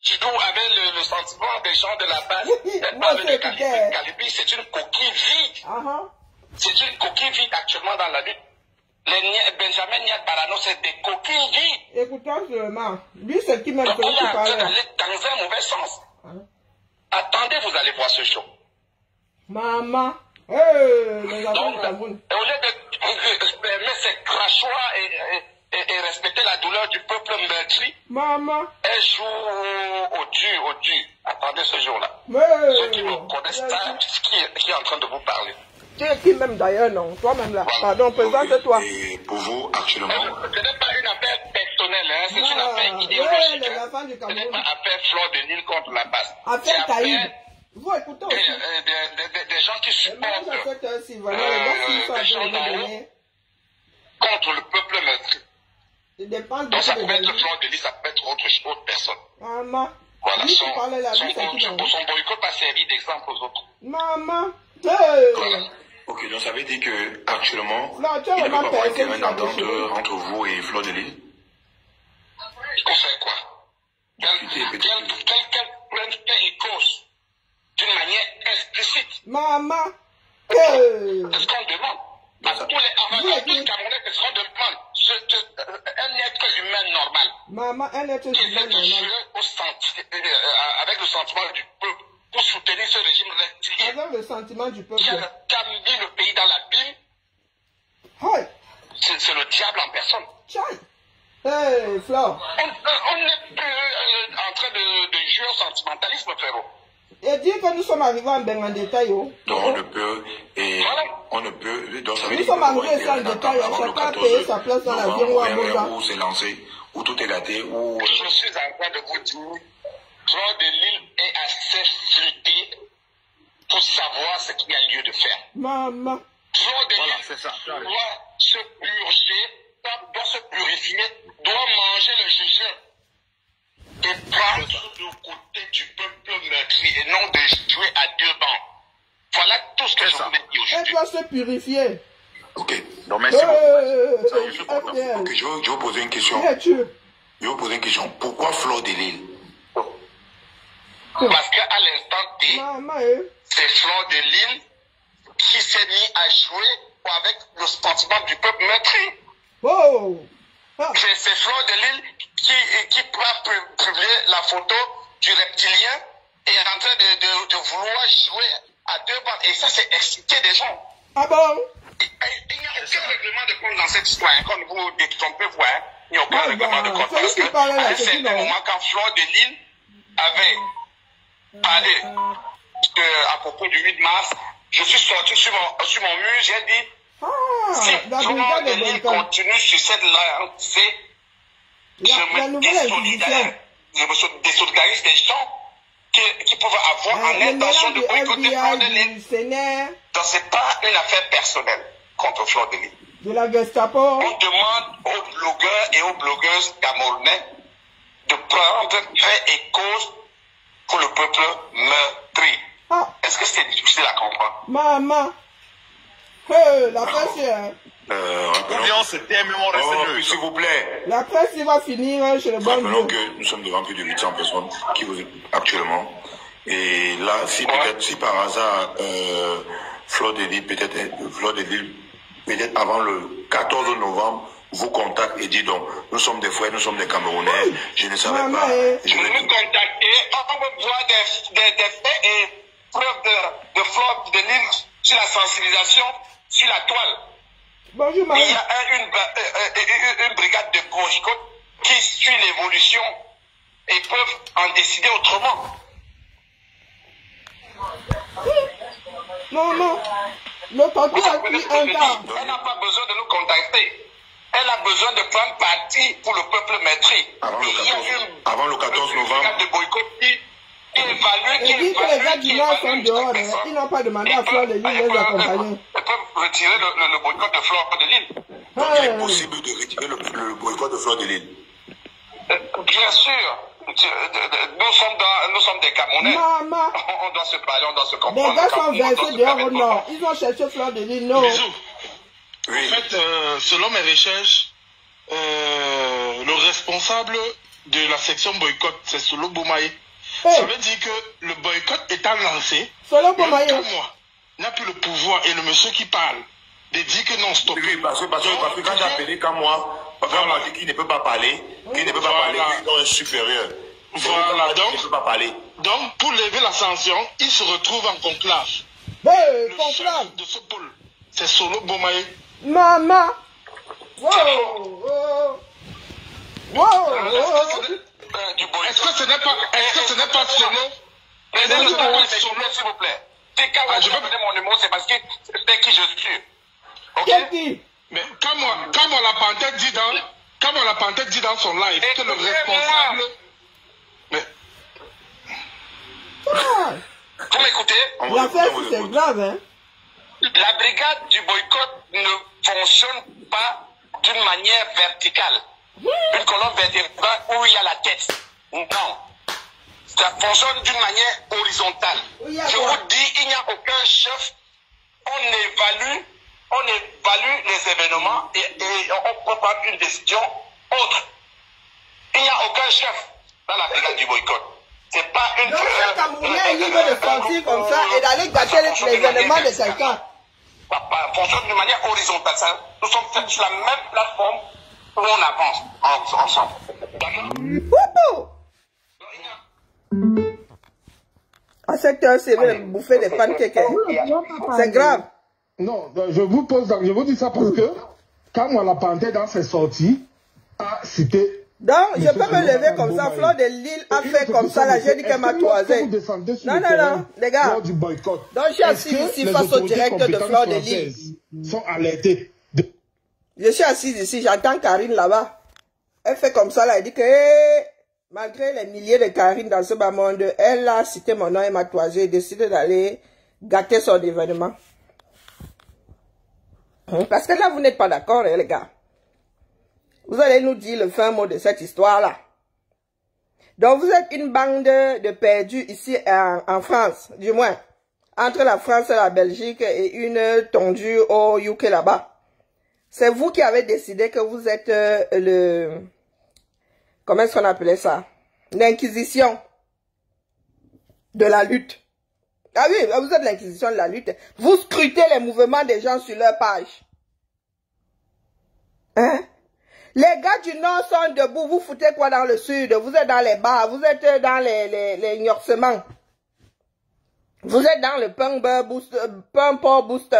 Surtout avec le sentiment des gens de la base. Elle parle de Calibi, c'est une coquille vide. C'est une coquille vide actuellement dans la lutte. Benjamin Niad Barano, c'est des coquilles vides. Écoute-toi seulement. Lui, c'est qui même que tu parles. Elle est en train d'aller dans un mauvais sens. Attendez, vous allez voir ce show. Maman. Donc, au lieu de mettre ses crachoirs et respecter la douleur du peuple meurtri, maman, elle joue au dur. Attendez ce jour-là. Ceux qui me connaissent savent qui est en train de vous parler. Tu es qui même d'ailleurs, non? Toi-même là. Voilà. Pardon, présente-toi. Et pour vous, actuellement... Ce n'est pas une affaire personnelle, hein. C'est une affaire idéologique. Ce n'est pas affaire Fleur de Lille contre la base. Affaire Caïd. Vous écoutez aussi. Des gens qui supportent des gens contre le peuple meurtri. Donc ça peut être Fleur de Lille, ça peut être autre personne. Maman. Voilà, son boycott a servi d'exemple aux autres. Maman. Voilà. Ok, donc ça veut dire que actuellement, il ne peut pas avoir un terrain d'entente entre vous et Fleur de Lille. On fait quoi? Quelle cause d'une manière explicite. Maman. C'est ce qu'on demande. À tous les Camerounais, c'est ce qu'on demande. Un être humain normal. Maman, un être humain normal. Avec le sentiment du peuple pour soutenir ce régime rectilien. Avec le sentiment du peuple. Qui a mis le pays dans l'abîme. C'est le diable en personne. Hey, Flore. On n'est plus en train de jouer au sentimentalisme, frérot. Et dire que nous sommes arrivés en détail. Donc on ne peut, donc ça veut nous dire sommes arrivés en détail, chacun a payé sa place dans l'avion ou à Moza. Où c'est lancé, où tout est gâté, où... Je suis en train de vous dire, Fleur de Lille est assez flûté pour savoir ce qu'il y a lieu de faire. Maman. Fleur de Lille doit se purger, doit se purifier, doit manger le jugement. De prendre le côté du peuple meurtri et non de jouer à deux bancs. Voilà tout ce que je voulais dire aujourd'hui. Elle doit se purifier. Ok, donc merci beaucoup. Ok, je vais vous poser une question. Je vais vous poser une question. Pourquoi Fleur de Lille? Parce qu'à l'instant T, c'est Fleur de Lille qui s'est mis à jouer avec le sentiment du peuple meurtri. C'est Fleur de Lille qui prend publier la photo du reptilien et est en train de vouloir jouer à deux bandes. Et ça, c'est exciter des gens. Ah bon? Il n'y a aucun règlement de compte dans cette histoire. Quand vous détrompez-vous, il n'y a aucun règlement de compte. Parce qu'à un certain moment, quand Fleur de Lille avait parlé à propos du 8 mars, je suis sorti sur mon mur, j'ai dit, si Fleur de Lille continue sur cette lancée, je me désolidarise des gens qui peuvent avoir en intention de boycotter Fleur de Lille. Donc c'est pas une affaire personnelle contre Fleur de Lille. De la Gestapo. On demande aux blogueurs et aux blogueuses camerounais de prendre fait et cause pour le peuple meurtri. Est-ce que c'est difficile à comprendre? Maman. La presse s'il vous plaît. La presse va finir chez le bon Dieu. Rappelons que nous sommes devant plus de 800 personnes qui vous actuellement. Et là, si par hasard, Fleur de Lille, peut-être avant le 14 novembre, vous contacte et dit donc, nous sommes des frères, nous sommes des Camerounais, je ne savais pas. Vous nous contactez, on veut voir des faits et preuves de Fleur de Lille sur la sensibilisation, sur la toile. Bonjour, Marie. Il y a une brigade de boycott qui suit l'évolution et peuvent en décider autrement. Non. Le papier a pris un temps. Elle n'a pas besoin de nous contacter. Elle a besoin de prendre parti pour le peuple meurtri. Avant le 14 novembre. De boycott qui évalue, qui dit que les gars du Nord sont dehors. Ils n'ont pas demandé à Fleur de Lille de les accompagner. Ils peuvent retirer le boycott de Fleur de Lille. Donc il est possible de retirer le boycott de Fleur de Lille. Bien sûr. Nous sommes des Camerounais. Maman. On doit se parler, on doit se comprendre. Les gars sont versés dehors au Nord. Ils ont cherché Fleur de Lille. Non. Bisous. Oui. En fait, selon mes recherches, le responsable de la section boycott, c'est Solo Bomaye. Ça veut dire que le boycott étant lancé, Solo Bomaye n'a plus le pouvoir et le monsieur qui parle de dire que non, stop. Oui, parce que quand j'ai appelé Kamwa, Kamwa dit qu'il ne peut pas parler, qu'il ne peut pas parler, qu'il est un supérieur. Voilà, donc, il ne peut pas parler. Donc, pour lever la sanction, il se retrouve en conclave. Le chef de ce pôle, c'est Solo Bomaye. Maman! Wow! Est-ce que ce n'est pas Solo? S'il vous plaît. Je veux donner mon numéro, c'est parce que c'est qui je suis. Ok? Mais comme on l'a panté dit dans son live, que le responsable. Mais. Vous m'écoutez? L'affaire, c'est grave, hein? La brigade du boycott ne fonctionne pas d'une manière verticale. Une colonne vertébrale où il y a la tête. Non. Ça fonctionne d'une manière horizontale. Je vous dis, il n'y a aucun chef. On évalue les événements et on prend une décision autre. Il n'y a aucun chef dans la brigade du boycott. C'est pas une... Donc le Camerounais est libre de sortir comme ça et d'aller gâcher les événements de quelqu'un. Ça fonctionne d'une manière horizontale. Nous sommes sur la même plateforme où on avance ensemble. À cette heure, c'est bouffer des pancakes. C'est grave. Non, je vous dis ça parce que quand on l'a panté dans ses sorties, a cité. Donc, je peux me lever comme ça. Fleur de Lille a fait comme ça. Là, j'ai dit qu'elle m'a toisé. Non, les gars. Donc, je suis assis ici face au direct de Fleur de Lille. Sont alertés. Je suis assise ici, j'entends Karine là-bas. Elle fait comme ça, là, elle dit que malgré les milliers de Karine dans ce bas monde, elle a cité mon nom et m'a toisé et décidé d'aller gâter son événement. Parce que là, vous n'êtes pas d'accord, hein, les gars. Vous allez nous dire le fin mot de cette histoire-là. Donc, vous êtes une bande de perdus ici en France, du moins, entre la France et la Belgique et une tondue au UK là-bas. C'est vous qui avez décidé que vous êtes comment est-ce qu'on appelait ça? L'inquisition de la lutte. Ah oui, vous êtes l'inquisition de la lutte. Vous scrutez les mouvements des gens sur leur page. Hein? Les gars du Nord sont debout. Vous foutez quoi dans le Sud? Vous êtes dans les bars. Vous êtes dans les gnorsements. Vous êtes dans le pump booster.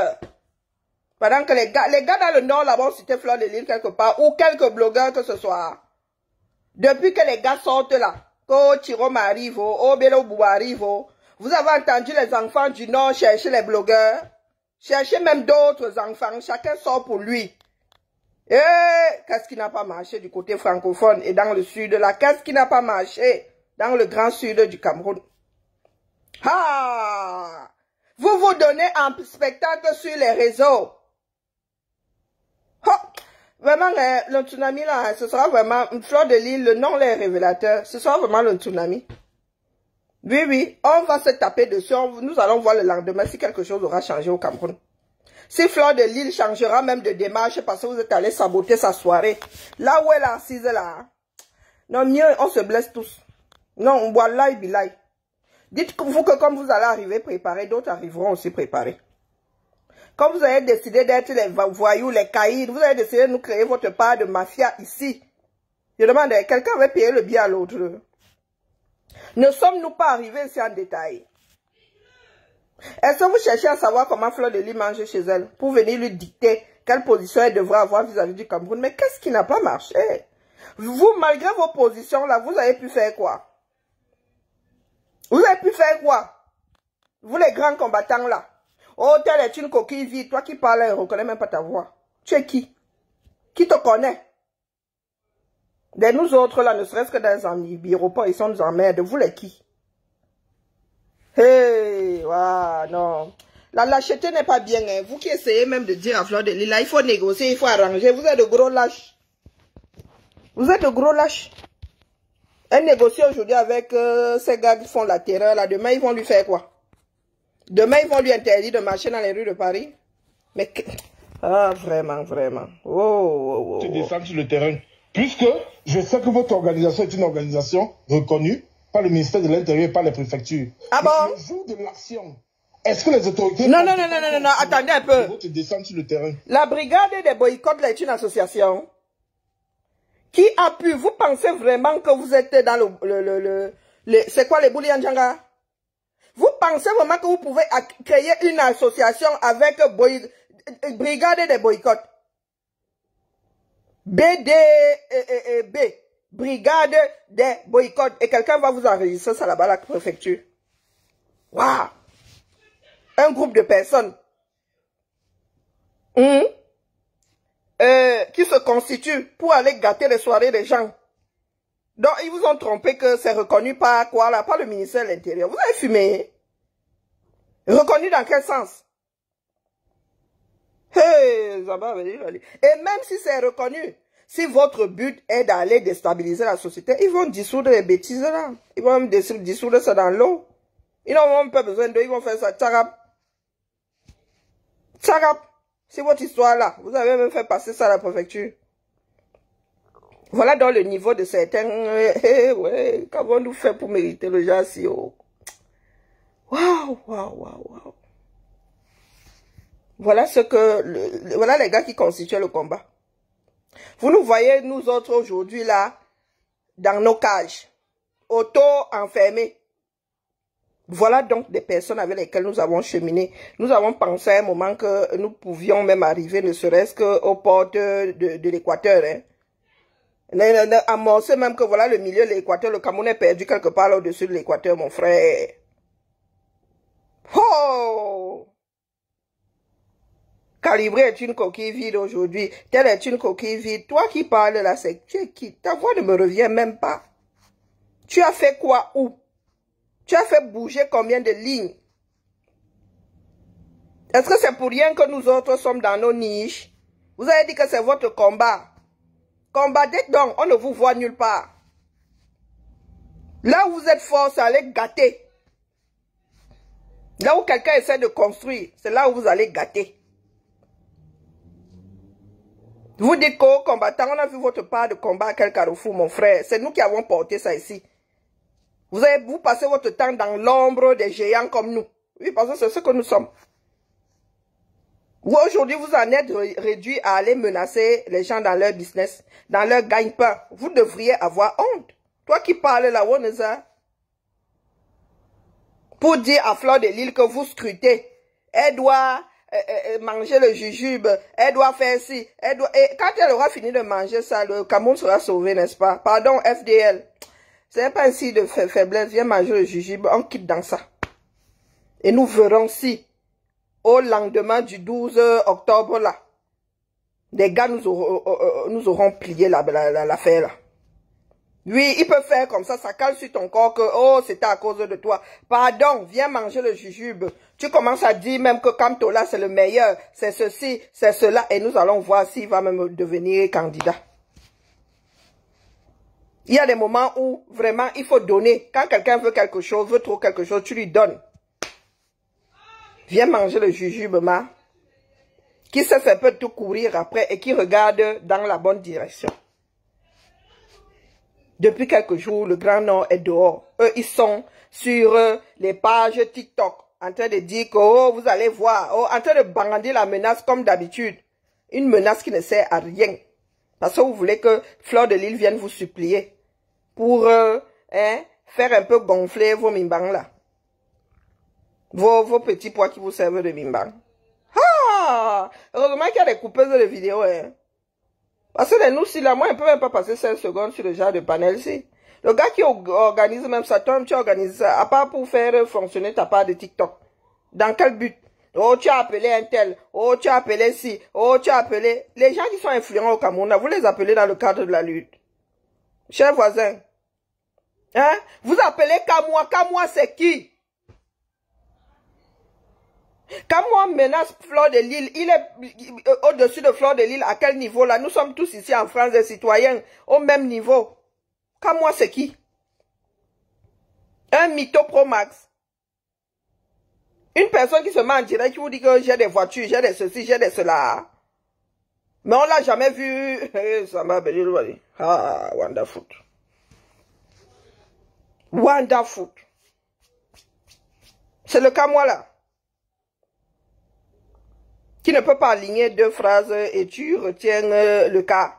Pendant que les gars dans le Nord, là-bas, c'était Fleur de Lille quelque part, ou quelques blogueurs que ce soit. Depuis que les gars sortent là, que Chiroma arrive, Obelo Bouba arrive, vous avez entendu les enfants du Nord chercher les blogueurs, chercher même d'autres enfants, chacun sort pour lui. Et qu'est-ce qui n'a pas marché du côté francophone et dans le sud là? Qu'est-ce qui n'a pas marché dans le grand sud du Cameroun? Ah! Vous vous donnez en spectacle sur les réseaux. Oh, vraiment, le tsunami là, ce sera vraiment une Fleur de Lille, le nom est révélateur. Ce sera vraiment le tsunami. Oui, oui, on va se taper dessus. Nous allons voir le lendemain si quelque chose aura changé au Cameroun. Si Fleur de Lille changera même de démarche parce que vous êtes allé saboter sa soirée. Là où elle est assise là. Non, mieux, on se blesse tous. Non, on boit l'ail, bilaï. Dites-vous que comme vous allez arriver préparés, d'autres arriveront aussi préparés. Comme vous avez décidé d'être les voyous, les caïds, vous avez décidé de nous créer votre part de mafia ici. Je demande, quelqu'un avait payé le billet à l'autre. Ne sommes-nous pas arrivés ici en détail? Est-ce que vous cherchez à savoir comment Fleur de Lille mange chez elle pour venir lui dicter quelle position elle devrait avoir vis-à-vis du Cameroun? Mais qu'est-ce qui n'a pas marché? Vous, malgré vos positions là, vous avez pu faire quoi? Vous avez pu faire quoi? Vous les grands combattants là. Oh, telle est une coquille vide. Toi qui parles, elle ne reconnaît même pas ta voix. Tu es qui? Qui te connaît? De nous autres là, ne serait-ce que dans un aéroport, ils sont nous emmerdent. Vous les qui? Hey, waouh, non. La lâcheté n'est pas bien. Hein. Vous qui essayez même de dire à Fleur de Lille, là, il faut négocier, il faut arranger. Vous êtes de gros lâches. Vous êtes de gros lâches. Elle négocie aujourd'hui avec ces gars qui font la terreur. Là, demain, ils vont lui faire quoi? Demain, ils vont lui interdire de marcher dans les rues de Paris. Mais ah, vraiment, vraiment. Oh, oh, oh. Tu descends sur le terrain. Puisque je sais que votre organisation est une organisation reconnue par le ministère de l'Intérieur et par les préfectures. Ah bon? Le jour de l'action, est-ce que les autorités... Non, attendez un peu. Descendre sur le terrain. La brigade des boycotts est une association qui a pu... Vous pensez vraiment que vous êtes dans c'est quoi les Boulianjanga? Vous pensez vraiment que vous pouvez créer une association avec brigade des boycotts? BDB, brigade des boycotts. Et quelqu'un va vous enregistrer ça là-bas à la préfecture. Waouh! Un groupe de personnes qui se constituent pour aller gâter les soirées des gens. Donc, ils vous ont trompé que c'est reconnu par quoi là? Par le ministère de l'Intérieur. Vous avez fumé. Reconnu dans quel sens? Hey, et même si c'est reconnu, si votre but est d'aller déstabiliser la société, ils vont dissoudre les bêtises là. Ils vont même dissoudre ça dans l'eau. Ils n'ont même pas besoin d'eux, ils vont faire ça. Tchagap. Tchagap. C'est votre histoire là. Vous avez même fait passer ça à la préfecture. Voilà dans le niveau de certains. Ouais, qu'avons-nous fait pour mériter le genre si haut? Waouh. Voilà voilà les gars qui constituent le combat. Vous nous voyez, nous autres, aujourd'hui, là, dans nos cages, auto-enfermés. Voilà donc des personnes avec lesquelles nous avons cheminé. Nous avons pensé à un moment que nous pouvions même arriver, ne serait-ce qu'aux portes de l'Équateur. Hein. Amorcer même que voilà le milieu de l'Équateur, le Cameroun est perdu quelque part là au-dessus de l'Équateur, mon frère. Oh! Calibré est une coquille vide aujourd'hui. Telle est une coquille vide. Toi qui parles là, c'est qui? Ta voix ne me revient même pas. Tu as fait quoi où? Tu as fait bouger combien de lignes? Est-ce que c'est pour rien que nous autres sommes dans nos niches? Vous avez dit que c'est votre combat. Combattez donc, on ne vous voit nulle part. Là où vous êtes fort, c'est aller gâter. Là où quelqu'un essaie de construire, c'est là où vous allez gâter. Vous dites qu'aux combattants, on a vu votre part de combat à quel carrefour, mon frère. C'est nous qui avons porté ça ici. Vous passez votre temps dans l'ombre des géants comme nous. Oui, parce que c'est ce que nous sommes. Vous, aujourd'hui, vous en êtes réduit à aller menacer les gens dans leur business, dans leur gagne-pain. Vous devriez avoir honte. Toi qui parles là, Woneza, pour dire à Fleur de Lille que vous scrutez, elle doit manger le jujube, elle doit faire ci, elle doit... Et quand elle aura fini de manger ça, le Cameroun sera sauvé, n'est-ce pas? Pardon, FDL. C'est pas un signe de faiblesse, viens manger le jujube, on quitte dans ça. Et nous verrons si, au lendemain du 12 octobre, là, des gars nous auront plié l'affaire, là. Oui, il peut faire comme ça cale sur ton corps que, oh, c'était à cause de toi. Pardon, viens manger le jujube. Tu commences à dire même que Kamtola, c'est le meilleur, c'est ceci, c'est cela, et nous allons voir s'il va même devenir candidat. Il y a des moments où, vraiment, il faut donner. Quand quelqu'un veut quelque chose, veut trop quelque chose, tu lui donnes. Viens manger le jujube, ma. Qui sait, ça peut tout courir après et qui regarde dans la bonne direction. Depuis quelques jours, le Grand Nord est dehors. Eux, ils sont sur les pages TikTok, en train de dire que, oh, vous allez voir, oh, en train de brandir la menace comme d'habitude. Une menace qui ne sert à rien. Parce que vous voulez que Fleur de Lille vienne vous supplier pour faire un peu gonfler vos mimbang là. Vos petits pois qui vous servent de mimbang. Ah! Heureusement qu'il y a des coupeuses de vidéos, hein. Parce que nous, si là, moi, on ne peut même pas passer 5 secondes sur le genre de panel, si. Le gars qui organise même ça, toi, tu organises ça, à part pour faire fonctionner ta part de TikTok. Dans quel but? Oh, tu as appelé un tel. Oh, tu as appelé ci. Oh, tu as appelé... Les gens qui sont influents au Cameroun, vous les appelez dans le cadre de la lutte. Chers voisins. Hein? Vous appelez Kamwa. Kamwa, c'est qui? Quand moi menace Fleur de Lille, il est au-dessus de Fleur de Lille, à quel niveau là? Nous sommes tous ici en France des citoyens au même niveau. Quand moi c'est qui? Un mytho pro max. Une personne qui se met en direct, qui vous dit que j'ai des voitures, j'ai des ceci, j'ai des cela. Mais on l'a jamais vu. Ça m'a béni. Ah, wonderful. Wonderful. C'est le cas, moi, là. Qui ne peut pas aligner deux phrases et tu retiens le cas.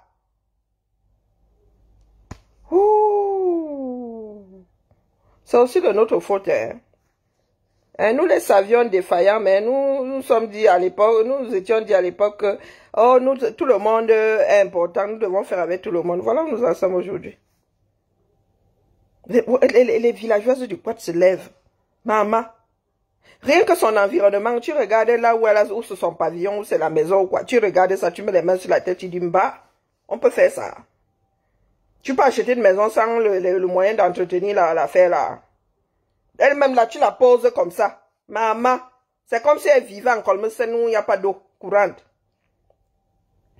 C'est aussi de notre faute. Hein. Nous les savions défaillants, mais nous sommes dit à l'époque, nous étions dit à l'époque que oh, tout le monde est important, nous devons faire avec tout le monde. Voilà où nous en sommes aujourd'hui. Les villageoises du Poitou se lèvent. Maman, rien que son environnement, tu regardes là où c'est son pavillon, où c'est la maison ou quoi, tu regardes ça, tu mets les mains sur la tête, tu dis bah, on peut faire ça. Tu peux acheter une maison sans le moyen d'entretenir l'affaire là. Elle-même là, tu la poses comme ça. Maman, c'est comme si elle vivait en Colmesen où il n'y a pas d'eau courante.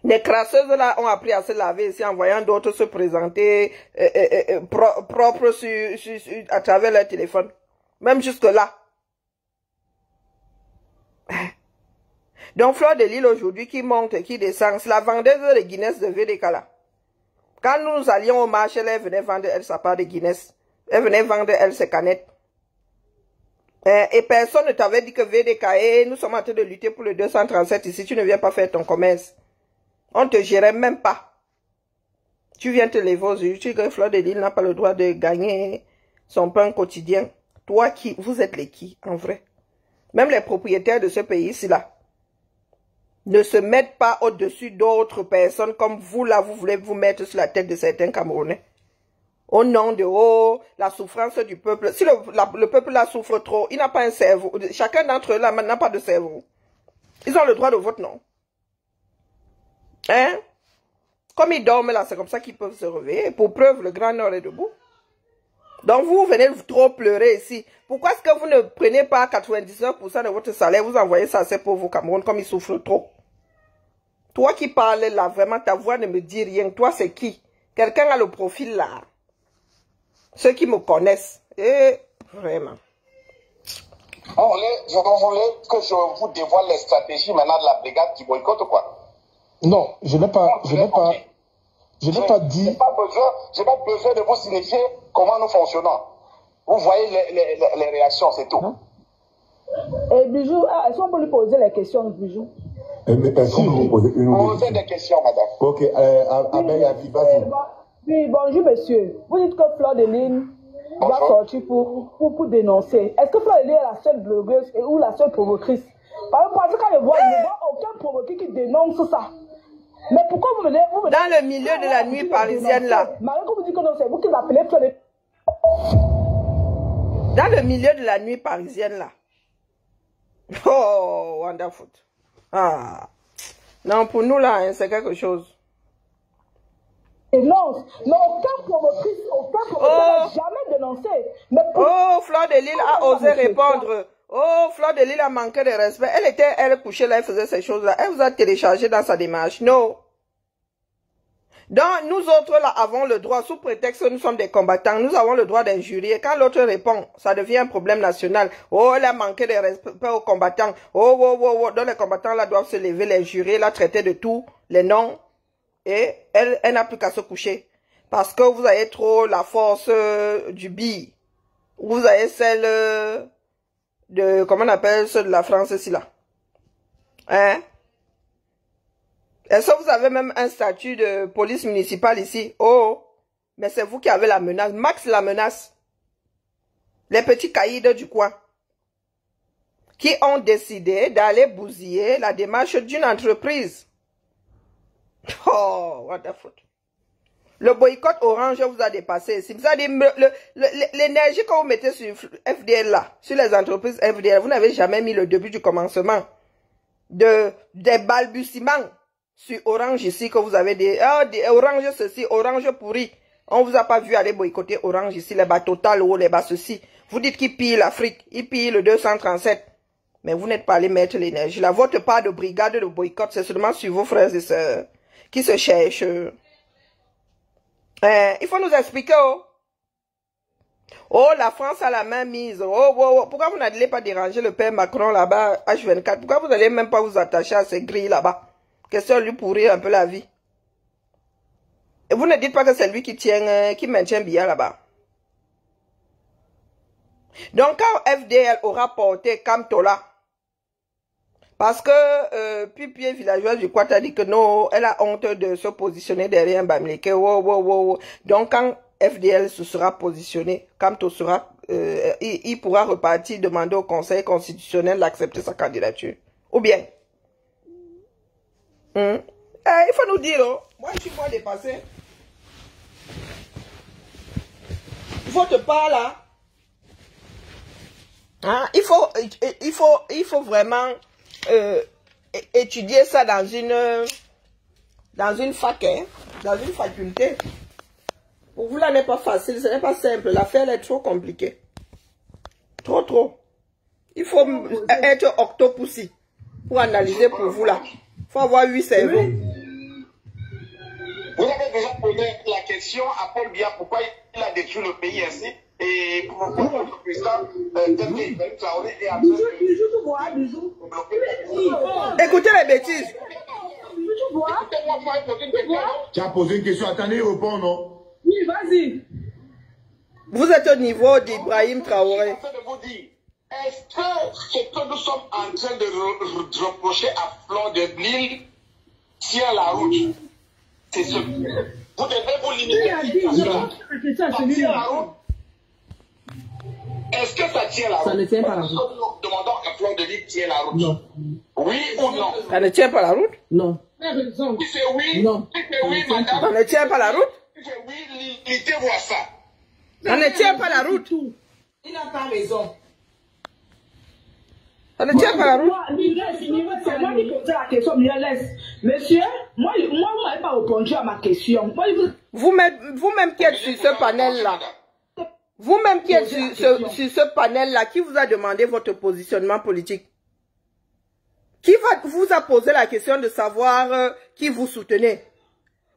Les crasseuses là ont appris à se laver ici en voyant d'autres se présenter propres à travers leur téléphone. Même jusque là. Donc Fleur de Lille aujourd'hui qui monte et qui descend, c'est la vendeuse de Guinness de VDK là. Quand nous allions au marché, elle venait vendre elle sa part de Guinness. Elle venait vendre elle ses canettes. Et personne ne t'avait dit que VDK, nous sommes en train de lutter pour le 237 ici, tu ne viens pas faire ton commerce. On ne te gérait même pas. Tu viens te lever aux yeux, tu dis que Fleur de Lille n'a pas le droit de gagner son pain quotidien. Toi qui, vous êtes les qui, en vrai? Même les propriétaires de ce pays-ci là ne se mettent pas au-dessus d'autres personnes comme vous là, vous voulez vous mettre sur la tête de certains Camerounais. Au nom de la souffrance du peuple. Si le peuple là souffre trop, il n'a pas un cerveau. Chacun d'entre eux là n'a pas de cerveau. Ils ont le droit de vote, non? Hein? Comme ils dorment là, c'est comme ça qu'ils peuvent se réveiller. Pour preuve, le Grand Nord est debout. Donc vous venez trop pleurer ici. Pourquoi est-ce que vous ne prenez pas 99% de votre salaire, vous envoyez ça à ces pauvres Cameroun comme ils souffrent trop? Toi qui parles là, vraiment ta voix ne me dit rien. Toi c'est qui? Quelqu'un a le profil là. Ceux qui me connaissent. Et vraiment. Je voulais que je vous dévoile les stratégies maintenant de la brigade qui boycotte ou quoi? Non, je n'ai pas dit. J'ai pas besoin de vous signifier comment nous fonctionnons. Vous voyez les réactions, c'est tout. Et Bijou, est-ce qu'on peut lui poser les questions, Bijou? Est-ce qu'on peut poser une On fait des questions, madame. Ok, Abel Yavi, vas-y. Oui, bonjour monsieur. Vous dites que Fleur de Lille doit sortir pour dénoncer. Est-ce que Fleur de Lille est la seule blogueuse ou la seule provocatrice? Parce que quand je vois, il ne voit aucun provoqué qui dénonce ça. Mais pourquoi vous venez... Dans le milieu de la nuit parisienne là. Malgré que vous dites que non, c'est vous qui l'appelez Fleur de Lille. Dans le milieu de la nuit parisienne là. Oh, wonderful. Ah. Non, pour nous là, hein, c'est quelque chose. Dénonce. Mais aucun promotrice n'a jamais dénoncé. Mais Fleur de Lille a osé répondre. Oh, Fleur de Lille a manqué de respect. Elle couchait là, elle faisait ces choses-là. Elle vous a téléchargé dans sa démarche. Non. Donc, nous autres là avons le droit, sous prétexte que nous sommes des combattants, nous avons le droit d'injurier. Quand l'autre répond, ça devient un problème national. Oh, elle a manqué de respect aux combattants. Oh. Donc les combattants là doivent se lever, les injurier, la traiter de tout, les noms. Et elle n'a plus qu'à se coucher. Parce que vous avez trop la force du bi. Vous avez celle de, comment on appelle, celle de la France ici là. Hein? Est-ce que vous avez même un statut de police municipale ici? Oh, mais c'est vous qui avez la menace. Max la menace. Les petits caïds du coin. Qui ont décidé d'aller bousiller la démarche d'une entreprise. Oh, what the fuck. Le boycott orange vous a dépassé ici. Vous avez l'énergie que vous mettez sur FDL là, sur les entreprises FDL, vous n'avez jamais mis le début du commencement des balbutiements sur Orange ici que vous avez des Orange ceci, Orange pourri. On vous a pas vu aller boycotter Orange ici, les bas Total ou les bas ceci. Vous dites qu'ils pillent l'Afrique, ils pillent le 237. Mais vous n'êtes pas allé mettre l'énergie. La votre part de brigade de boycott, c'est seulement sur vos frères et sœurs qui se cherchent. Il faut nous expliquer. Oh, la France a la main mise. Oh. Pourquoi vous n'allez pas déranger le père Macron là-bas, H24? Pourquoi vous n'allez même pas vous attacher à ces grilles là-bas? Question de lui pourrir un peu la vie. Et vous ne dites pas que c'est lui qui maintient bien là-bas. Donc, quand FDL aura porté Kamtola, parce que Pipier, villageoise du Kwata, dit que non, elle a honte de se positionner derrière Bamileke. Donc, quand FDL se sera positionné, Kamto sera, il pourra repartir, demander au Conseil constitutionnel d'accepter sa candidature. Ou bien, il faut nous dire, oh, moi je suis moins dépassé. Il faut te parler là. Hein? Il faut vraiment étudier ça dans une fac, hein? Dans une faculté. Pour vous là n'est pas facile, ce n'est pas simple. L'affaire est trop compliquée. Trop. Il faut être octopoussi pour analyser pour vous là. Il faut avoir 8 cerveaux. Vous avez déjà posé la question à Paul Biya pourquoi il a détruit le pays ainsi et pourquoi le président Ibrahim Traoré est en train de écoutez les bêtises. Tu as posé une question, attendez, il répond, non? Oui, vas-y. Vous êtes au niveau d'Ibrahim Traoré. Est-ce que ce que nous sommes en train de reprocher à Fleur de Lille tient la route? C'est ce. Vous devez vous limiter. Ça tient la route. Est-ce que ça tient la route? Ça ne tient pas la route. Nous demandons à Fleur de Lille tient la route. Non. Oui ou non? Ça ne tient pas la route? Non. Si c'est oui, non. Si c'est oui, madame. Ça ne tient pas la route? Si c'est oui, limitez-moi ça. Ça ne tient pas la route. Il n'a pas raison. Ça ne tient pas la route. C'est moi qui posais la question, monsieur, moi, vous m'avez pas répondu à ma question. Vous-même qui êtes sur ce panel-là, vous-même qui êtes sur ce panel-là, qui vous a demandé votre positionnement politique? Qui vous a posé la question de savoir qui vous soutenez?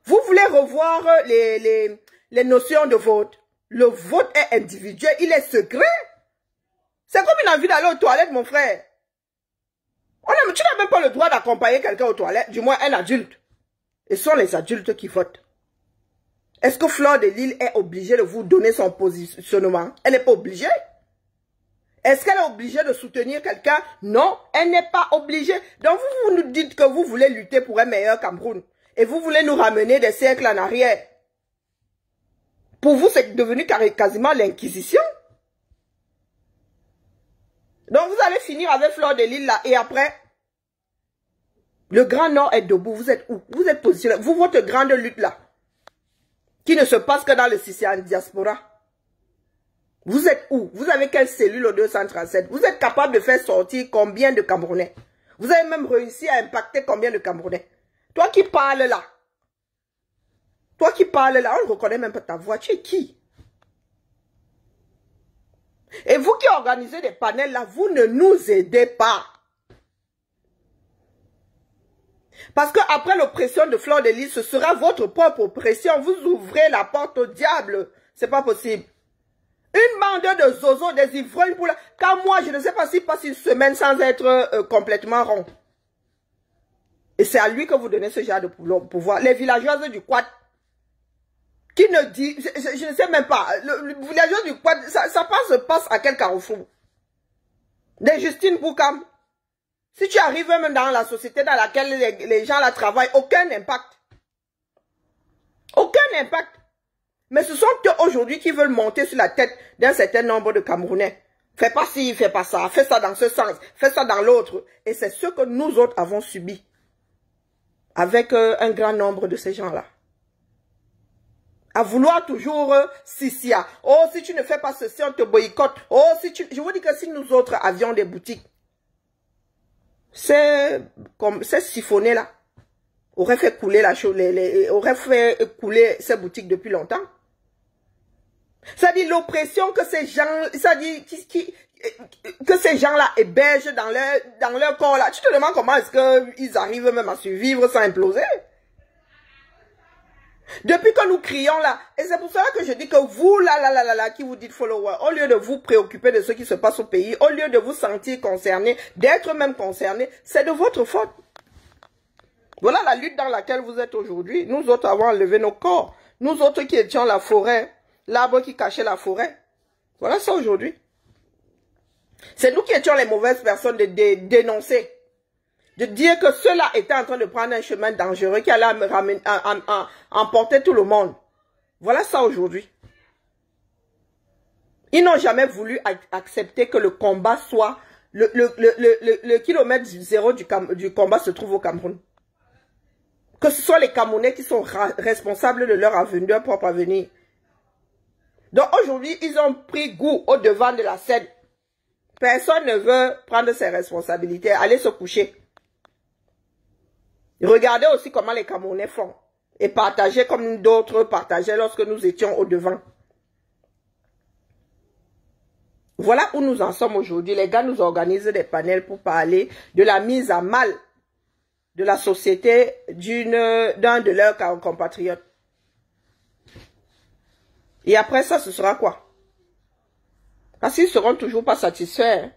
Vous voulez revoir les notions de vote? Le vote est individuel, il est secret. C'est comme une envie d'aller aux toilettes, mon frère. Tu n'as même pas le droit d'accompagner quelqu'un aux toilettes, du moins un adulte. Et ce sont les adultes qui votent. Est-ce que Fleur de Lille est obligée de vous donner son positionnement? Elle n'est pas obligée. Est-ce qu'elle est obligée de soutenir quelqu'un? Non, elle n'est pas obligée. Donc vous nous dites que vous voulez lutter pour un meilleur Cameroun. Et vous voulez nous ramener des siècles en arrière. Pour vous, c'est devenu quasiment l'inquisition. Donc vous allez finir avec Fleur de Lille là. Et après, le Grand Nord est debout. Vous êtes où? Vous êtes positionné. Vous, votre grande lutte là, qui ne se passe que dans le Sicilian diaspora. Vous êtes où? Vous avez quelle cellule au 237? Vous êtes capable de faire sortir combien de Camerounais? Vous avez même réussi à impacter combien de Camerounais? Toi qui parles là, on ne reconnaît même pas ta voix. Tu es qui? Et vous qui organisez des panels là, vous ne nous aidez pas. Parce que après l'oppression de Fleur de Lille, ce sera votre propre oppression. Vous ouvrez la porte au diable. C'est pas possible. Une bande de zozos, des ivrognes pour la... Car moi, je ne sais pas s'il passe une semaine sans être complètement rond. Et c'est à lui que vous donnez ce genre de pouvoir. Les villageoises du Quad, qui ne dit... Je ne sais même pas. Le villageois du Quad, ça se passe à quel carrefour? Des Justine Boukam. Si tu arrives même dans la société dans laquelle les gens là travaillent, aucun impact. Aucun impact. Mais ce sont eux aujourd'hui qui veulent monter sur la tête d'un certain nombre de Camerounais. Fais pas ci, fais pas ça, fais ça dans ce sens, fais ça dans l'autre. Et c'est ce que nous autres avons subi. Avec un grand nombre de ces gens-là. À vouloir toujours Sissia. Oh, si tu ne fais pas ceci, on te boycotte. Oh, si tu... Je vous dis que si nous autres avions des boutiques, c'est siphonné là aurait fait couler la chose, aurait fait couler ces boutiques depuis longtemps. Ça dit l'oppression que ces gens, ça dit que ces gens-là hébergent dans leur corps là. Tu te demandes comment est-ce qu'ils arrivent même à survivre sans imploser. Depuis que nous crions là, et c'est pour cela que je dis que vous là, qui vous dites followers, au lieu de vous préoccuper de ce qui se passe au pays, au lieu de vous sentir concerné, d'être même concerné, c'est de votre faute. Voilà la lutte dans laquelle vous êtes aujourd'hui. Nous autres avons enlevé nos corps. Nous autres qui étions la forêt, l'arbre qui cachait la forêt. Voilà ça aujourd'hui. C'est nous qui étions les mauvaises personnes de dénoncer. De dire que ceux-là étaient en train de prendre un chemin dangereux qui allait emporter tout le monde. Voilà ça aujourd'hui. Ils n'ont jamais voulu accepter que le combat soit... Le kilomètre zéro du combat se trouve au Cameroun. Que ce soit les Camerounais qui sont responsables de leur avenir, de leur propre avenir. Donc aujourd'hui, ils ont pris goût au devant de la scène. Personne ne veut prendre ses responsabilités, aller se coucher. Regardez aussi comment les Camerounais font. Et partager comme d'autres partageaient lorsque nous étions au devant. Voilà où nous en sommes aujourd'hui. Les gars nous organisent des panels pour parler de la mise à mal de la société d'un de leurs compatriotes. Et après ça, ce sera quoi? Parce qu'ils ne seront toujours pas satisfaits.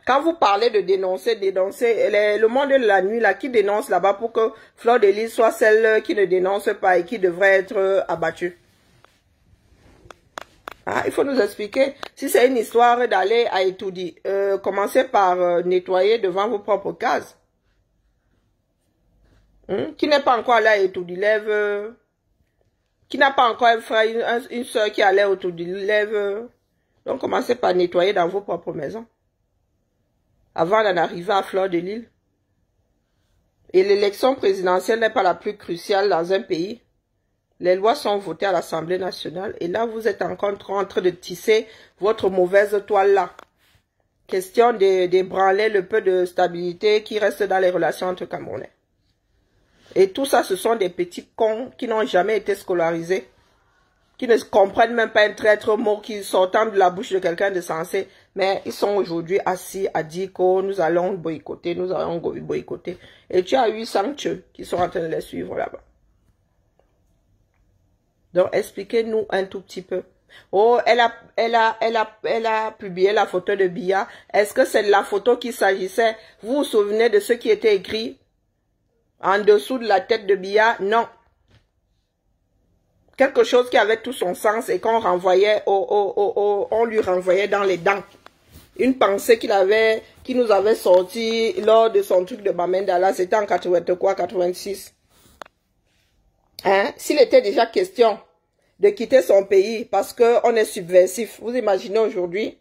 Quand vous parlez de dénoncer, le monde de la nuit, là, qui dénonce là-bas pour que Fleur de Lys soit celle qui ne dénonce pas et qui devrait être abattue? Ah, il faut nous expliquer. Si c'est une histoire d'aller à étudier, commencez par nettoyer devant vos propres cases. Qui n'est pas encore allé à étudier, lève. Qui n'a pas encore un frère, une soeur qui allait autour du lève. Donc commencez par nettoyer dans vos propres maisons. Avant d'en arriver à Fleur de Lys. Et l'élection présidentielle n'est pas la plus cruciale dans un pays. Les lois sont votées à l'Assemblée nationale. Et là, vous êtes encore en train de tisser votre mauvaise toile là. Question d'ébranler le peu de stabilité qui reste dans les relations entre Camerounais. Et tout ça, ce sont des petits cons qui n'ont jamais été scolarisés, qui ne comprennent même pas un traître mot qui sortant de la bouche de quelqu'un de sensé. Mais ils sont aujourd'hui assis à dire que nous allons boycotter, nous allons boycotter. Et tu as 800 tueux qui sont en train de les suivre là-bas. Donc, expliquez-nous un tout petit peu. Oh, elle a publié la photo de Biya. Est-ce que c'est de la photo qu'il s'agissait? Vous vous souvenez de ce qui était écrit en dessous de la tête de Biya? Non. Quelque chose qui avait tout son sens et qu'on renvoyait, on lui renvoyait dans les dents. Une pensée qui nous avait sorti lors de son truc de Bamenda, c'était en 86. Hein? S'il était déjà question de quitter son pays parce qu'on est subversif, vous imaginez aujourd'hui?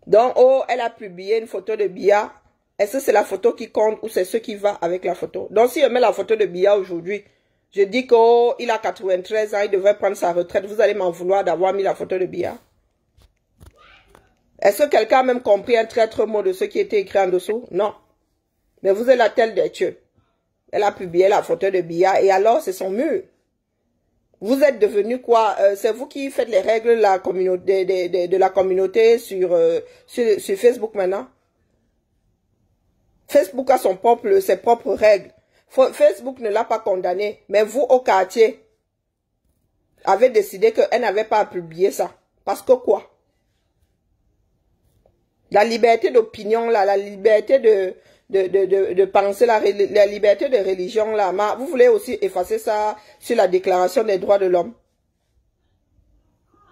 Donc, oh, elle a publié une photo de Biya. Est-ce que c'est la photo qui compte ou c'est ce qui va avec la photo? Donc, si je mets la photo de Biya aujourd'hui, je dis qu'il a 93 ans, il devrait prendre sa retraite. Vous allez m'en vouloir d'avoir mis la photo de Biya? Est-ce que quelqu'un a même compris un traître mot de ce qui était écrit en dessous? Non. Mais vous êtes la telle des tueux. Elle a publié la photo de Biya et alors c'est son mur. Vous êtes devenu quoi? C'est vous qui faites les règles de la communauté sur Facebook maintenant? Facebook a ses propres règles. Facebook ne l'a pas condamné, mais vous au quartier avez décidé qu'elle n'avait pas à publier ça. Parce que quoi? La liberté d'opinion, la liberté de penser, la liberté de religion, là, vous voulez aussi effacer ça sur la déclaration des droits de l'homme.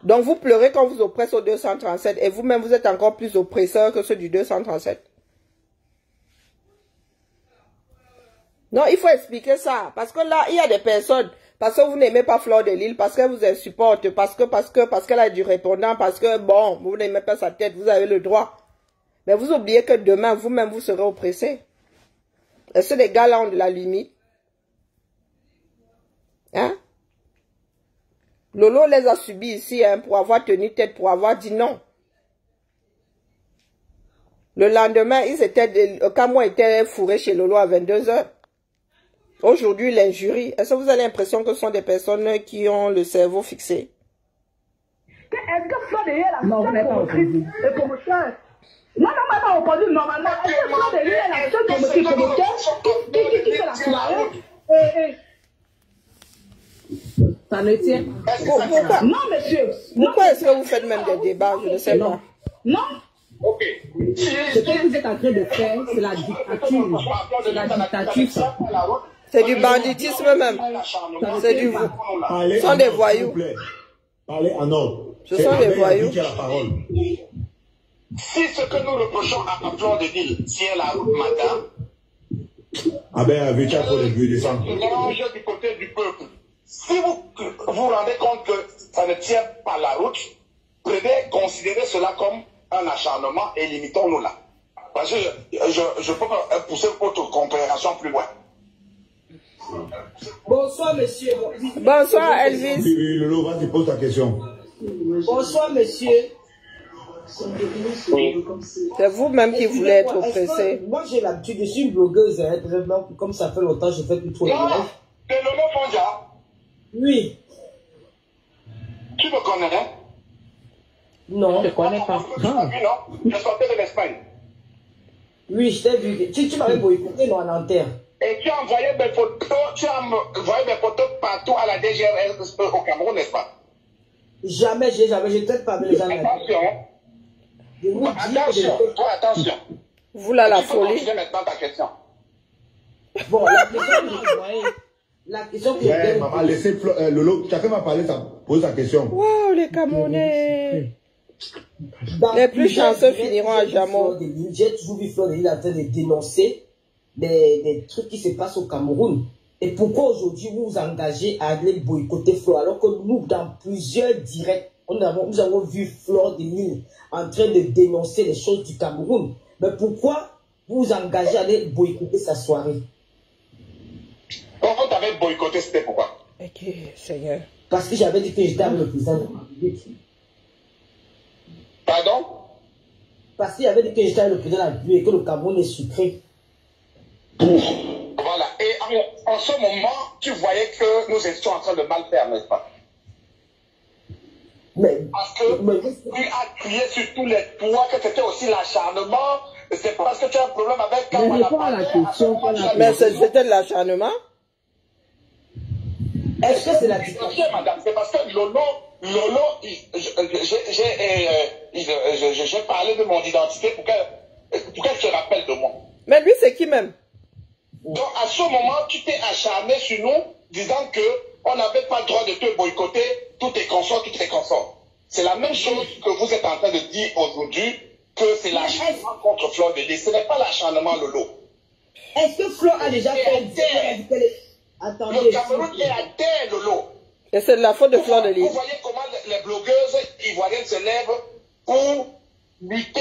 Donc vous pleurez quand vous oppressez au 237 et vous-même vous êtes encore plus oppresseur que ceux du 237. Non, il faut expliquer ça. Parce que là, il y a des personnes, parce que vous n'aimez pas Fleur de Lys, parce qu'elle vous insupporte, parce qu'elle a du répondant, parce que, bon, vous n'aimez pas sa tête, vous avez le droit. Mais vous oubliez que demain, vous-même, vous serez oppressé. Est-ce que les gars-là ont de la limite? Hein? Lolo les a subis ici, hein, pour avoir tenu tête, pour avoir dit non. Le lendemain, Kamwa était fourré chez Lolo à 22 h. Aujourd'hui, l'injurie. Est-ce que vous avez l'impression que ce sont des personnes qui ont le cerveau fixé? Est-ce que Fleur de Lys est la seule promotrice et promoteur? Non, pas opposé, normalement. Est-ce que Fleur de Lys est la seule promoteur qui fait la soirée? Ça ne tient. Pourquoi? Non, monsieur. Pourquoi est-ce que vous faites même des débats? Je ne sais pas. Non. Ok. Ce que vous êtes en train de faire, c'est la dictature. C'est la dictature, ça. C'est du banditisme même. C'est du... Ce sont des voyous. Parlez en ordre. Ce sont des voyous. Si ce que nous reprochons à Fleur de Lille tient la route, madame, ah ben, avec pour les buts des centres. mélange du côté du peuple. Si vous vous rendez compte que ça ne tient pas la route, considérez cela comme un acharnement et limitons-nous là. Parce que je peux pas pousser votre compréhension plus loin. Bonsoir, monsieur. Bonsoir, Elvis. Oui, Lolo, vas-y, pose ta question. Bonsoir, monsieur. C'est vous-même qui voulez être oppressé. Moi, j'ai l'habitude, je suis une blogueuse, hein, comme ça fait longtemps, je fais plus trop de live. T'es Lolo Fonja? Oui. Tu me connais, hein? Non. Je ne connais pas. Non, je sortais de l'Espagne. Oui, je t'ai vu. Tu m'avais boycotté, non, en Nanterre. Et tu as envoyé mes photos, partout à la DGRS au Cameroun, n'est-ce pas? Jamais, je ne traite pas avec les gens. Attention. Je vous dis attention, toi, attention. Vous là, la tu peux folie. continuer maintenant ta question. Bon, la question que ouais, maman, laissez Lolo, chacun m'a parlé, pose ta question. Waouh, les Camerounais. Les plus chanceux finiront à jamais. J'ai toujours vu Fleur de Lille en train de dénoncer des trucs qui se passent au Cameroun. Et pourquoi aujourd'hui vous vous engagez à aller boycotter Fleur alors que nous, dans plusieurs directs, nous avons vu Fleur de Lille en train de dénoncer les choses du Cameroun. Mais pourquoi vous vous engagez à aller boycotter sa soirée? Quand on t'avait boycotté, c'était pourquoi? Ok, Seigneur. Parce que j'avais dit que j'étais avec le président de la République. Pardon? Parce qu'il avait dit que j'étais avec le président de la République et que le Cameroun est sucré. Voilà. Et en ce moment, tu voyais que nous étions en train de mal faire, n'est-ce pas? Mais, parce que tu as crié sur tous les toits que c'était aussi l'acharnement. C'est parce que tu as un problème avec... Mais réponds à la question. Mais c'était de l'acharnement? Est-ce que c'est la dictature, madame? C'est parce que Lolo, j'ai parlé de mon identité pour qu'elle se rappelle de moi. Mais lui, c'est qui même? Donc, à ce moment, tu t'es acharné sur nous, disant que on n'avait pas le droit de te boycotter, tout est consort, tout est consort. C'est la même chose que vous êtes en train de dire aujourd'hui, que c'est l'acharnement contre Fleur de Lille. Ce n'est pas l'acharnement, Lolo. Est-ce que Fleur a déjà fait Attendez. Le Cameroun est à terre, Lolo. Et c'est de la faute de Fleur de Lille. Vous voyez comment les blogueuses ivoiriennes se lèvent pour lutter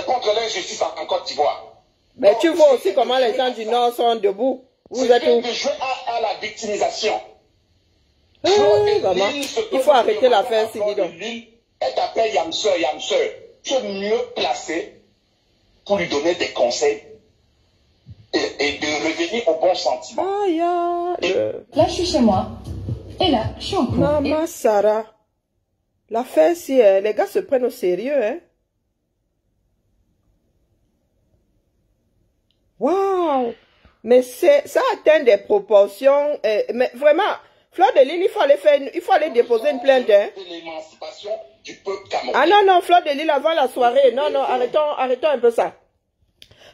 contre l'injustice en Côte d'Ivoire. Mais tu vois aussi comment les gens du Nord sont debout. Vous êtes où? De jouer à la victimisation. Maman, il faut arrêter l'affaire, Sidi donc. Elle t'appelle Yamseur. Tu es mieux placé pour lui donner des conseils et de revenir au bon sentiment. Là, je suis chez moi. Et là, je suis en cours. Maman Sarah, l'affaire, si les gars se prennent au sérieux, hein. Waouh! Mais ça atteint des proportions. Mais vraiment, Fleur de Lille, il faut aller déposer une plainte. Hein? L'émancipation du peuple camerounais. Ah non, Fleur de Lille avant la soirée. Non, arrêtons un peu ça.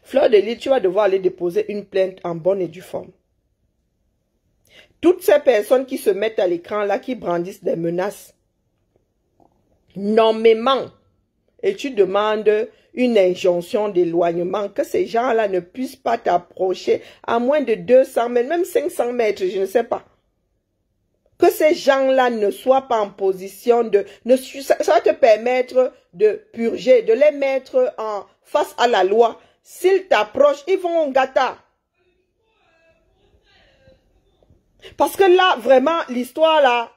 Fleur de Lille, tu vas devoir aller déposer une plainte en bonne et due forme. Toutes ces personnes qui se mettent à l'écran là, qui brandissent des menaces, nommément, et tu demandes une injonction d'éloignement, que ces gens-là ne puissent pas t'approcher à moins de 200 mètres, même 500 mètres, je ne sais pas. Que ces gens-là ne soient pas en position de... ça va te permettre de purger, de les mettre en face à la loi. S'ils t'approchent, ils vont au gâteau. Parce que là, vraiment, l'histoire là,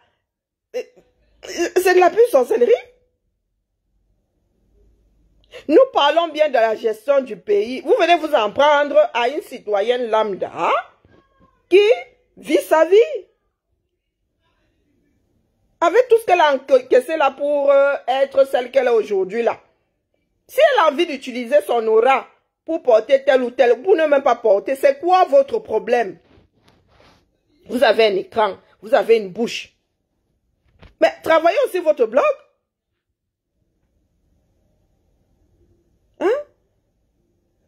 c'est de la pure sorcellerie. Nous parlons bien de la gestion du pays. Vous venez vous en prendre à une citoyenne lambda qui vit sa vie. Avec tout ce qu'elle a encaissé là pour être celle qu'elle est aujourd'hui là. Si elle a envie d'utiliser son aura pour porter tel ou tel, pour ne même pas porter, c'est quoi votre problème? Vous avez un écran, vous avez une bouche. Mais travaillez aussi votre blog.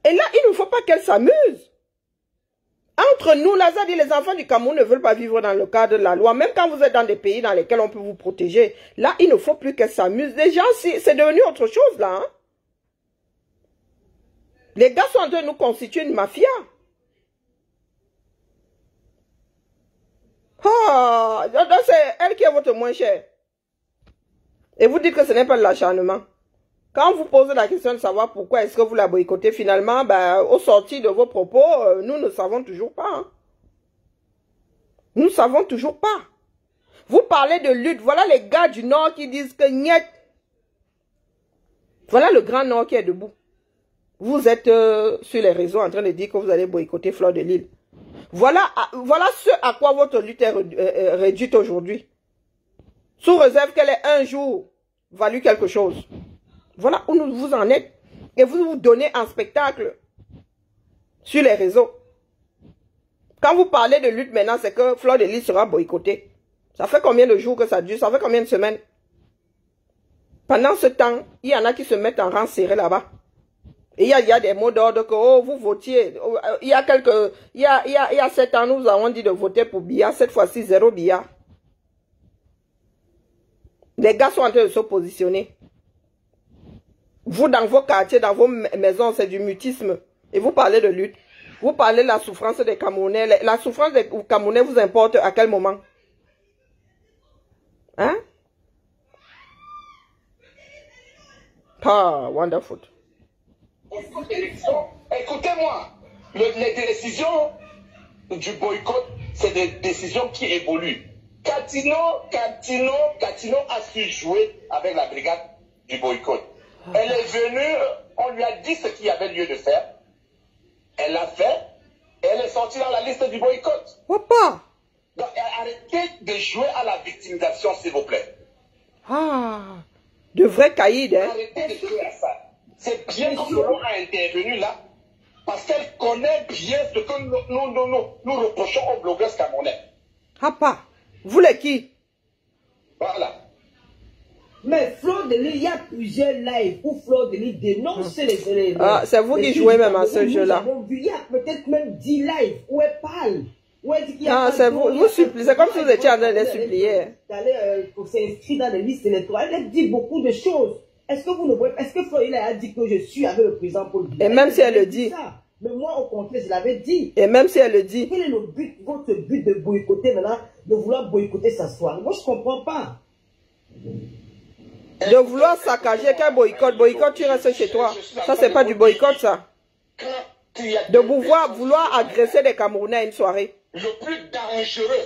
Et là, il ne faut pas qu'elle s'amuse. Entre nous, là, ça dit, les enfants du Cameroun ne veulent pas vivre dans le cadre de la loi. Même quand vous êtes dans des pays dans lesquels on peut vous protéger. Là, il ne faut plus qu'elle s'amuse. Les gens, c'est devenu autre chose, là. Hein? Les gars sont en train de nous constituer une mafia. Ah, c'est elle qui est votre moins chère. Et vous dites que ce n'est pas de l'acharnement. Quand on vous pose la question de savoir pourquoi est-ce que vous la boycottez, finalement, au sorti de vos propos, nous ne savons toujours pas. Hein. Nous ne savons toujours pas. Vous parlez de lutte. Voilà les gars du Nord qui disent que niet. Voilà le Grand Nord qui est debout. Vous êtes sur les réseaux en train de dire que vous allez boycotter Fleur de Lille. Voilà ce à quoi votre lutte est réduite aujourd'hui. Sous réserve qu'elle ait un jour valu quelque chose. Voilà où vous en êtes. Et vous vous donnez un spectacle sur les réseaux. Quand vous parlez de lutte maintenant, c'est que Fleur de Lille sera boycottée. Ça fait combien de jours que ça dure? Ça fait combien de semaines? Pendant ce temps, il y en a qui se mettent en rang serré là-bas. Et il y a des mots d'ordre que oh, vous votiez. Il y a 7 ans, nous avons dit de voter pour Biya. Cette fois-ci, 0 Biya. Les gars sont en train de se positionner. Vous, dans vos quartiers, dans vos maisons, c'est du mutisme. Et vous parlez de lutte. Vous parlez de la souffrance des Camerounais. La souffrance des Camerounais vous importe à quel moment? Hein? Ah, wonderful. Écoutez-moi, les décisions du boycott, c'est des décisions qui évoluent. Catino a su jouer avec la brigade du boycott. Elle est venue, on lui a dit ce qu'il y avait lieu de faire. Elle l'a fait, et elle est sortie dans la liste du boycott. Papa! Donc arrêtez de jouer à la victimisation, s'il vous plaît. Ah! De vrais caïds, hein? Arrêtez de jouer à ça. C'est bien que Lolo a intervenu là, parce qu'elle connaît bien ce que nous reprochons aux blogueurs camerounais. Papa, vous les qui? Voilà. Mais Fleur de Lille, il y a plusieurs lives où Fleur de Lille dénonce les élèves. Ah, c'est vous qui jouez même à ce jeu-là. Il y a peut-être même 10 lives où elle parle. Où elle dit qu'il y a c'est vous suppliez. C'est comme si vous étiez en train de les supplier. Pour s'inscrire dans les listes électorales. Elle dit beaucoup de choses. Est-ce que vous ne voyez, est-ce que Fleur a dit que je suis avec le président Paul Biya? Et même si elle le dit. Mais moi, au contraire, je l'avais dit. Et même si elle le dit. Quel est le but, votre but de boycotter maintenant, de vouloir boycotter sa soirée? Moi, je ne comprends pas. De vouloir saccager, quel boycott? Boycott, tu restes chez toi. Ça, c'est pas du boycott, ça. De vouloir agresser des Camerounais à une soirée. Le plus dangereux,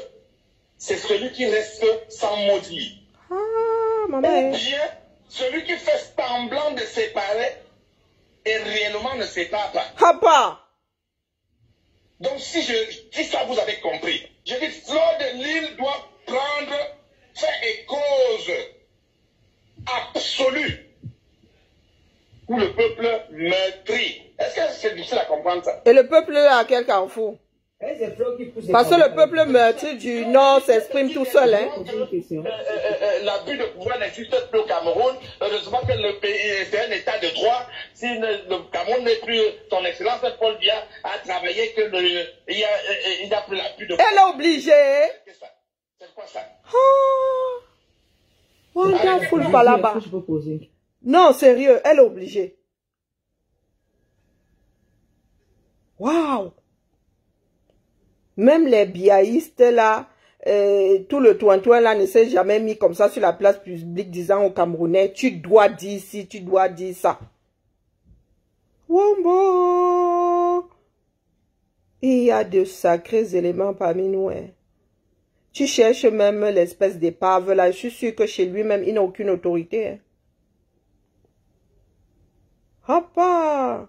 c'est celui qui reste sans mot dire. Ah, maman. Ou bien, celui qui fait semblant de séparer et réellement ne sépare pas. Papa. Donc, si ça vous avez compris, je dis Fleur de Lille doit prendre fait et cause absolue où le peuple meurtrit. Est-ce que c'est difficile à comprendre ça? Et le peuple à quel carrefour? Parce que le peuple meurtri du Nord s'exprime tout seul. Hein? L'abus de pouvoir n'existe plus au Cameroun. Heureusement que le pays c'est un état de droit. Si le Cameroun n'est plus, son excellence Paul Biya a travaillé que il y a plus l'abus de pouvoir. Elle est obligée. C'est quoi ça? Wonderful pas là-bas. Non, sérieux, elle est obligée. Waouh! Même les biaïstes là, tout le toin là ne s'est jamais mis comme ça sur la place publique disant aux Camerounais, tu dois dire ci, tu dois dire ça. Wombo! Il y a de sacrés éléments parmi nous. Hein. Tu cherches même l'espèce d'épave là, je suis sûr que chez lui-même, il n'a aucune autorité. Hein. Papa!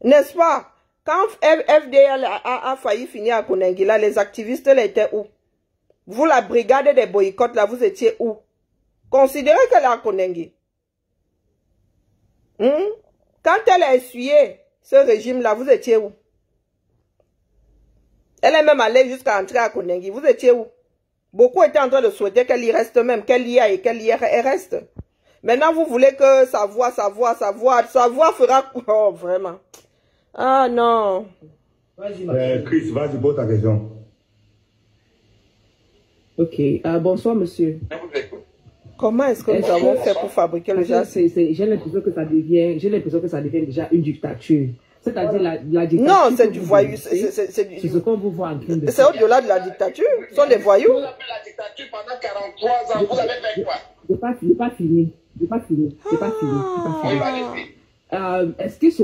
N'est-ce pas? Quand FDL a failli finir à Konengi, là, les activistes là étaient où? Vous, la brigade des boycotts, là, vous étiez où? Considérez qu'elle est à Konengi. Quand elle a essuyé ce régime-là, vous étiez où? Elle est même allée jusqu'à entrer à Konengi. Vous étiez où? Beaucoup étaient en train de souhaiter qu'elle y reste même, qu'elle y aille et qu'elle y reste. Maintenant, vous voulez que sa voix fera... Oh, vraiment. Ah, non. Chris, vas-y, pose ta question. Ok. Bonsoir, monsieur. Comment est-ce que nous avons fait pour fabriquer le jazz? J'ai l'impression que ça devient déjà une dictature. C'est-à-dire la dictature. Non, c'est du voyou. C'est ce qu'on vous voit en train de faire. C'est au-delà de la dictature. Ce sont des voyous. Vous avez la dictature pendant 43 ans. Vous avez fait quoi? J'ai pas fini. Est-ce que c'est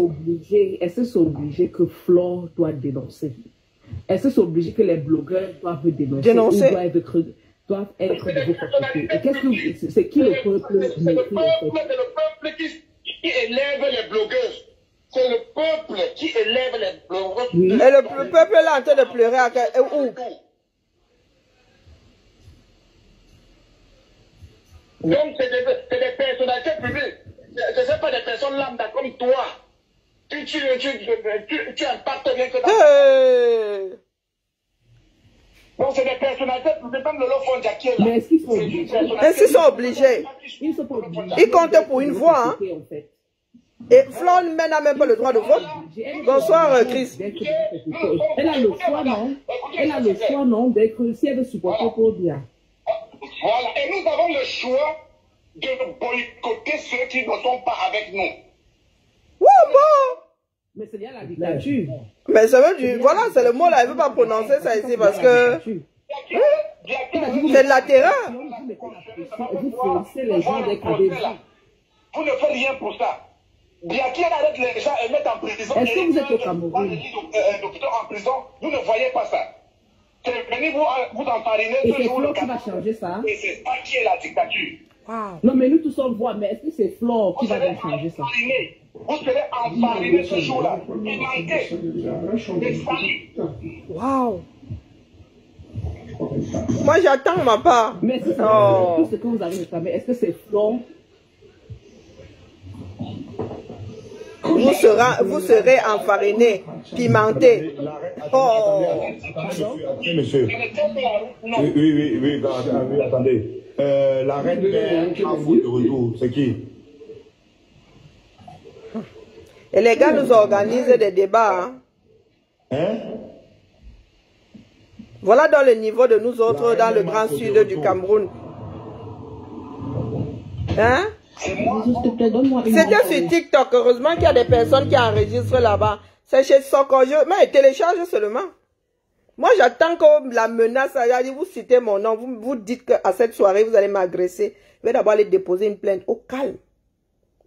obligé que Flore doit dénoncer? Est-ce que c'est obligé que les blogueurs doivent dénoncer? Ou doivent être de vos côtés? Et qu'est-ce que c'est qui le peuple? C'est le peuple qui élève les blogueurs. C'est le peuple qui élève les blogueurs. Oui. Et le peuple est là en train de pleurer à où? Donc c'est des personnalités publiques. Ce ne sont pas des personnes lambda comme toi. Tu impactes bien que dans... Donc c'est des personnalités publiques comme le Lofon Jackie. Mais est-ce qu'ils sont obligés? Est-ce qu'ils sont obligés? Ils sont pas obligés. Ils comptent pour une voix. Hein? Et Flore n'a même pas le droit de vote. Bonsoir, Chris. Elle a le choix, non? Elle a le choix, non, d'être si elle veut supporter pour bien. Voilà. Et nous avons le choix de boycotter ceux qui ne sont pas avec nous. Ouais, bon. Mais c'est bien la dictature. Mais ça veut dire, voilà, c'est le mot là, elle ne veut pas prononcer ça ici parce que c'est de la terreur. Vous forcez les gens d'être avec vous. Vous ne faites rien pour ça. Biaki arrête les gens et met en prison. Est-ce que vous êtes au Cameroun? Docteur en prison, vous ne voyez pas ça. Venez vous enfariner. Et c'est Flore qui va changer ça. Et c'est ça qui est la dictature. Wow. Non, mais nous tous on voit, mais est-ce que c'est Flore qui va changer ça? Vous serez enfarinés ce jour-là. Waouh. Moi, j'attends ma part. Mais si c'est tout ce que vous avez réclamé, est-ce que c'est Flore? Vous serez enfarinés, pimentés. Oh. Monsieur. Oui, attendez. La reine en foot de retour, c'est qui? Et les gars nous organisent des débats. Hein? Voilà dans le niveau de nous autres dans le grand sud du Cameroun. Hein? C'était sur TikTok. Heureusement qu'il y a des personnes qui enregistrent là-bas. C'est chez Sokojo. Mais télécharge seulement. Moi, j'attends que la menace, vous citez mon nom, vous dites qu'à cette soirée, vous allez m'agresser. Je vais d'abord aller déposer une plainte au calme.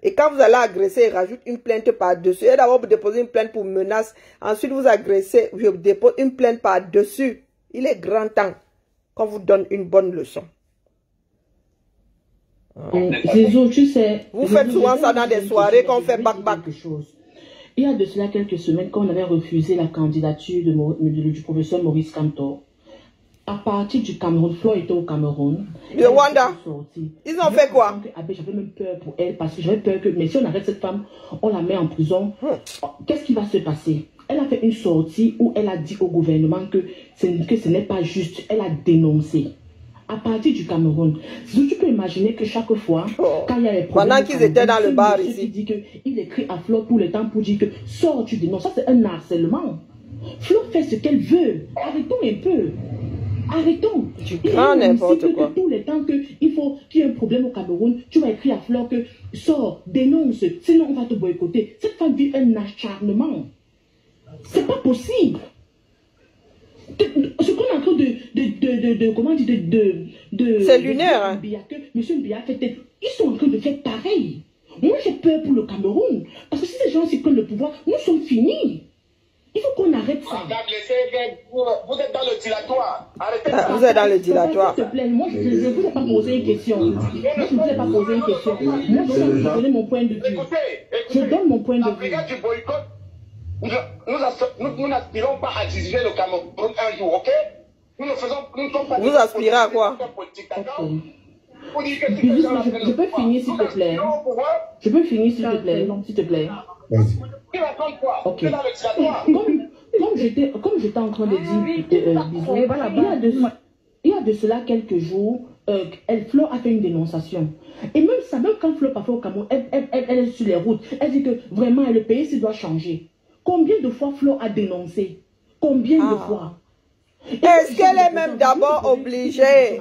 Et quand vous allez agresser, il rajoute une plainte par-dessus. Et d'abord, vous déposez une plainte pour menace. Ensuite, vous agressez, je dépose une plainte par-dessus. Il est grand temps qu'on vous donne une bonne leçon. Jésus, tu sais... Vous faites souvent ça dans des soirées qu'on fait bac-bac. Il y a de cela quelques semaines, quand on avait refusé la candidature du professeur Maurice Kamto, à partir du Cameroun, Flore était au Cameroun. De Rwanda. Ils ont fait quoi? J'avais même peur pour elle, parce que j'avais peur que, mais si on arrête cette femme, on la met en prison. Qu'est-ce qui va se passer? Elle a fait une sortie où elle a dit au gouvernement que ce n'est pas juste. Elle a dénoncé. À partir du Cameroun, tu peux imaginer que chaque fois, quand il y a les problèmes... Pendant qu'ils étaient dans le bar ici. Il écrit à Flore tout le temps pour dire que sors, tu dénonces. Ça, c'est un harcèlement. Flore fait ce qu'elle veut. Arrêtons un peu. Arrêtons. N'importe quoi. Tout le temps qu'il faut qu'il y ait un problème au Cameroun, tu vas écrire à Flore que sors, dénonce, sinon on va te boycotter. Cette femme vit un acharnement. C'est pas possible. Ce qu'on est en train comment dire, c'est lunaire. Hein? Monsieur Mbia fait, ils sont en train de faire pareil. Moi, j'ai peur pour le Cameroun. Parce que si ces gens-ci prennent le pouvoir, nous sommes finis. Il faut qu'on arrête ça. Vous êtes dans le dilatoire. Arrêtez ça. Vous êtes dans le dilatoire. S'il te plaît, moi, je ne vous ai pas posé une question. Moi, je ne vous ai pas posé une question. Moi, je vais vous donner mon point de vue. Je donne mon point de vue. La du boycott, nous n'aspirons pas à diriger le Cameroun un jour, ok? Nous ne sommes pas... Vous aspirez à quoi? Je peux finir, s'il te plaît. Je peux finir, s'il te plaît. S'il te plaît. Ok. Comme j'étais en train de dire, il y a de cela quelques jours, Fleur a fait une dénonciation. Et même ça, même quand Fleur parfois au Cameroun, elle est sur les routes, elle dit que vraiment le pays doit changer. Combien de fois Fleur a dénoncé? Combien de fois? Est-ce qu'elle est même d'abord obligée?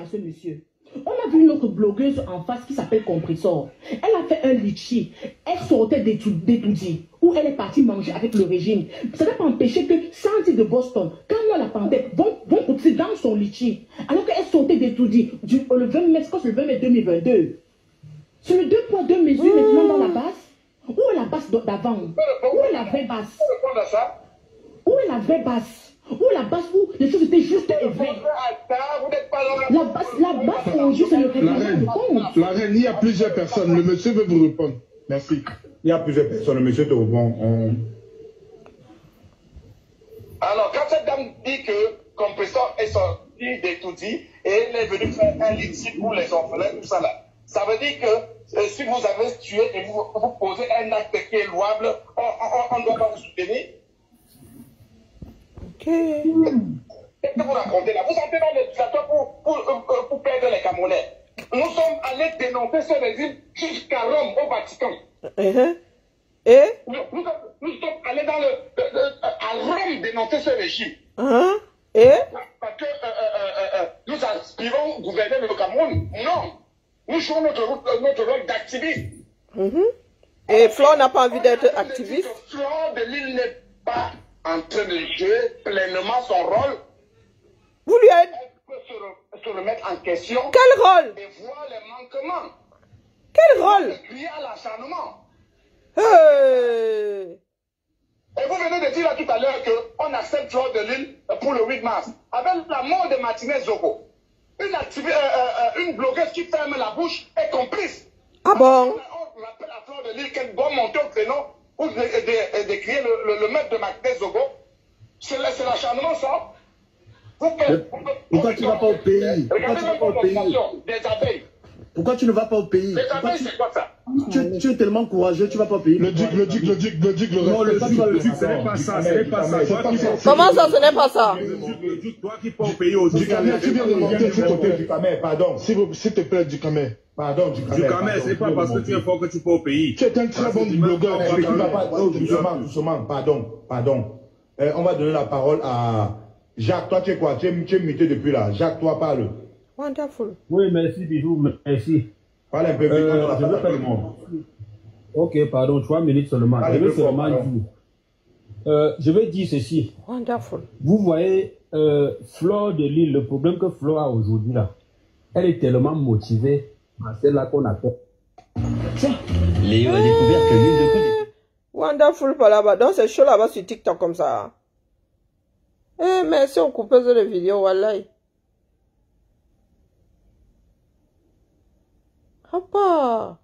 On a vu une autre blogueuse en face qui s'appelle Compressor. Elle a fait un litchi. Elle sortait d'Etoudi, où elle est partie manger avec le régime. Ça n'a pas empêché que Sandy de Boston, quand on la panthère, vont couper dans son litchi. Alors qu'elle sortait d'Etoudi, le 20 mai, le 20 mai 2022. C'est le 2 poids 2 mesures maintenant dans la basse. Où est la basse d'avant? Où est la vraie basse? Où est la vraie basse? Où la basse où les choses étaient juste élevées. La basse est juste le règlement. La reine, il y a plusieurs personnes. Le monsieur veut vous répondre. Merci. Il y a plusieurs personnes. Le monsieur te répond. Alors, quand cette dame dit que Compressor est sorti d'Etoudi et elle est venue faire un litige pour les orphelins, tout ça là, ça veut dire que si vous avez tué et vous posez un acte qui est louable, on ne doit pas vous soutenir. Qu'est-ce que vous racontez là? Vous entrez dans le plateau pour perdre les Camerounais. Nous sommes allés dénoncer ce régime jusqu'à Rome, au Vatican. Et nous sommes allés à Rome dénoncer ce régime. Et parce que nous aspirons gouverner le Cameroun. Non. Nous jouons notre rôle d'activiste. Et Flore n'a pas envie d'être activiste. Flore de Lille n'est pas en train de jouer pleinement son rôle. Vous lui êtes... Elle peut se remettre en question. Quel rôle? Et voir les manquements. Quel rôle? Et crier à l'acharnement. Et vous venez de dire là tout à l'heure qu'on accepte Flore de Lille pour le 8 mars. Avec la mort de Martinez Zogo. Une blogueuse qui ferme la bouche est complice. Ah bon? On rappelle à Flore de Lille qu'elle doit monter au créneau pour décrire le maître de Martinez Zogo. C'est l'acharnement, ça. Pourquoi tu ne vas pas au pays? Pourquoi tu ne vas pas au pays? Des abeilles. Pourquoi tu ne vas pas au pays? Les abeilles, c'est quoi ça? Tu es tellement courageux, tu ne vas pas au pays. Le duc, non, le duc, ce n'est pas ça, ce n'est pas ça. Comment ça, ce n'est pas ça? Le duc, toi qui pars au pays au duc. Tu viens de monter du côté du Camer, pardon. S'il te plaît, du Camer. Pardon, du Camer, c'est pas parce que tu es fort que tu pars au pays. Tu es un très bon blogueur. Doucement, pardon. On va donner la parole à Jacques. Toi, tu es quoi? Tu es muté depuis là. Jacques, toi, parle. Wonderful. Oui, merci, Bijou, merci. Parle un peu vite. Ok, pardon, 3 minutes seulement. Je vais seulement dire. Je vais dire ceci. Wonderful. Vous voyez, Flore de Lille, le problème que Flore a aujourd'hui là, elle est tellement motivée par celle-là qu'on appelle. Tiens, Léo a découvert que l'une de coups. Wonderful par là-bas. Donc c'est chaud là-bas sur TikTok comme ça. Merci aux coupeuses de vidéos, wallahi. Papa.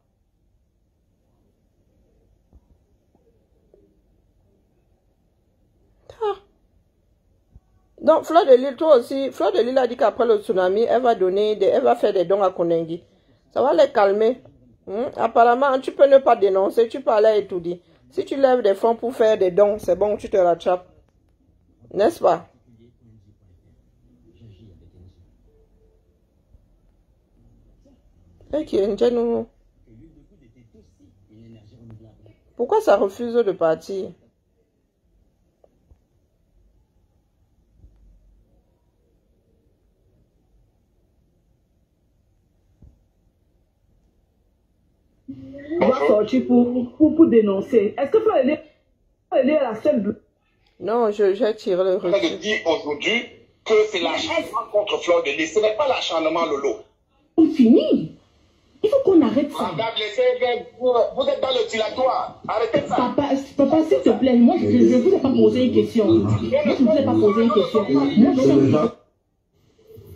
Donc, Flore de Lille, toi aussi, Flore de Lille a dit qu'après le tsunami, elle va faire des dons à Konengi. Ça va les calmer. Apparemment, tu peux ne pas dénoncer, tu peux aller et tout dire. Si tu lèves des fonds pour faire des dons, c'est bon, tu te rattrapes. N'est-ce pas? Pourquoi ça refuse de partir? On va sortir pour dénoncer. Est-ce que Flore est la seule? Non, j'ai tiré le refus. Je dis aujourd'hui que c'est l'acharnement contre Flore de Lille. Ce n'est pas l'acharnement, Lolo. On finit. Il faut qu'on arrête ça. Vous êtes dans le dilatoire. Arrêtez ça. Papa, s'il te plaît, moi je ne vous ai pas posé une question. Moi je ne vous ai pas posé une question.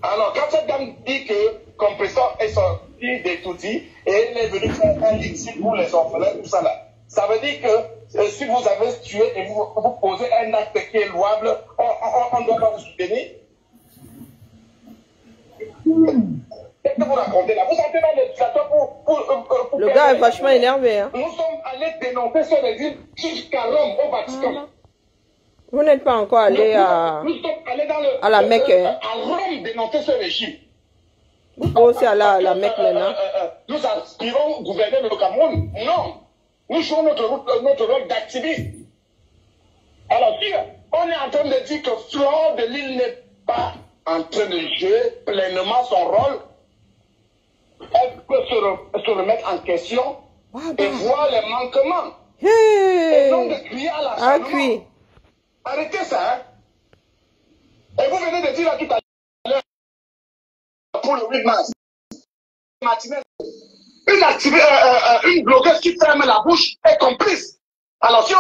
Alors, quand cette dame dit que Compressor est sorti d'Etoudi et elle est venue faire un litige pour les orphelins, tout ça là, ça veut dire que si vous avez tué et vous posez un acte qui est louable, on ne doit pas vous soutenir. Qu'est-ce que vous racontez là? Vous entrez dans le plateau pour le gars est vachement énervé. Hein? Nous sommes allés dénoncer ce régime jusqu'à Rome, au Vatican. Vous n'êtes pas encore allé à... Nous sommes allés à la Mecque. À Rome dénoncer ce régime. Vous pouvez aussi aller à la Mecque maintenant. Nous aspirons gouverner le Cameroun. Non. Nous jouons notre rôle d'activiste. Alors, si on est en train de dire que Fleur de Lille n'est pas en train de jouer pleinement son rôle, elle peut se remettre en question et voir les manquements. Et donc de crier à l'acharnement. Arrêtez ça. Hein? Et vous venez de dire là tout à l'heure, pour le 8 mars, une blogueuse qui ferme la bouche est complice. Alors si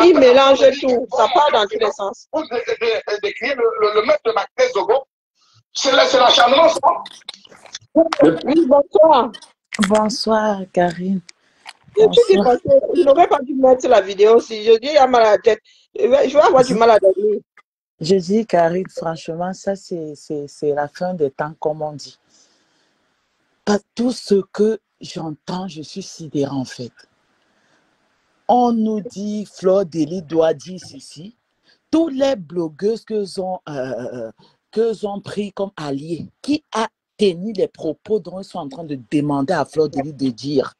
il mélange tout, ça part dans tous les sens. Pour décrire le maître de Martinez Zogo, c'est l'acharnement, ça. Oui, bonsoir. Bonsoir, Karine. Je n'aurais pas dû mettre la vidéo si je dis il y a mal à la tête. Je vais avoir du mal à dormir. Je dis, Karine, franchement, ça, c'est la fin des temps, comme on dit. Pas tout ce que j'entends, je suis sidérée, en fait. On nous dit, Fleur de Lille doit dire ceci. Tous les blogueuses qu'eux ont pris comme alliés, qui a tenu les propos dont ils sont en train de demander à Fleur de Lille de dire?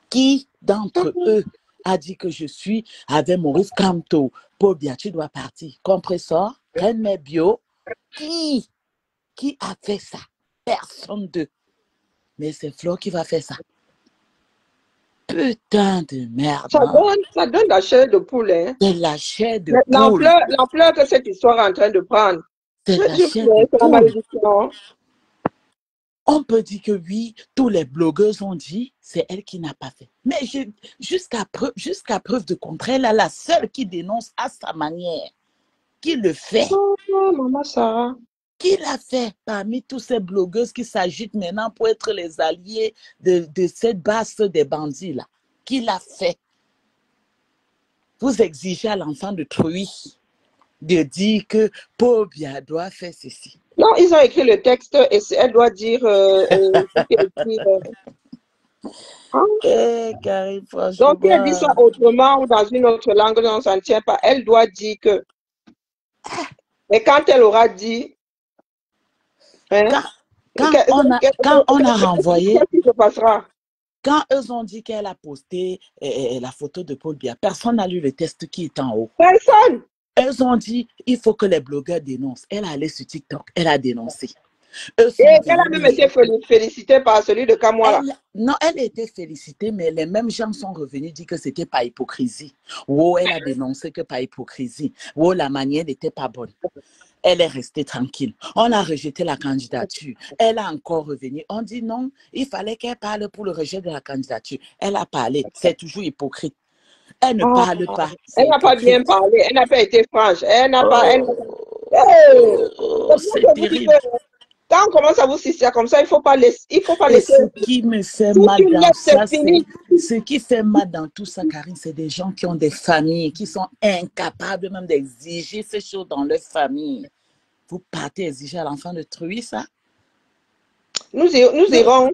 Qui d'entre eux a dit que je suis avec Maurice Kamto? Paul Biya, tu dois partir. Compressor, Reine Mebio. Qui a fait ça? Personne d'eux. Mais c'est Flo qui va faire ça. Putain de merde. Ça donne la chair de poulet. Hein? C'est la chair de poule. L'ampleur que cette histoire est en train de prendre. C'est la chair de poule. On peut dire que oui, tous les blogueurs ont dit, c'est elle qui n'a pas fait. Mais jusqu'à preuve de contraire, elle est la seule qui dénonce à sa manière. Qui le fait? Maman Sarah. Qui l'a fait parmi tous ces blogueuses qui s'agitent maintenant pour être les alliés de cette base des bandits-là? Qui l'a fait? Vous exigez à l'enfant de Truy de dire que Paul Biya doit faire ceci. Non, ils ont écrit le texte et elle doit dire... Karine, franchement... Donc, elle dit ça autrement ou dans une autre langue, on ne s'en tient pas. Elle doit dire que... Et quand elle aura dit... Hein, quand on a renvoyé... Qu'est-ce qui se passera? Quand eux ont dit qu'elle a posté la photo de Paul Biya, personne n'a lu le texte qui est en haut. Personne! Elles ont dit, il faut que les blogueurs dénoncent. Elle est allée sur TikTok, elle a dénoncé. Et elle a même été félicitée par celui de Kamwala. Non, elle a été félicitée, mais les mêmes gens sont revenus dire que c'était pas hypocrisie. Oh, elle a dénoncé que pas hypocrisie. Oh, la manière n'était pas bonne. Elle est restée tranquille. On a rejeté la candidature. Elle a encore revenu. On dit non, il fallait qu'elle parle pour le rejet de la candidature. Elle a parlé. C'est toujours hypocrite. Elle ne parle pas. Elle n'a pas bien parlé. Elle n'a pas été franche. Elle n'a pas... c'est terrible. Quand on commence à vous citer comme ça, il ne faut pas laisser... Ce qui me fait mal dans ça, ce qui fait mal dans tout ça, Karine, c'est des gens qui ont des familles, qui sont incapables même d'exiger ces choses dans leur famille. Vous partez exiger à l'enfant de Truy ça? Nous irons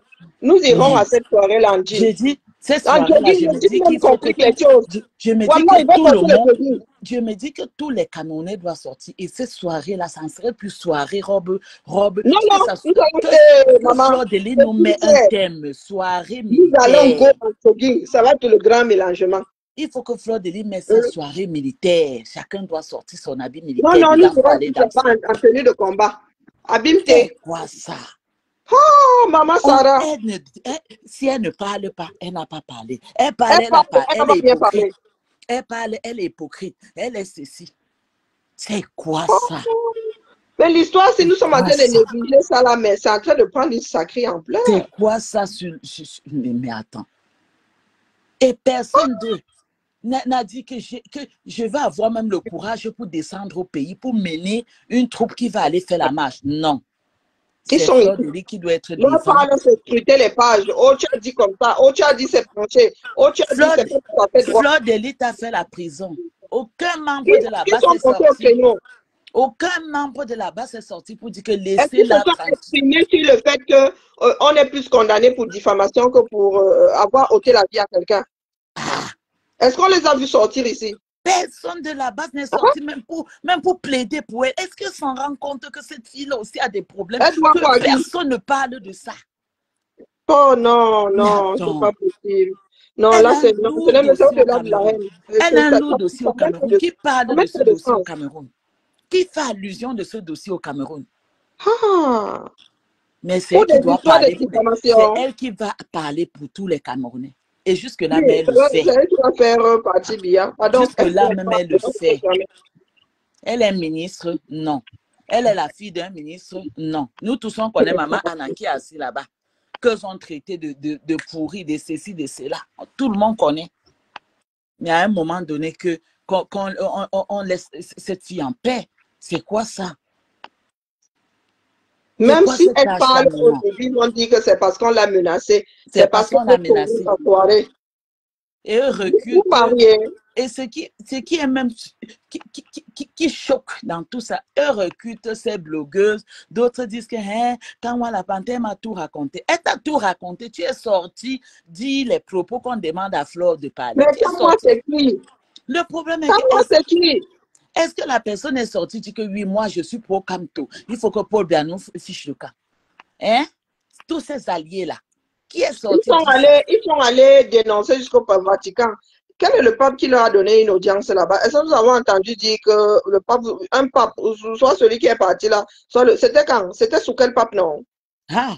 à cette soirée-là. J'ai dit, cette soirée-là, je me dis qu'il faut que je me dis que tous les canonnais doivent sortir. Et cette soirée-là, ça ne serait plus soirée, robe. Non, Fleur de Lille nous met un thème, soirée militaire. Ça va être le grand mélangement. Il faut que Fleur de Lille mette sa soirée militaire. Chacun doit sortir son habit militaire. Non, nous serons en tenue de combat. Habilleté. C'est quoi ça? Oh, maman Sarah. Si elle ne parle pas, elle n'a pas parlé. Elle parle, elle est hypocrite. Elle parle, elle est hypocrite. Elle est ceci. C'est quoi ça? Mais l'histoire, si nous sommes en train de négliger ça là, mais c'est en train de prendre une sacrée ampleur. C'est quoi ça? Mais attends. Et personne n'a dit que je vais avoir même le courage pour descendre au pays, pour mener une troupe qui va aller faire la marche. Non. Ils sont qui doit être non, pas de scruter les pages. Ocha dit comme ça. Ocha dit c'est penché. Ocha dit c'est pas fait droit. Fleur de Lille a fait la prison. Aucun membre de la base est sorti. Aucun membre de la base est sorti pour dire que laissez-la tranquille. Est-ce qu'ils sur le fait qu'on est plus condamné pour diffamation que pour avoir ôté la vie à quelqu'un? Est-ce qu'on les a vus sortir ici? Personne de la base n'est sorti même pour plaider pour elle. Est-ce qu'elle s'en rend compte que cette fille-là aussi a des problèmes? Que personne ne parle de ça. Oh non, non, c'est pas possible. Non, là, c'est le message de la haine. Elle a un lourd dossier au Cameroun. Qui parle de ce dossier au Cameroun? Qui fait allusion de ce dossier au Cameroun? Ah. Mais c'est elle qui doit parler. C'est elle qui va parler pour tous les Camerounais. Et jusque-là, mais elle le fait. C'est elle qui va faire partie bien. Jusque-là, même elle le fait. Elle est ministre? Non. Elle est la fille d'un ministre? Non. Nous tous, on connaît Maman Anna qui est assise là-bas. Que sont traités de pourris, de ceci, de cela. Tout le monde connaît. Mais à un moment donné, on laisse cette fille en paix. C'est quoi ça? Même si elle parle au début, on dit que c'est parce qu'on l'a menacée. C'est parce qu'on l'a menacée. Et eux reculent. Et ce qui est même qui choque dans tout ça, eux recrutent ces blogueuses. D'autres disent que quand moi la panthère m'a tout raconté. Elle t'a tout raconté. Tu es sorti, dis les propos qu'on demande à Flore de parler. Mais comment c'est qui? Le problème est que est-ce que la personne est sortie dit que oui, moi je suis pro Camto. Il faut que Paul Bianou fiche le camp. Hein? Tous ces alliés-là. Qui est sorti? Ils sont allés dénoncer jusqu'au Vatican. Quel est le pape qui leur a donné une audience là-bas? Est-ce que nous avons entendu dire que le pape, un pape, soit celui qui est parti là, c'était quand? C'était sous quel pape, non? Ah.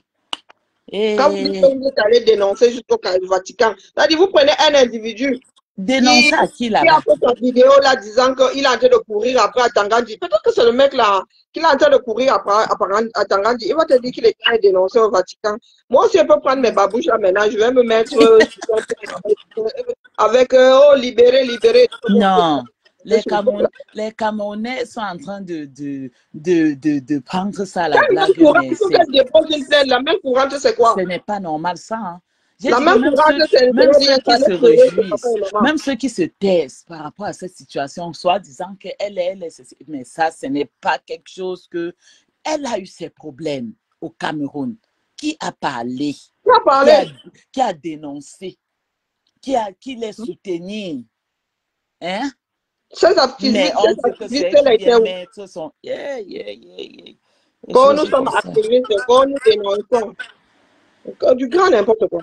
Quand vous êtes allé dénoncer jusqu'au Vatican, c'est-à-dire vous prenez un individu dénoncer à qui là-bas? Qui a fait sa vidéo là disant qu'il est en train de courir après Atangandi. Peut-être que c'est le mec là qui est en train de courir après Atangandi. Il va te dire qu'il est dénoncé au Vatican. Moi aussi, je peux prendre mes babouches là maintenant. Je vais me mettre avec libérer. Non. Les Camerounais sont en train de prendre ça à la blague. La main courante, c'est quoi? Ce n'est pas normal ça. Hein. Même ceux qui se taisent par rapport à cette situation, soit disant qu'elle est, mais ça, ce n'est pas quelque chose que... Elle a eu ses problèmes au Cameroun. Qui a parlé? Qui a dénoncé? Qui les soutenir? Hein? Mais on dit que c'est elle qui vient mettre son... Quand nous sommes activistes, quand nous dénonçons, du grand n'importe quoi.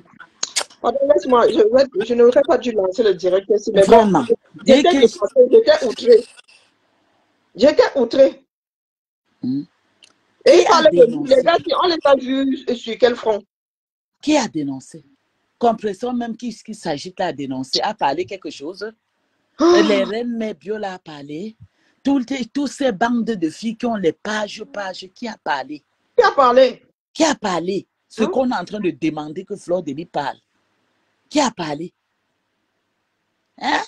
Pardon, laisse-moi, je n'aurais pas dû lancer le direct ici, mais vraiment. J'étais outré. J'étais outré. Et les gars, on les a vus sur quel front? Qui a dénoncé? Compression même qui s'agite à dénoncer, a parlé quelque chose. Les reines Mébio a parlé. Tous ces bandes de filles qui ont les pages, qui a parlé? Qui a parlé? Qui a parlé? Ce qu'on est en train de demander que Flore Delis parle. Qui a parlé? Hein?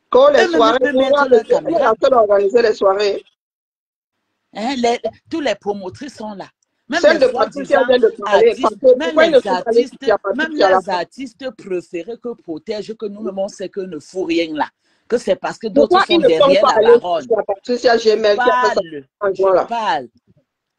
Quand les soirées, on a organisé les soirées. Hein? Tous les promotrices sont là. Même celle de Patricia vient de parler. Même les artistes préférés que protègent, que nous-mêmes on sait que ne font rien là. Que c'est parce que d'autres sont derrière la baronne. Patricia Gemel je parle.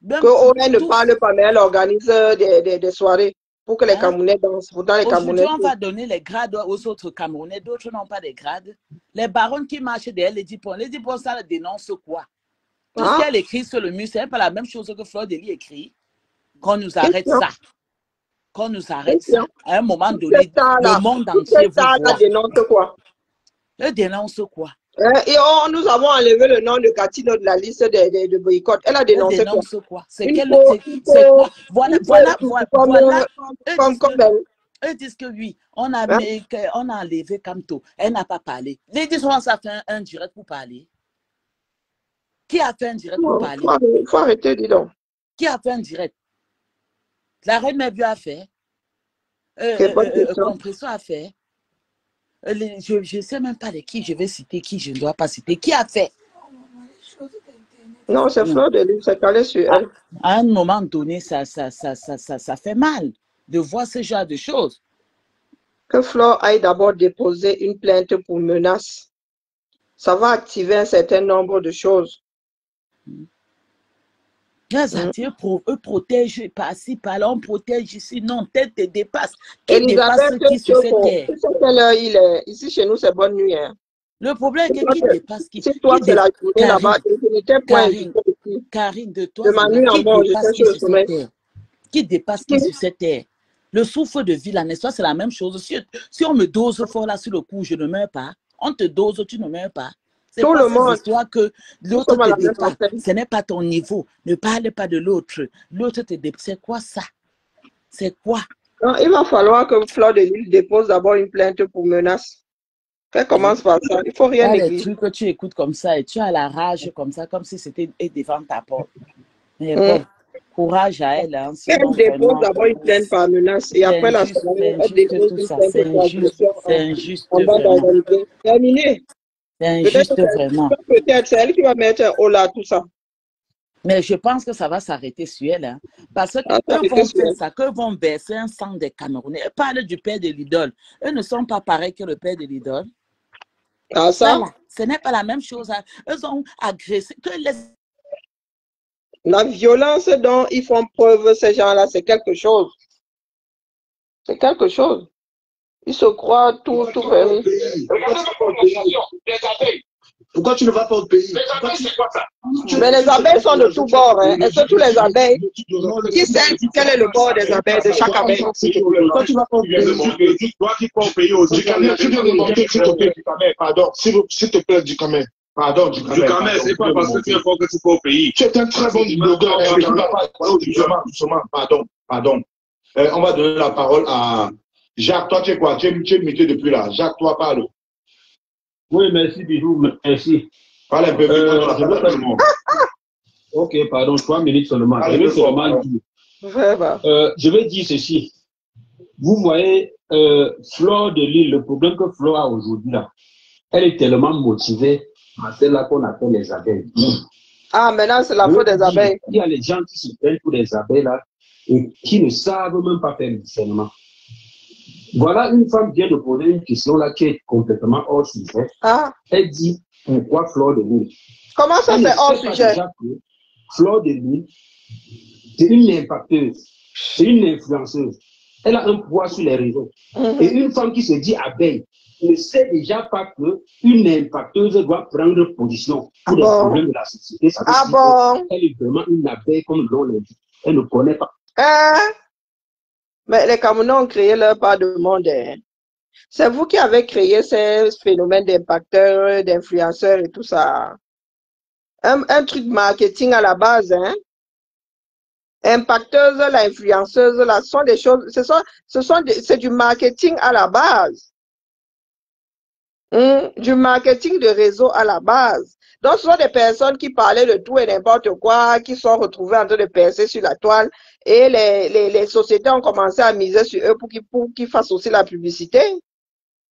Que ON ne parle pas, mais elle organise des soirées pour que les Camerounais dansent. Aujourd'hui, on va donner les grades aux autres Camerounais, d'autres n'ont pas de grades. Les baronnes qui marchent derrière les dipons ça dénonce quoi? Tout ce qu'elle écrit sur le mur, c'est pas la même chose que Flore Delis écrit. Qu'on nous arrête ça. Qu'on nous arrête ça. À un moment donné, le monde entier vous dénonce quoi? Elle dénonce quoi? Et nous avons enlevé le nom de Catino de la liste de boycott. Elle a dénoncé quoi? C'est quoi? Voilà. Eux disent que oui, on a enlevé Camto. Elle n'a pas parlé. Les disent qu'on a fait un direct pour parler. Qui a fait un direct pour parler? Il faut arrêter, dis donc. Qui a fait un direct? La reine Mébio a fait. Compression a fait. Je ne sais même pas de qui je vais citer, qui je ne dois pas citer. Qui a fait? Non, c'est Flore Delis, c'est calé sur elle. À un moment donné, ça fait mal de voir ce genre de choses. Que Flore aille d'abord déposer une plainte pour menace. Ça va activer un certain nombre de choses. Les artistes protègent par-ci, par-là, on protège ici. Non, tête te dépasse. Qui dépasse qui sur cette terre? Il est. Ici, chez nous, c'est bonne nuit. Hein. Le problème est que qui dépasse qui. Si toi, c'est la journée là-bas, Karine, de toi, qui dépasse qui sur cette terre? Qui dépasse qui sur cette terre? Le souffle de vie, la naissance, c'est la même chose. Si on me dose fort là sur le coup, je ne meurs pas. On te dose, tu ne meurs pas. C'est tout pas le monde. Histoire que l'autre te dépasse. Ce n'est pas ton niveau. Ne parle pas de l'autre. L'autre te dépasse. C'est quoi ça? C'est quoi? Non, il va falloir que Fleur de Lys dépose d'abord une plainte pour menace. Elle commence par ça. Il ne faut rien négliger. Il y a des trucs que tu écoutes comme ça et tu as la rage comme ça, comme si c'était devant ta porte. Mais bon, courage à elle. Hein, elle dépose d'abord une plainte par menace et après la soirée, elle dépose une plainte par agression. C'est injuste. Terminé. C'est injuste vraiment. Peut-être c'est elle qui va mettre un holà tout ça. Mais je pense que ça va s'arrêter sur elle. Hein, parce que vont faire ça, que vont verser un sang des Camerounais. Elle parle du père de l'idole. Eux ne sont pas pareils que le père de l'idole. Ah, ça? Voilà. Ce n'est pas la même chose. Hein. Eux ont agressé. La violence dont ils font preuve, ces gens-là, c'est quelque chose. C'est quelque chose. Ils se croient tout permis. Pourquoi tu ne vas pas au pays? Mais les abeilles sont de tous bords. Hein. Est-ce que tous les abeilles, qui sait quel est le bord des abeilles, de chaque abeille? Pourquoi tu ne vas pas au pays? Toi qui pars au pays aussi. Tu viens de monter, s'il te plaît, du Camer. Pardon, s'il te plaît, du Camer. Pardon, du Camer, c'est pas parce que tu es fort que tu pars au pays. Tu es un très bon blogueur. Doucement, pardon. On va donner la parole à Jacques. Toi, tu es quoi? Tu es muté depuis là. Jacques, toi, parle. Oui, merci, Bijou, merci. Parle un peu plus. Ok, pardon, 3 minutes seulement. Je vais dire ceci. Vous voyez, Fleur de Lys, le problème que Fleur a aujourd'hui là, elle est tellement motivée à celle-là qu'on appelle les abeilles. Ah, maintenant c'est la faute des abeilles. Il y a les gens qui se prennent pour des abeilles là et qui ne savent même pas faire le discernement. Voilà, une femme vient de poser une question là qui est complètement hors sujet. Ah. Elle dit pourquoi Fleur de Lys? Comment ça c'est hors sujet? Fleur de Lys, c'est une impacteuse, c'est une influenceuse. Elle a un pouvoir sur les réseaux. Et une femme qui se dit abeille ne sait déjà pas qu'une impacteuse doit prendre position pour les problèmes de la société. Ça elle est vraiment une abeille comme l'on l'a dit. Elle ne connaît pas. Mais les Camerounais ont créé leur part de monde. Hein. C'est vous qui avez créé ces phénomènes d'impacteurs, d'influenceurs et tout ça. Un truc marketing à la base. Hein. Impacteuse, l'influenceuse, là, sont des choses, c'est du marketing à la base. Du marketing de réseau à la base. Donc, ce sont des personnes qui parlaient de tout et n'importe quoi, qui sont retrouvées en train de percer sur la toile. Et les sociétés ont commencé à miser sur eux pour qu'ils fassent aussi la publicité.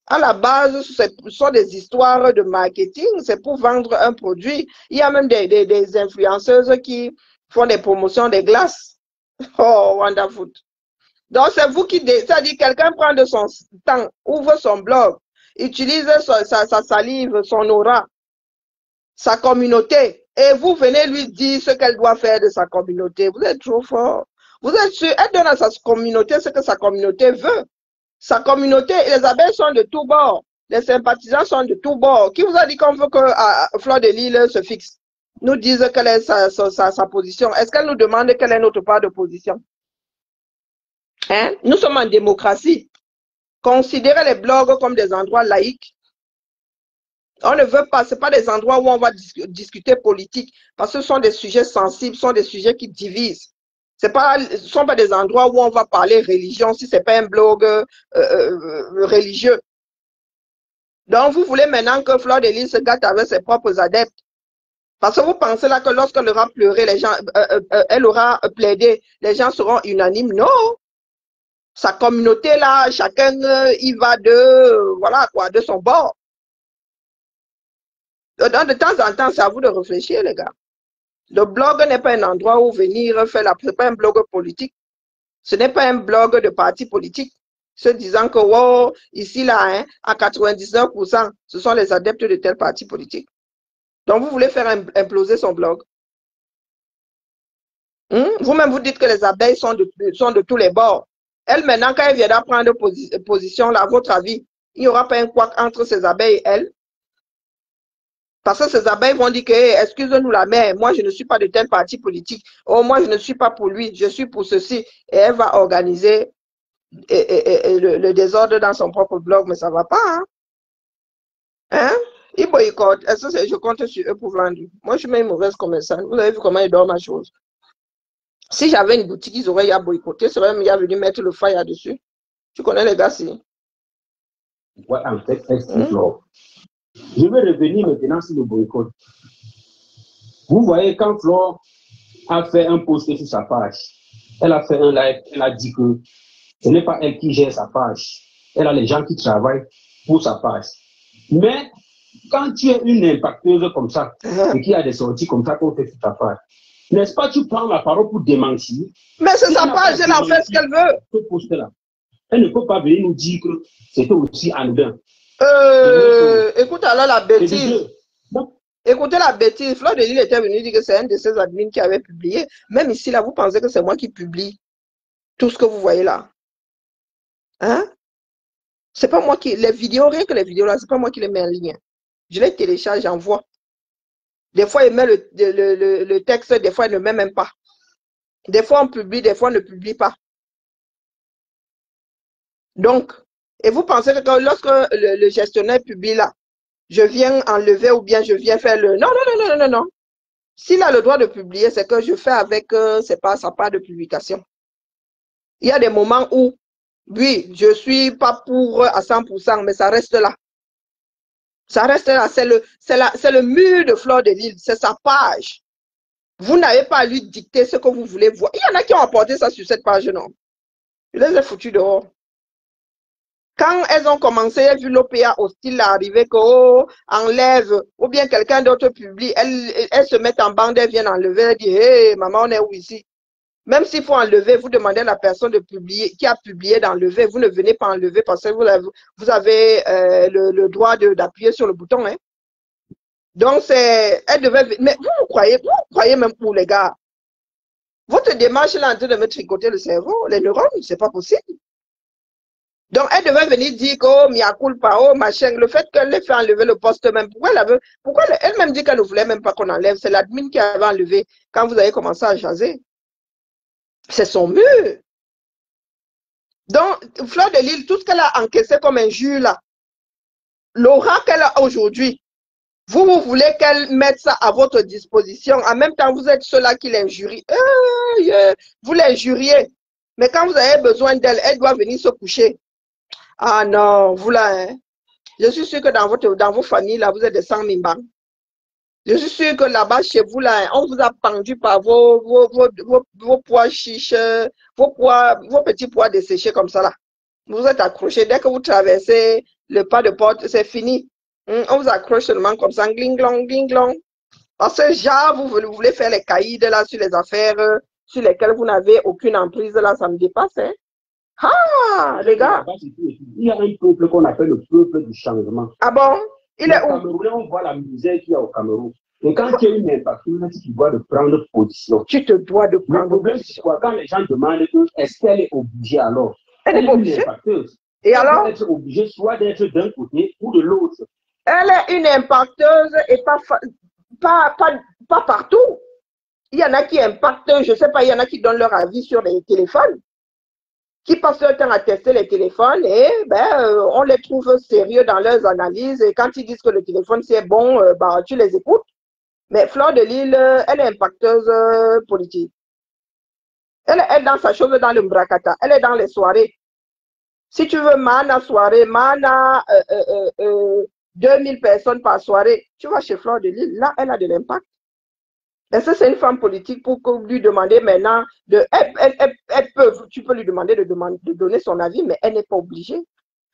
À la base, ce sont des histoires de marketing, c'est pour vendre un produit. Il y a même des influenceuses qui font des promotions des glaces. Oh, wonderful. Donc, c'est vous qui, c'est-à-dire quelqu'un prend de son temps, ouvre son blog, utilise sa salive, son aura, sa communauté, et vous venez lui dire ce qu'elle doit faire de sa communauté. Vous êtes trop fort. Vous êtes sûr, elle donne à sa communauté ce que sa communauté veut. Sa communauté, les abeilles sont de tous bords. Les sympathisants sont de tous bords. Qui vous a dit qu'on veut que Fleur de Lys se fixe? Nous dise quelle est sa position. Est-ce qu'elle nous demande quelle est notre part de position? Hein? Nous sommes en démocratie. Considérez les blogs comme des endroits laïques. On ne veut pas, ce n'est pas des endroits où on va discuter politique, parce que ce sont des sujets sensibles, ce sont des sujets qui divisent. Ce ne sont pas des endroits où on va parler religion, si ce n'est pas un blog religieux. Donc, vous voulez maintenant que Fleur de Lys se gâte avec ses propres adeptes. Parce que vous pensez là que lorsqu'elle aura pleuré, les gens, elle aura plaidé, les gens seront unanimes. Non. Sa communauté là, chacun y va de son bord. Donc, de temps en temps, c'est à vous de réfléchir, les gars. Le blog n'est pas un endroit où venir faire c'est pas un blog politique. Ce n'est pas un blog de parti politique. Se disant que, wow, ici, là, hein, à 99%, ce sont les adeptes de tel parti politique. Donc, vous voulez faire imploser son blog. Vous-même, vous dites que les abeilles sont de tous les bords. Elle, maintenant, quand elle viendra prendre position, là, à votre avis, il n'y aura pas un couac entre ces abeilles et elle? Parce que ces abeilles vont dire que, hey, excuse-nous la mère, moi je ne suis pas de tel parti politique. Oh, moi je ne suis pas pour lui, je suis pour ceci. Et elle va organiser le désordre dans son propre blog, mais ça ne va pas. Hein? Hein? Ils boycottent. Je compte sur eux pour vendre. Moi je suis une mauvaise commerçante. Vous avez vu comment ils dorment ma chose. Si j'avais une boutique, ils auraient boycotté, ils seraient venu mettre le fire dessus. Tu connais les gars, si? Ouais, en fait, je vais revenir maintenant sur le boycott. Vous voyez, quand Flore a fait un post sur sa page, elle a fait un live, elle a dit que ce n'est pas elle qui gère sa page. Elle a les gens qui travaillent pour sa page. Mais quand tu es une impacteuse comme ça, et qu'il y a des sorties comme ça qu'on fait sur ta page, n'est-ce pas, tu prends la parole pour démentir. Mais c'est sa page, elle en fait ce qu'elle veut. Elle ne peut pas venir nous dire que c'était aussi anodin. Écoute alors la bêtise. Écoutez la bêtise. Fleur de Lille était venue dire que c'est un de ses admins qui avait publié. Même ici, là, vous pensez que c'est moi qui publie tout ce que vous voyez là. Hein? C'est pas moi qui... Les vidéos, rien que les vidéos là, c'est pas moi qui les mets en ligne. Je les télécharge, j'envoie. Des fois, il met le texte, des fois, il ne met même pas. Des fois, on publie, des fois, on ne publie pas. Donc, et vous pensez que lorsque le gestionnaire publie là, je viens enlever ou bien je viens faire le... Non, non, non, non, non, non. S'il a le droit de publier, c'est que je fais avec c'est pas sa part de publication. Il y a des moments où, oui, je suis pas pour à 100%, mais ça reste là. Ça reste là. C'est le mur de Fleur de Lille. C'est sa page. Vous n'avez pas à lui dicter ce que vous voulez voir. Il y en a qui ont apporté ça sur cette page, non? Je les ai foutus dehors. Quand elles ont commencé, elles ont vu l'OPA hostile arriver, qu'on enlève, ou bien quelqu'un d'autre publie, elles se mettent en bande, elles viennent enlever, elles disent, hé, maman, on est où ici? Même s'il faut enlever, vous demandez à la personne de publier, qui a publié d'enlever, vous ne venez pas enlever parce que vous avez le droit d'appuyer sur le bouton. Hein? Donc, elle devait... Mais vous croyez même pour les gars. Votre démarche là en train de me tricoter le cerveau, les neurones, c'est pas possible. Donc, elle devait venir dire que, oh, mia culpa, oh, machin, le fait qu'elle ait fait enlever le poste même, pourquoi elle-même dit qu'elle ne voulait même pas qu'on enlève, c'est l'admin qui avait enlevé quand vous avez commencé à jaser. C'est son mur. Donc, Fleur de Lille, tout ce qu'elle a encaissé comme injure là, l'aura qu'elle a aujourd'hui, vous voulez qu'elle mette ça à votre disposition, en même temps, vous êtes ceux-là qui l'injurient. Vous l'injuriez. Mais quand vous avez besoin d'elle, elle doit venir se coucher. Ah non, vous là, hein. Je suis sûr que dans vos familles, là, vous êtes des sans mimbang. Je suis sûr que là-bas, chez vous, là, on vous a pendu par vos pois chiches, vos petits pois desséchés comme ça, là. Vous êtes accrochés. Dès que vous traversez le pas de porte, c'est fini. On vous accroche seulement comme ça, gling-glong, gling-glong. Parce que, genre, vous voulez faire les caïds, là, sur les affaires sur lesquelles vous n'avez aucune emprise, là, ça me dépasse, hein. Ah, les gars. Il y a un peuple qu'on appelle le peuple du changement. Ah bon? Il est où? Au Cameroun, on voit la misère qu'il y a au Cameroun. Et quand tu as une impacteuse, tu dois de prendre position. Tu te dois de prendre position. Le problème, c'est quoi? Quand les gens demandent est-ce qu'elle est obligée alors? Elle est obligée. Et alors? Elle est obligée soit d'être d'un côté ou de l'autre. Elle est une impacteuse et pas partout. Il y en a qui impactent, je ne sais pas, il y en a qui donnent leur avis sur les téléphones, qui passent leur temps à tester les téléphones et on les trouve sérieux dans leurs analyses. Et quand ils disent que le téléphone c'est bon, tu les écoutes. Mais Fleur de Lille, elle est impacteuse politique. Elle est dans sa chose dans le Mbrakata. Elle est dans les soirées. Si tu veux mana soirée, mana 2000 personnes par soirée, tu vas chez Fleur de Lille. Là, elle a de l'impact. Est-ce que c'est une femme politique pour lui demander maintenant tu peux lui demander de donner son avis, mais elle n'est pas obligée.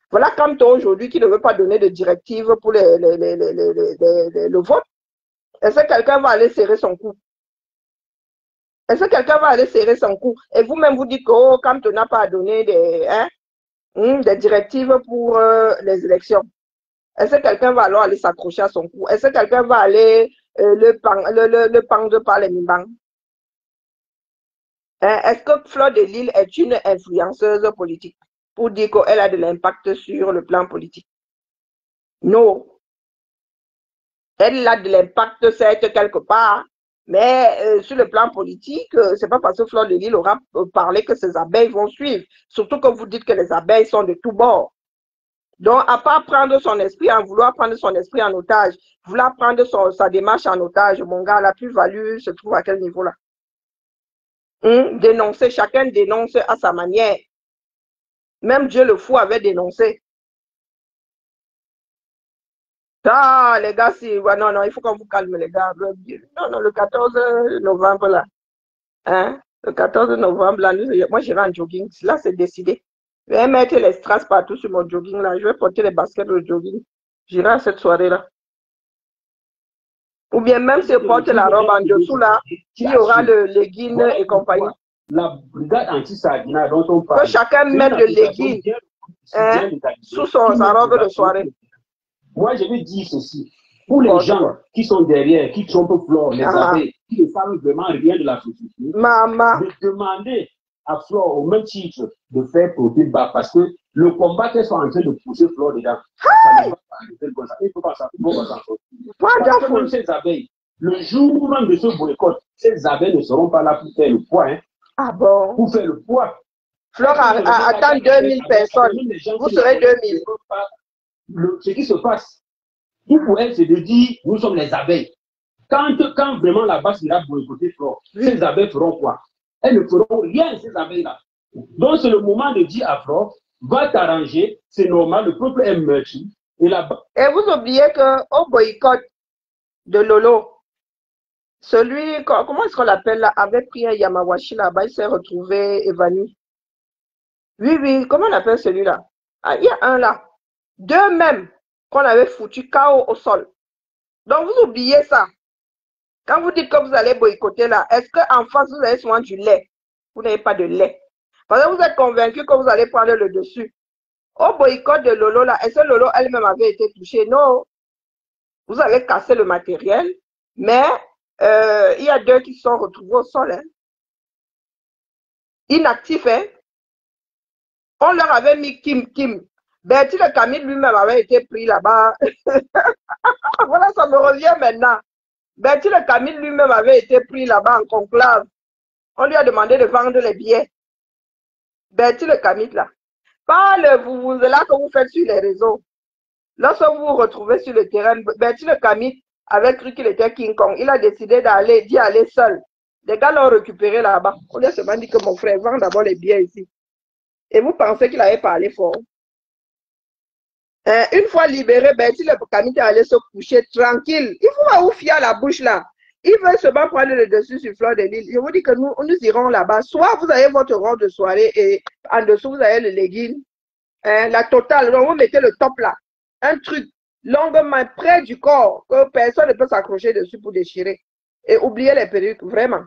Voilà comme toi aujourd'hui qui ne veut pas donner de directive pour le vote. Est-ce que quelqu'un va aller serrer son cou? Est-ce que quelqu'un va aller serrer son cou? Et vous-même vous dites que oh, quand on n'a pas à donner des directives pour les élections. Est-ce que quelqu'un va alors aller s'accrocher à son cou? Est-ce que quelqu'un va aller le pendre par les mimbang? Est-ce que Fleur de Lille est une influenceuse politique pour dire qu'elle a de l'impact sur le plan politique? Non. Elle a de l'impact, certes, quelque part. Mais sur le plan politique, c'est pas parce que Fleur de Lys aura parlé que ses abeilles vont suivre. Surtout que vous dites que les abeilles sont de tous bords. Donc, à part prendre son esprit, vouloir prendre son esprit en otage, vouloir prendre sa démarche en otage, mon gars, la plus-value se trouve à quel niveau-là? Dénoncer, chacun dénonce à sa manière. Même Dieu le fou avait dénoncé. Ah, les gars, si, ouais, non, il faut qu'on vous calme, les gars. Non, le 14 novembre, là. Hein? Le 14 novembre, là, moi, j'irai en jogging. Là, c'est décidé. Je vais mettre les strass partout sur mon jogging, là. Je vais porter les baskets de jogging. J'irai à cette soirée-là. Ou bien même si je porte la robe en dessous, là, il y aura le legging et compagnie. La brigade anti-Sagina dont on parle. Que chacun mette le legging sous sa robe de soirée. Moi, je vais dire ceci. Pour les gens qui sont derrière, qui trompent Flore, les abeilles, qui ne savent vraiment rien de la société, de demander à Flore, au même titre, de faire profil bas, parce que le combat qu'elles sont en train de pousser Flore dedans, ça ne va pas arrêter comme ça. Il ne faut pas s'en sortir. Parce que même ces abeilles, le jour même de ce boycott, ces abeilles ne seront pas là pour faire le poids. Hein. Ah bon? Pour faire le poids. Flore attend 2000 personnes. Vous serez 2000. Ce qui se passe, tout pour elle, c'est de dire, nous sommes les abeilles. Quand vraiment la base sera boycottée, Flore, ces abeilles feront quoi? Elles ne feront rien, ces abeilles-là. Donc, c'est le moment de dire à Flore, va t'arranger, c'est normal, le peuple est meurtri. Et vous oubliez qu'au boycott de Lolo, celui, comment est-ce qu'on l'appelle là, avait pris un Yamawashi là-bas, il s'est retrouvé évanoui. Oui, comment on appelle celui-là? Ah, il y a un là. Deux même qu'on avait foutu KO au sol. Donc vous oubliez ça. Quand vous dites que vous allez boycotter là, est-ce qu'en face vous avez souvent du lait? Vous n'avez pas de lait. Parce que vous êtes convaincu que vous allez prendre le dessus. Au boycott de Lolo là, est-ce que Lolo elle-même avait été touchée? Non. Vous avez cassé le matériel, mais il y a deux qui se sont retrouvés au sol. Hein. Inactifs, hein. On leur avait mis Kim. Bertie le Camille lui-même avait été pris là-bas. Voilà, ça me revient maintenant. Bertie le Camille lui-même avait été pris là-bas en conclave. On lui a demandé de vendre les billets. Bertie le Camille là. Pas le vous là que vous faites sur les réseaux. Lorsque vous vous retrouvez sur le terrain, Bertie le Camille avait cru qu'il était King Kong. Il a décidé d'y aller seul. Les gars l'ont récupéré là-bas. On lui a seulement dit que mon frère vend d'abord les billets ici. Et vous pensez qu'il avait parlé fort? Une fois libéré, Bertie le Camille est allé se coucher tranquille. Il faut pas vous fier à la bouche là. Il veut seulement prendre le dessus sur Fleur de Lys. Je vous dis que nous irons là-bas. Soit vous avez votre robe de soirée et en dessous vous avez le legging. La totale. Donc vous mettez le top là. Un truc longuement près du corps que personne ne peut s'accrocher dessus pour déchirer. Et oubliez les perruques, vraiment.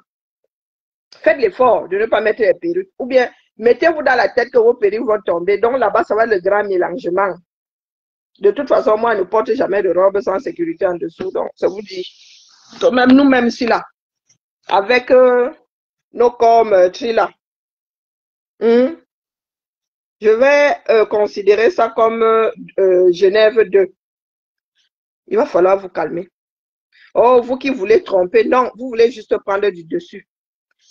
Faites l'effort de ne pas mettre les perruques. Ou bien mettez-vous dans la tête que vos perruques vont tomber. Donc là-bas, ça va être le grand mélangement. De toute façon, moi, je ne porte jamais de robe sans sécurité en dessous. Donc, ça vous dit. Quand même, nous-mêmes ici, là, avec nos corps meurtris, là, je vais considérer ça comme Genève 2. Il va falloir vous calmer. Oh, vous qui voulez tromper, non, vous voulez juste prendre du dessus.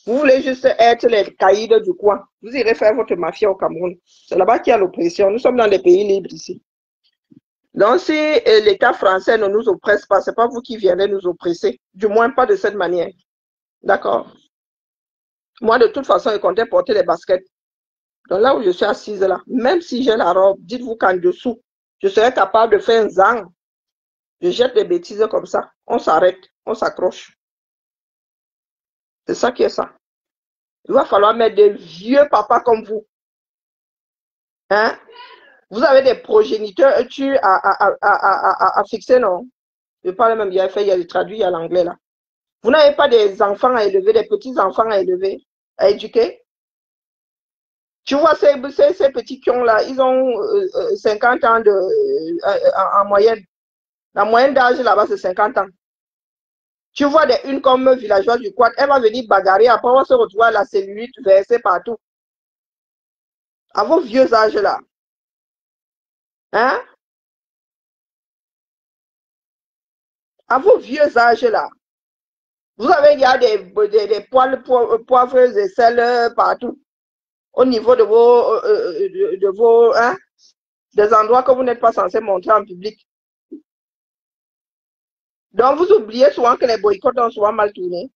Vous voulez juste être les caïds du coin. Vous irez faire votre mafia au Cameroun. C'est là-bas qu'il y a l'oppression. Nous sommes dans des pays libres ici. Donc, si l'État français ne nous oppresse pas, ce n'est pas vous qui viendrez nous oppresser. Du moins, pas de cette manière. D'accord? Moi, de toute façon, je comptais porter les baskets. Donc là où je suis assise là, même si j'ai la robe, dites-vous qu'en dessous, je serais capable de faire un zang. Je jette des bêtises comme ça. On s'arrête, on s'accroche. C'est ça qui est ça. Il va falloir mettre des vieux papas comme vous. Hein? Vous avez des progéniteurs à fixer, non? Je parle même, il y a traduit à l'anglais là. Vous n'avez pas des enfants à élever, des petits-enfants à élever, à éduquer? Tu vois, ces petits pions là, ils ont 50 ans en moyenne. La moyenne d'âge là-bas, c'est 50 ans. Tu vois une comme villageoise du quad, elle va venir bagarrer, après on va se retrouver à la cellulite versée partout. À vos vieux âges là. Hein? À vos vieux âges là, vous avez il y a des poivres et sel partout, au niveau de vos hein, des endroits que vous n'êtes pas censé montrer en public. Donc vous oubliez souvent que les boycotts ont souvent mal tourné.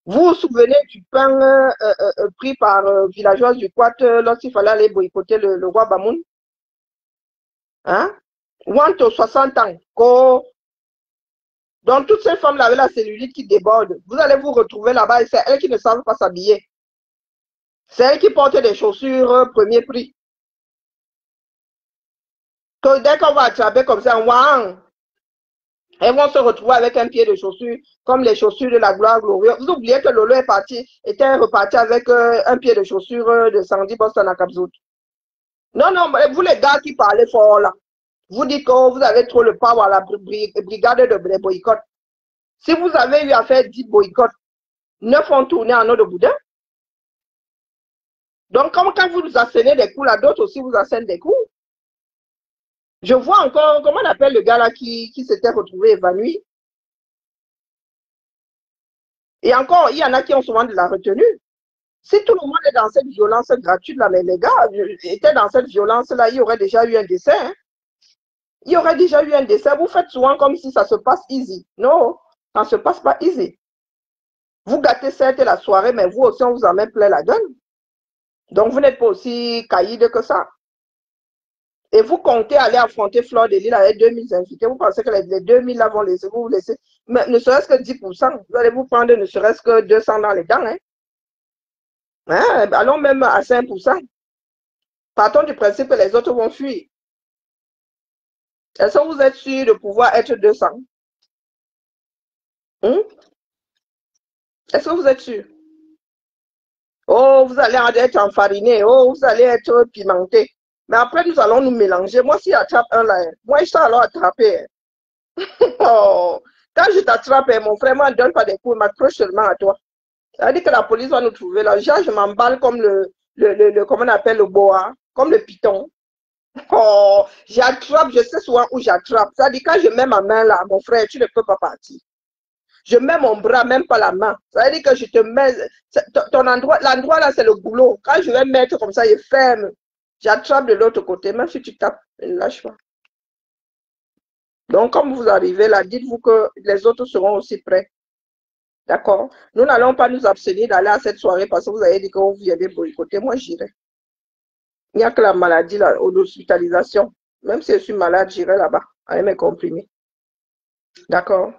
Vous vous souvenez du pain pris par villageoise du Quat lorsqu'il fallait aller boycotter le roi Bamoun? Hein? Ou entre 60 ans. Donc toutes ces femmes-là avec la cellulite qui déborde, vous allez vous retrouver là-bas et c'est elles qui ne savent pas s'habiller. C'est elles qui portent des chaussures premier prix. Que dès qu'on va attraper comme ça, waouh, elles vont se retrouver avec un pied de chaussure, comme les chaussures de la gloire glorieuse. Vous oubliez que Lolo était reparti avec un pied de chaussure de Sandy Boston à Capzout. Non, non, vous les gars qui parlez fort là, vous dites que vous avez trop le power à la brigade de boycott. Si vous avez eu à faire 10 boycotts, 9 ont tourné en eau de boudin. Donc, comme quand vous nous assénez des coups là, d'autres aussi vous assènent des coups. Je vois encore, comment on appelle le gars là qui s'était retrouvé évanoui. Et encore, il y en a qui ont souvent de la retenue. Si tout le monde est dans cette violence gratuite là, mais les gars étaient dans cette violence là, il y aurait déjà eu un décès. Hein? Il y aurait déjà eu un décès. Vous faites souvent comme si ça se passe easy. Non, ça ne se passe pas easy. Vous gâtez certes la soirée, mais vous aussi, on vous en met plein la gueule. Donc, vous n'êtes pas aussi caïd que ça. Et vous comptez aller affronter Fleur de Lille avec 2000 invités. Vous pensez que les 2000 là vont vous laisser, mais ne serait-ce que 10%. Vous allez vous prendre ne serait-ce que 200 dans les dents. Hein? Hein? Allons même à 5%. Partons du principe que les autres vont fuir. Est-ce que vous êtes sûr de pouvoir être 200? Est-ce que vous êtes sûr? Oh, vous allez être enfariné. Oh, vous allez être pimenté. Mais après, nous allons nous mélanger. Moi, si j'attrape un là, moi, je t'ai alors attrapé. Oh, quand je t'attrape, mon frère, moi, ne donne pas des coups, il m'accroche seulement à toi. Ça veut dire que la police va nous trouver là. Genre, je m'emballe comme comment on appelle le boa, comme le python. Oh, j'attrape, je sais souvent où j'attrape. Ça veut dire quand je mets ma main là, mon frère, tu ne peux pas partir. Je mets mon bras, même pas la main. Ça veut dire que je te mets, ton endroit, l'endroit là, c'est le boulot. Quand je vais mettre comme ça, il ferme. J'attrape de l'autre côté, même si tu tapes, ne lâche pas. Donc, comme vous arrivez là, dites-vous que les autres seront aussi prêts. D'accord? Nous n'allons pas nous abstenir d'aller à cette soirée parce que vous avez dit que vous viendez boycotter. Moi, j'irai. Il n'y a que la maladie, l'hospitalisation. Même si je suis malade, j'irai là-bas avec mes comprimés. D'accord?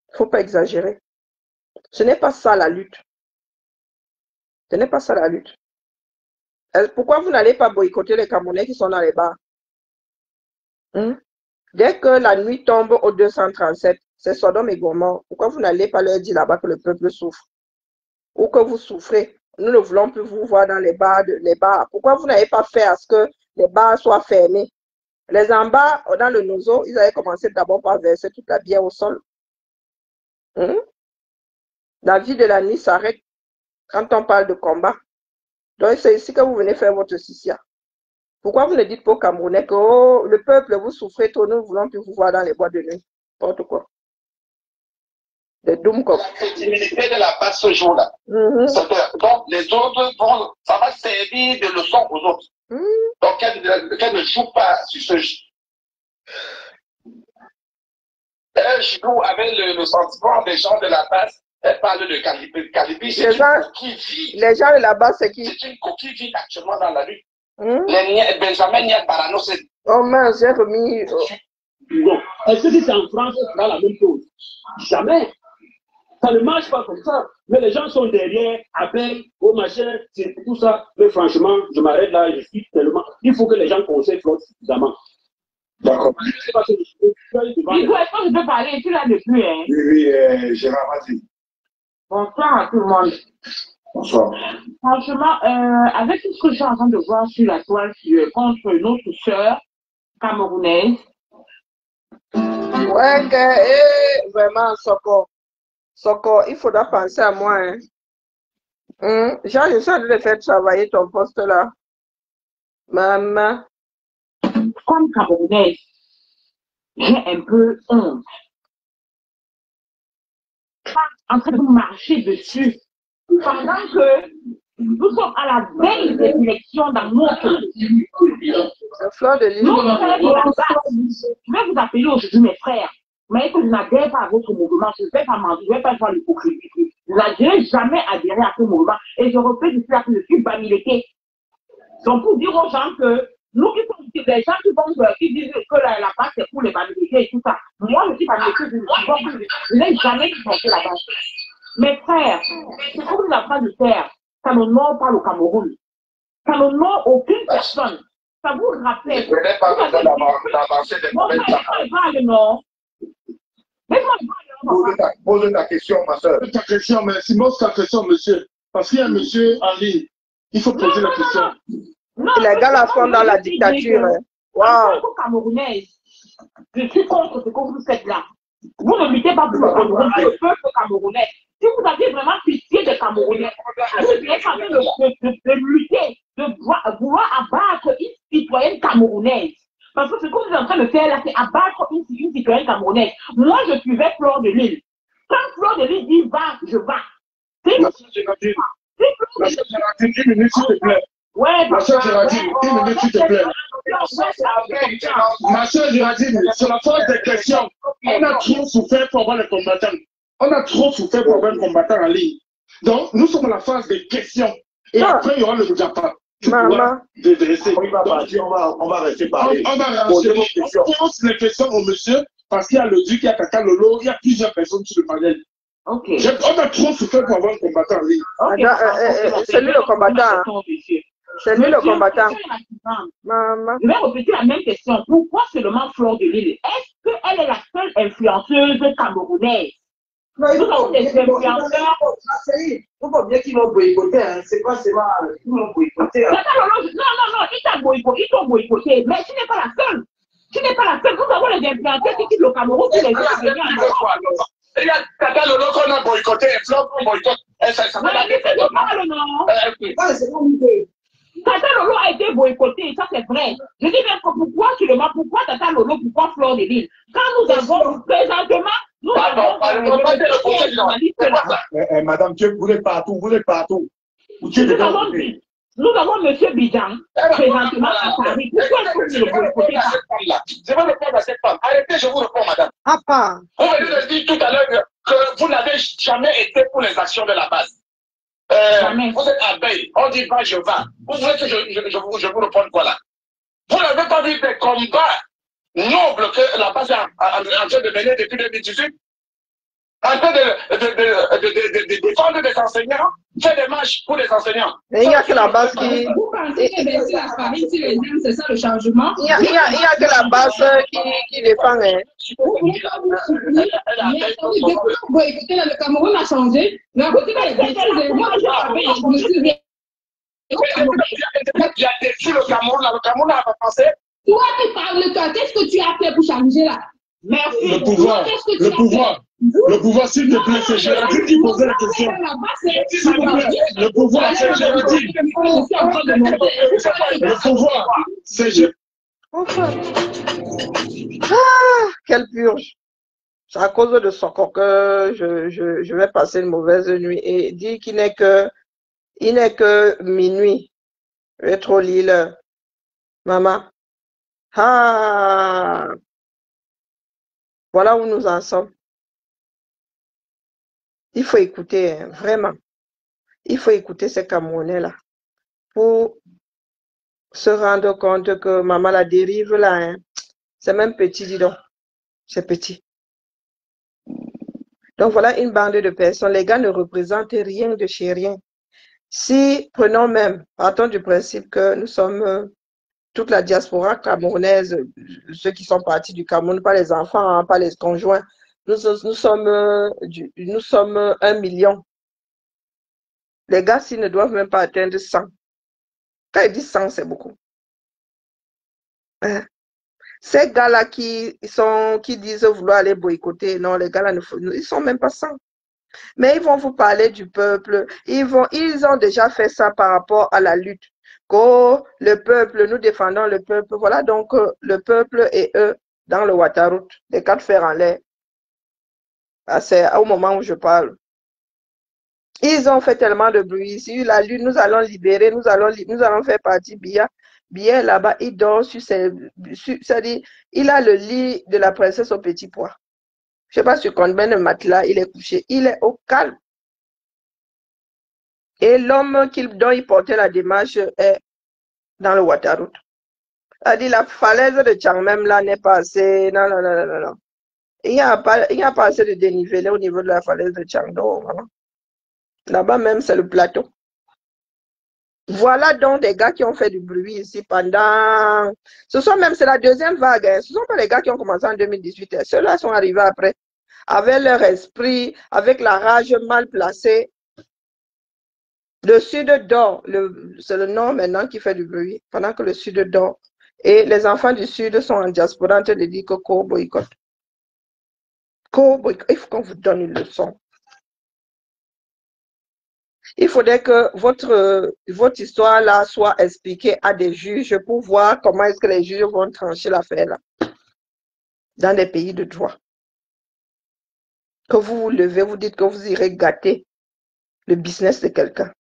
Il ne faut pas exagérer. Ce n'est pas ça la lutte. Ce n'est pas ça la lutte. Pourquoi vous n'allez pas boycotter les Camerounais qui sont dans les bars? Dès que la nuit tombe au 237, c'est Sodome et Gomorrhe. Pourquoi vous n'allez pas leur dire là-bas que le peuple souffre? Ou que vous souffrez? Nous ne voulons plus vous voir dans les bars. Pourquoi vous n'avez pas fait à ce que les bars soient fermés? Les en bas, dans le Nozo, ils avaient commencé d'abord par verser toute la bière au sol. La vie de la nuit s'arrête quand on parle de combat. Donc, c'est ici que vous venez faire votre sissia. Pourquoi vous ne dites pas aux Camerounais que oh, le peuple, vous souffrez trop, nous ne voulons plus vous voir dans les bois de nuit? N'importe quoi. Des Doomcock. La crédibilité de la base ce jour-là. Donc, les autres, ça va servir de leçon aux autres. Donc, qu'elle ne joue pas sur ce jeu. Elle joue avec le sentiment des gens de la base. Elle parle de Calibi, c'est une coquille vide. Les gens de la base, c'est qui? C'est une coquille vide actuellement dans la rue. Benjamin Niak Barano, c'est... Oh mince, j'ai remis... Non. Est-ce que si c'est en France, ce sera la même chose? Jamais. Ça ne marche pas comme ça. Mais les gens sont derrière, appellent, au machin, c'est tout ça. Mais franchement, je m'arrête là, je suis tellement... Il faut que les gens conseillent Flot suffisamment. D'accord. Est-ce que je peux parler? Tu l'as depuis, hein? Oui, Gérard, vas-y. Bonsoir à tout le monde. Bonsoir. Franchement, avec tout ce que je suis en train de voir sur la toile contre une autre sœur camerounaise. Ouais, vraiment, Soko, il faudra penser à moi. Hein. Genre, je suis en train de faire travailler ton poste là. Maman. Comme camerounaise. j'ai un peu honte. En train de marcher dessus pendant que nous sommes à la veille des élections dans notre pays. Je vais vous appeler aujourd'hui, mes frères. Mais que je n'adhère pas à votre mouvement, je ne vais pas mentir, je ne vais pas faire l'hypocrisie. Je n'ai jamais adhéré à ce mouvement. Et je refais du fait que je suis bamileke. Donc, pour dire aux gens que nous qui sommes des gens qui disent que la base c'est pour les bamilekés et tout ça. Moi, je suis bamileke, je n'ai jamais supporté la base. Mes frères, c'est comme nous avons de faire. Ça n'honore pas le Cameroun. Ça n'honore aucune personne. Ça vous rappelle. Je n'ai pas besoin d'avancer des nouvelles non. Pose ta question, ma soeur. Ta question, mais Simon, ta question, monsieur. Parce qu'il y a un monsieur en ligne. Il faut poser la question. Non, les gars la font dans la dictature. Waouh. Camerounaise, je suis contre ce que vous faites là. Vous ne luttez pas pour le Cameroun, pour le peuple camerounais. Si vous aviez vraiment pitié des Camerounais, vous êtes en train de lutter, de vouloir abattre une citoyenne camerounaise. Parce que ce que vous êtes en train de faire là, c'est abattre une citoyenne camerounaise. Moi, je suivais Fleur de Lille. Quand Fleur de Lille dit va, je vais. Ma soeur Géraldine, une minute, s'il te plaît. Ouais, ma soeur Géraldine, une minute, s'il te plaît. Ma soeur Géraldine, sur la phase des questions, on a trop souffert pour avoir les combattants. On a trop souffert pour avoir un combattant en ligne. Donc, nous sommes à la phase des questions. Et après, il y aura le Japon. Maman. On va rester parler. On pose les questions au monsieur parce qu'il y a le duc, il y a Kaka Lolo, il y a plusieurs personnes sur le panel. Okay. On a trop souffert pour avoir un combattant en ligne. C'est lui le combattant. C'est lui le combattant. Maman. Je vais répéter la même question. Pourquoi seulement Fleur de Lille? Est-ce qu'elle est la seule influenceuse camerounaise? Non, il faut bien qu'ils vont boycotter. C'est pas seulement qu'ils vont boycotter. Non, ils t'ont boycotté. Mais tu n'es pas la seule. Tu n'es pas la seule. Nous avons les influenceurs qui quittent le Cameroun pour les venir. Il y a Kaka Lolo qu'on a boycotté, Fleur qu'on boycotte. Ça va la défaite. Tata Lolo a été boycotté, ça c'est vrai. Je dis même pourquoi seulement, pourquoi Tata Lolo, pourquoi Fleur de Lille? Quand nous avons présentement, nous avons madame, vous êtes partout, vous êtes partout. Nous avons M. Bidjan, présentement à Paris. Pourquoi est-ce que vous le boycottez pas? Je vais répondre à cette femme. Arrêtez, je vous réponds, madame. Papa. Vous venez de dire tout à l'heure que vous n'avez jamais été pour les actions de la base. Vous êtes abeille, on dit va, je vais. Vous voulez que je vous réponde quoi là? Vous n'avez pas vu des combats nobles que la base est en train de mener depuis 2018? En train de défendre des enseignants, faire des marches pour les enseignants. Mais il n'y a que la base qui. Vous pensez que baisser la farine sur les jeunes, c'est ça le changement? Il n'y a que la base qui défend. Écoutez, le Cameroun a changé. Mais à côté de moi, je me suis il a détruit le Cameroun, le Cameroun n'a pas pensé. Toi, tu parles, toi, qu'est-ce que tu as fait pour changer là? Merci. Le pouvoir, s'il te plaît, c'est Géraldine qui posait la question. S'il vous plaît, le pouvoir, c'est Géraldine. Le pouvoir, c'est Géraldine. Ah, quelle purge. C'est à cause de son corps que je vais passer une mauvaise nuit et dire qu'il n'est que minuit. Je vais trop lire. Maman. Ah. Voilà où nous en sommes. Il faut écouter, hein, vraiment. Il faut écouter ces Camerounais-là pour se rendre compte que maman, la dérive là, hein, c'est même petit, dis donc. C'est petit. Donc voilà une bande de personnes. Les gars ne représentent rien de chez rien. Si, prenons même, partons du principe que nous sommes toute la diaspora camerounaise, ceux qui sont partis du Cameroun, pas les enfants, hein, pas les conjoints, nous sommes 1 million. Les gars, s'ils ne doivent même pas atteindre 100. Quand ils disent 100, c'est beaucoup. Hein? Ces gars-là qui disent vouloir aller boycotter, non, les gars-là, ils ne sont même pas 100. Mais ils vont vous parler du peuple. Ils ont déjà fait ça par rapport à la lutte. Que le peuple, nous défendons le peuple. Voilà, donc le peuple et eux, dans le Ouattara, les 4 fers en l'air. C'est au moment où je parle. Ils ont fait tellement de bruit ici. La lune, nous allons libérer, nous allons faire partie. Biya là-bas, il dort sur ses... C'est-à-dire, il a le lit de la princesse au petit pois. Je ne sais pas sur combien de matelas il est couché. Il est au calme. Et l'homme dont il portait la démarche est dans le Ouattara. C'est-à-dire, la falaise de Tchangmem là n'est pas assez... Non. Il n'y a pas assez de dénivelé au niveau de la falaise de Tchangdo. Là-bas même, c'est le plateau. Voilà donc des gars qui ont fait du bruit ici pendant... c'est la deuxième vague. Hein. Ce ne sont pas les gars qui ont commencé en 2018. Hein. Ceux-là sont arrivés après, avec leur esprit, avec la rage mal placée. Le Sud dort. C'est le Nord maintenant qui fait du bruit, pendant que le Sud dort. Et les enfants du Sud sont en diaspora en train de dire que Ko boycott. Il faut qu'on vous donne une leçon. Il faudrait que votre histoire là soit expliquée à des juges pour voir comment est-ce que les juges vont trancher l'affaire là. Dans des pays de droit. Que vous vous levez, vous dites que vous irez gâter le business de quelqu'un.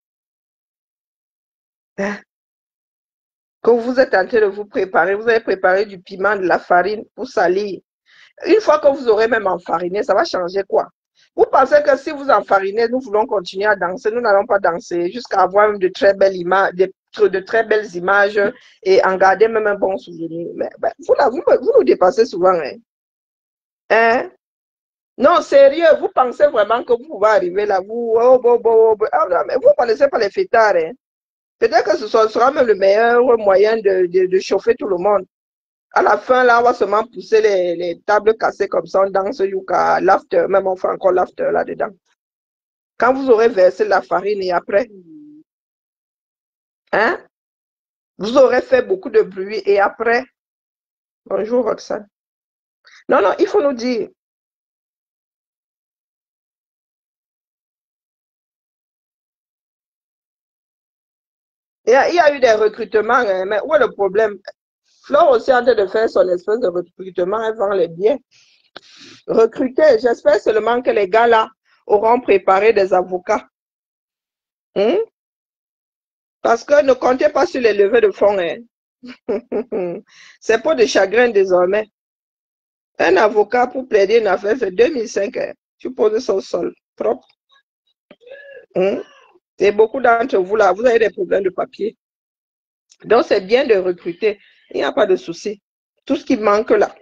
Hein? Que vous êtes en train de vous préparer, vous avez préparé du piment, de la farine pour salir. Une fois que vous aurez même enfariné, ça va changer quoi? Vous pensez que si vous enfarinez, nous voulons continuer à danser, nous n'allons pas danser jusqu'à avoir de très belles images, de très belles images et en garder même un bon souvenir. Mais vous nous dépassez souvent. Hein? Non, sérieux, vous pensez vraiment que vous pouvez arriver là, mais vous ne connaissez pas les fêtards. Hein? Peut-être que ce sera même le meilleur moyen de chauffer tout le monde. À la fin, là, on va seulement pousser les tables cassées comme ça, on danse yuka, l'after, même on fait encore l'after là-dedans. Quand vous aurez versé la farine et après, hein, vous aurez fait beaucoup de bruit et après, bonjour Roxane. Non, il faut nous dire. Il y a eu des recrutements, hein, mais où est le problème? Flore aussi en train de faire son espèce de recrutement, elle vend les biens. Recruter, j'espère seulement que les gars là auront préparé des avocats. Hein? Parce que ne comptez pas sur les levées de fonds. Hein. C'est pas de chagrin désormais. Un avocat pour plaider une affaire, c'est 2005. Hein. Tu poses ça au sol, propre. Hein? Et beaucoup d'entre vous là, vous avez des problèmes de papier. Donc c'est bien de recruter. Il n'y a pas de souci. Tout ce qui manque là,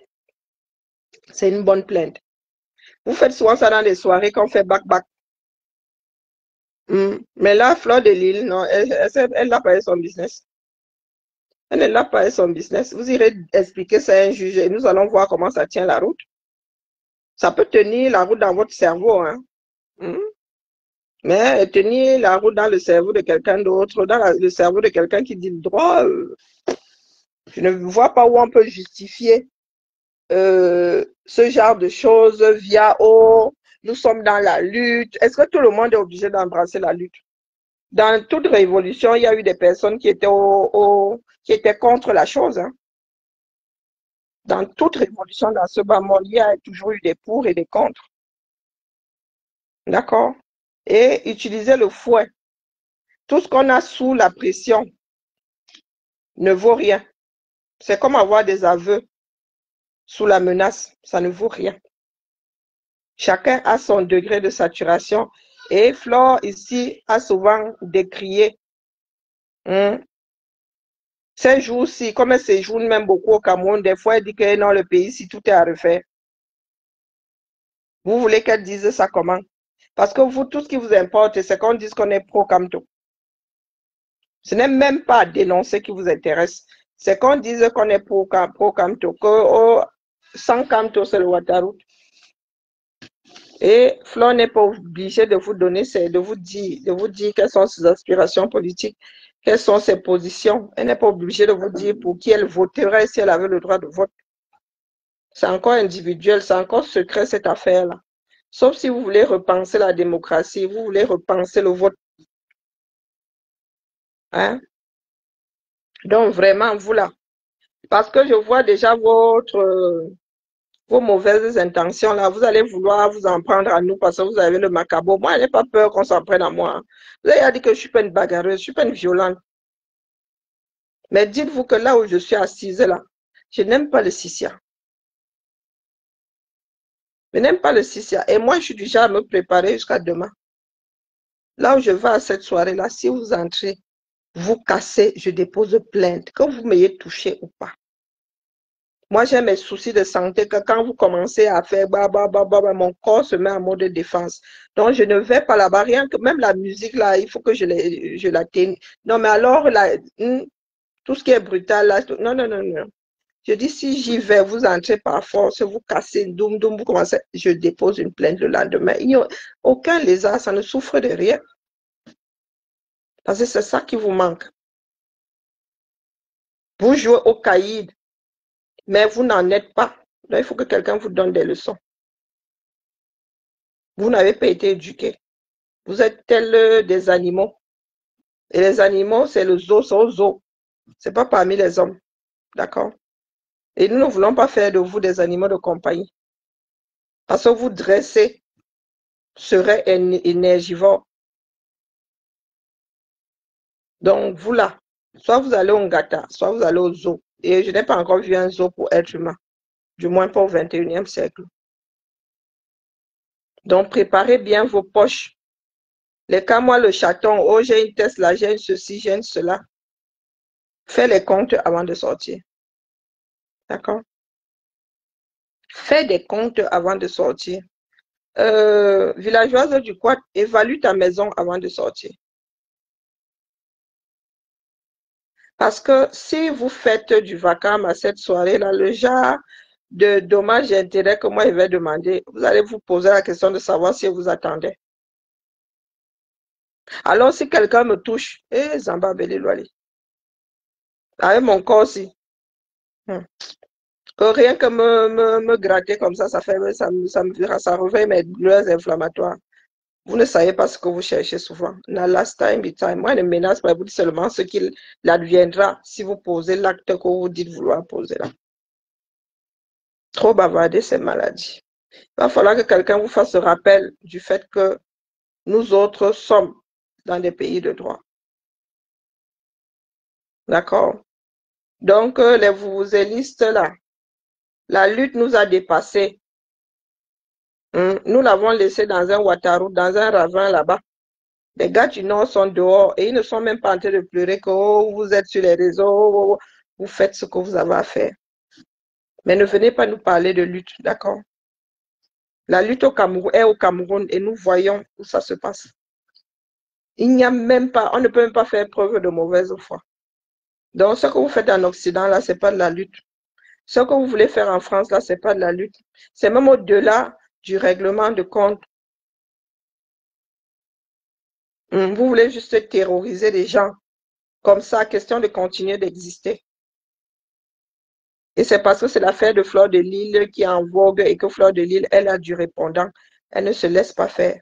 c'est une bonne plainte. Vous faites souvent ça dans des soirées qu'on fait back-back. Mais là, Fleur de Lille, non, elle n'a pas son business. Elle n'a pas son business. Vous irez expliquer ça à un juge et nous allons voir comment ça tient la route. Ça peut tenir la route dans votre cerveau. Hein. Mais tenir la route dans le cerveau de quelqu'un d'autre, dans le cerveau de quelqu'un qui dit le droit, je ne vois pas où on peut justifier ce genre de choses via nous sommes dans la lutte. Est-ce que tout le monde est obligé d'embrasser la lutte? Dans toute révolution, il y a eu des personnes qui étaient, qui étaient contre la chose. Hein. Dans toute révolution, dans ce bas monde, il y a toujours eu des pour et des contre. D'accord? Et utiliser le fouet. Tout ce qu'on a sous la pression ne vaut rien. C'est comme avoir des aveux sous la menace. Ça ne vaut rien. Chacun a son degré de saturation. Et Flore, ici, a souvent décrié ces jours-ci, comme elle séjourne même beaucoup au Cameroun, des fois, elle dit que non, le pays, si tout est à refaire. Vous voulez qu'elle dise ça comment? Parce que vous, tout ce qui vous importe, c'est qu'on dise qu'on est pro-Camto. Ce n'est même pas dénoncer qui vous intéresse. C'est qu'on dise qu'on est pro-Camto, que sans Camto, c'est le Ouattara. Et Flore n'est pas obligée de vous donner, de vous dire quelles sont ses aspirations politiques, quelles sont ses positions. Elle n'est pas obligée de vous dire pour qui elle voterait si elle avait le droit de vote. C'est encore individuel, c'est encore secret cette affaire-là. Sauf si vous voulez repenser la démocratie, vous voulez repenser le vote. Hein? Donc vraiment, vous là. Parce que je vois déjà votre vos mauvaises intentions là, vous allez vouloir vous en prendre à nous parce que vous avez le macabre. Moi, je n'ai pas peur qu'on s'en prenne à moi. Vous avez dit que je ne suis pas une bagarreuse, je ne suis pas une violente. Mais dites-vous que là où je suis assise là, je n'aime pas le sissia. Je n'aime pas le sissia. Et moi, je suis déjà à me préparer jusqu'à demain. Là où je vais à cette soirée-là, si vous entrez, vous cassez, je dépose plainte, que vous m'ayez touché ou pas. Moi, j'ai mes soucis de santé que quand vous commencez à faire mon corps se met en mode défense. Donc, je ne vais pas là-bas. Rien que même la musique, là, il faut que je la tienne. Non, mais alors, là, tout ce qui est brutal, là, non, non, non, non. Je dis, si j'y vais, vous entrez par force, vous cassez, doum, doum, vous commencez, je dépose une plainte le lendemain. Il n'y a aucun lézard, ça ne souffre de rien. Parce que c'est ça qui vous manque. Vous jouez au caïd, mais vous n'en êtes pas. Donc, il faut que quelqu'un vous donne des leçons. Vous n'avez pas été éduqué. Vous êtes tels des animaux. Et les animaux, c'est le zoo, c'est au zoo. Ce n'est pas parmi les hommes. D'accord? Et nous ne voulons pas faire de vous des animaux de compagnie. Parce que vous dressez serait énergivore. Donc, vous là, soit vous allez au Ngata, soit vous allez au zoo. Et je n'ai pas encore vu un zoo pour être humain. Du moins pas au 21e siècle. Donc, préparez bien vos poches. Les cas, moi, le chaton, oh, j'ai une Tesla, j'ai une ceci, j'ai une cela. Fais les comptes avant de sortir. D'accord? Fais des comptes avant de sortir. Villageoise du Quad, évalue ta maison avant de sortir. Parce que si vous faites du vacarme à cette soirée-là, le genre de dommages et intérêts que moi je vais demander, vous allez vous poser la question de savoir si vous attendez. Alors si quelqu'un me touche, Zamba Belilwali, avec mon corps aussi, rien que me gratter comme ça, ça réveille mes douleurs inflammatoires. Vous ne savez pas ce que vous cherchez souvent. Na last time, be time. Moi, je ne menace pas, je vous dis seulement ce qu'il adviendra si vous posez l'acte que vous dites vouloir poser là. Trop bavarder, c'est maladie. Il va falloir que quelqu'un vous fasse rappel du fait que nous autres sommes dans des pays de droit. D'accord? Donc, les vuvuzelistes là, la lutte nous a dépassés. Nous l'avons laissé dans un Ouattara, dans un ravin là-bas. Les gars du Nord sont dehors et ils ne sont même pas en train de pleurer que vous êtes sur les réseaux, vous faites ce que vous avez à faire. Mais ne venez pas nous parler de lutte, d'accord? La lutte au Cameroun est au Cameroun et nous voyons où ça se passe. Il n'y a même pas, on ne peut même pas faire preuve de mauvaise foi. Donc, ce que vous faites en Occident, là, ce n'est pas de la lutte. Ce que vous voulez faire en France, là, ce n'est pas de la lutte. C'est même au-delà du règlement de compte. Vous voulez juste terroriser les gens. Comme ça, question de continuer d'exister. Et c'est parce que c'est l'affaire de Fleur de Lille qui est en vogue et que Fleur de Lille, elle a du répondant. Elle ne se laisse pas faire.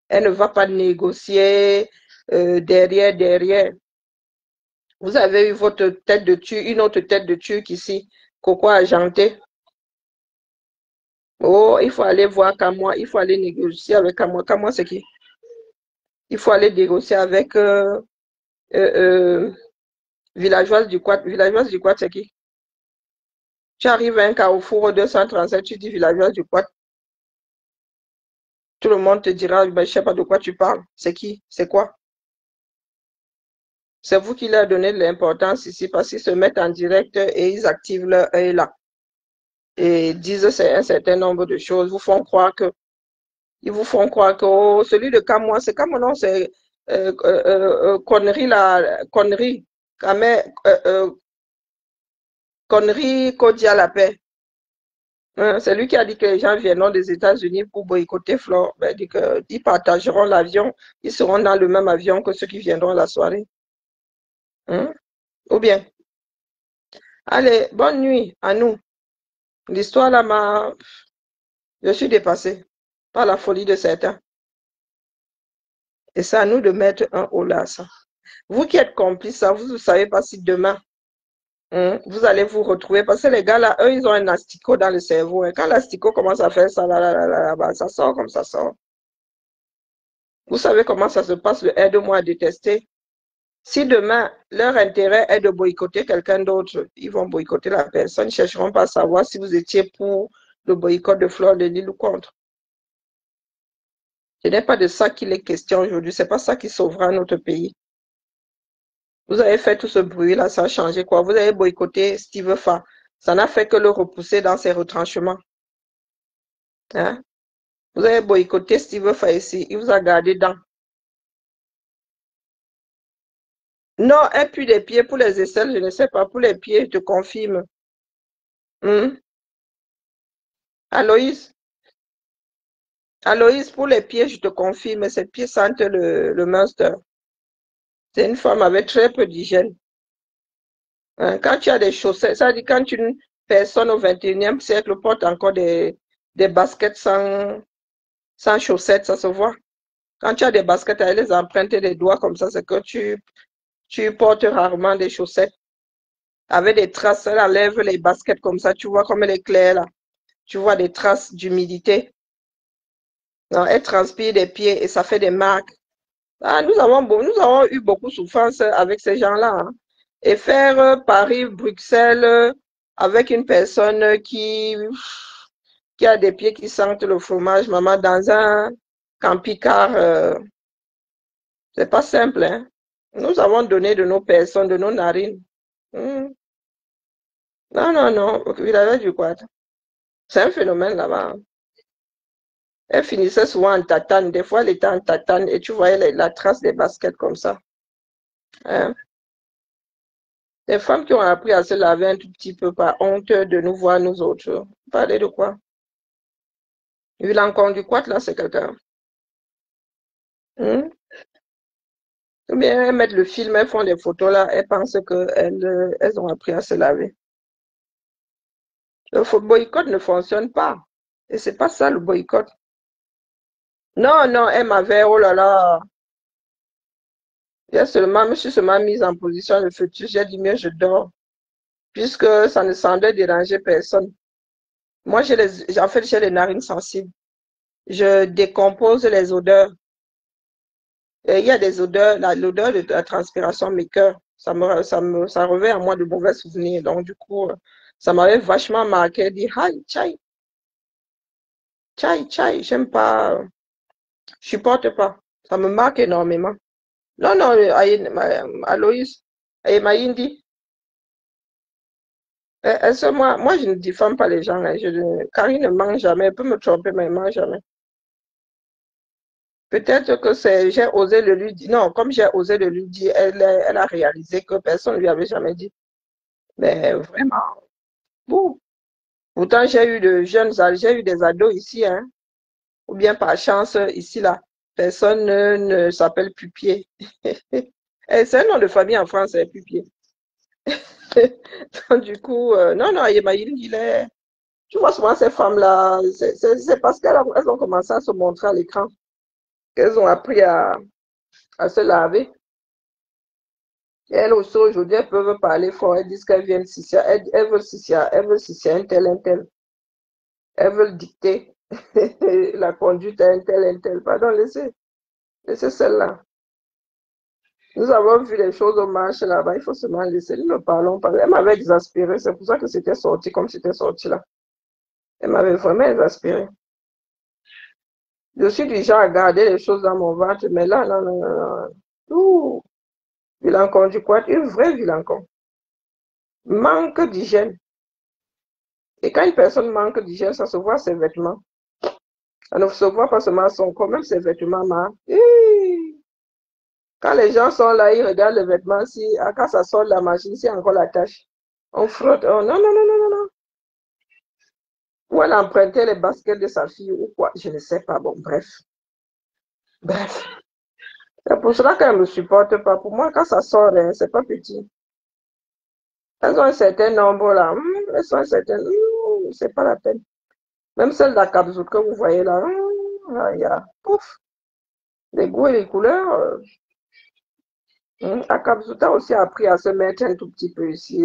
Elle ne va pas négocier derrière. Vous avez eu votre tête de turc, une autre tête de turc ici, Coco Argenté. Oh, il faut aller voir Kamoa, il faut aller négocier avec Kamoa. Kamoa, c'est qui? Il faut aller négocier avec Villageoise du Quad. Villageoise du Quad, c'est qui? Tu arrives à un carrefour au 237, tu dis Villageoise du Quad. Tout le monde te dira, ben, je ne sais pas de quoi tu parles. C'est qui? C'est quoi? C'est vous qui leur donnez de l'importance ici parce qu'ils se mettent en direct et ils activent leur œil là. Et disent un certain nombre de choses. Ils vous font croire que oh, celui de Kamoa, c'est comme non, c'est connerie, connerie Kodia la paix. C'est lui qui a dit que les gens viendront des États-Unis pour boycotter Flore. Ben, dit qu'ils partageront l'avion, ils seront dans le même avion que ceux qui viendront la soirée. Ou bien. Allez, bonne nuit à nous. L'histoire là je suis dépassée par la folie de certains. Et c'est à nous de mettre un haut là, ça. Vous qui êtes complices, vous ne savez pas si demain, Vous allez vous retrouver parce que les gars là, eux, ils ont un asticot dans le cerveau. Et quand l'asticot commence à faire ça, là, ça sort comme ça sort. Vous savez comment ça se passe, le aide-moi à détester. Si demain, leur intérêt est de boycotter quelqu'un d'autre, ils vont boycotter la personne. Ils ne chercheront pas à savoir si vous étiez pour le boycott de Fleur de Lys ou contre. Ce n'est pas de ça qu'il est question aujourd'hui. Ce n'est pas ça qui sauvera notre pays. Vous avez fait tout ce bruit-là, ça a changé quoi? Vous avez boycotté Steve Fa. Ça n'a fait que le repousser dans ses retranchements. Hein? Vous avez boycotté Steve Fa ici. Il vous a gardé dans. Non, un puits des pieds pour les aisselles, je ne sais pas. Pour les pieds, je te confirme. Aloïs, pour les pieds, je te confirme, ses pieds sentent le Munster. C'est une femme avec très peu d'hygiène. Hein, quand tu as des chaussettes, ça dit quand une personne au 21e siècle porte encore des baskets sans chaussettes, ça se voit. Quand tu as des baskets avec les empreintes des doigts comme ça, c'est que tu portes rarement des chaussettes. Avec des traces, elle enlève les baskets comme ça, tu vois comme elle est claire là. Tu vois des traces d'humidité. Elle transpire des pieds et ça fait des marques. Ah, nous avons eu beaucoup de souffrance avec ces gens-là. Hein. Et faire Paris-Bruxelles avec une personne qui a des pieds qui sentent le fromage, maman, dans un camping-car, c'est pas simple. Hein. Nous avons donné de nos personnes, de nos narines. Non, il avait du quoi. C'est un phénomène là-bas. Elle finissait souvent en tatane. Des fois, elle était en tatane et tu voyais la trace des baskets comme ça. Hein? Des femmes qui ont appris à se laver un tout petit peu par honte de nous voir, nous autres. Parler de quoi? Vilancon du Quat, là, c'est quelqu'un. Ou bien elles mettent le film, elles font des photos là, elles pensent qu'elles ont appris à se laver. Le boycott ne fonctionne pas. Et c'est pas ça le boycott. Non, elle m'avait, oh là là. Je me suis seulement mise en position de fœtus. J'ai dit mieux, je dors. Puisque ça ne semblait déranger personne. Moi, j'ai les narines sensibles. Je décompose les odeurs. Et il y a des odeurs, l'odeur de la transpiration m'écoeure. Ça revêt à moi de mauvais souvenirs. Donc, du coup, ça m'avait vachement marqué. Dit, hi, chai. Chai, j'aime pas. Je supporte pas. Ça me marque énormément. Non, Aloïs, Mayindi. Moi, je ne diffame pas les gens. Hein. Karine ne ment jamais. Elle peut me tromper, mais elle ne ment jamais. Peut-être que j'ai osé le lui dire. Non, comme j'ai osé le lui dire, elle a réalisé que personne ne lui avait jamais dit. Mais vraiment, bon. Pourtant, j'ai eu des ados ici, hein. Ou bien par chance, ici, là. Personne ne s'appelle Pupier. C'est un nom de famille en France, c'est Pupier. Donc, du coup, non, tu vois souvent ces femmes-là, c'est parce qu'elles ont commencé à se montrer à l'écran qu'elles ont appris à se laver. Et elles aussi, aujourd'hui, elles peuvent parler fort, elles disent qu'elles viennent Sissia, elles veulent Sissia, un tel. Elles veulent dicter la conduite à un tel. Pardon, laissez celle-là. Nous avons vu les choses au marché là-bas, il faut seulement laisser. Nous ne parlons pas. Elle m'avait exaspéré, c'est pour ça que c'était sorti comme c'était sorti là. Elle m'avait vraiment exaspéré. Je suis du genre à garder les choses dans mon ventre, mais là, non. Vilancon du Quat, une vraie vilancon. Manque d'hygiène. Et quand une personne manque d'hygiène, ça se voit ses vêtements. Ça ne se voit pas seulement son corps, même ses vêtements. Quand les gens sont là, ils regardent les vêtements, quand ça sort de la machine, c'est encore la tâche. On frotte. Oh, non. Ou elle empruntait les baskets de sa fille ou quoi, je ne sais pas. Bon, bref. C'est pour cela qu'elle ne me supporte pas. Pour moi, quand ça sort, hein, c'est pas petit. Elles ont un certain nombre là. Elles sont un certain. C'est pas la peine. Même celle d'Akabzout que vous voyez là. Il y a. Pouf. Les goûts et les couleurs. Akabzout a aussi appris à se mettre un tout petit peu ici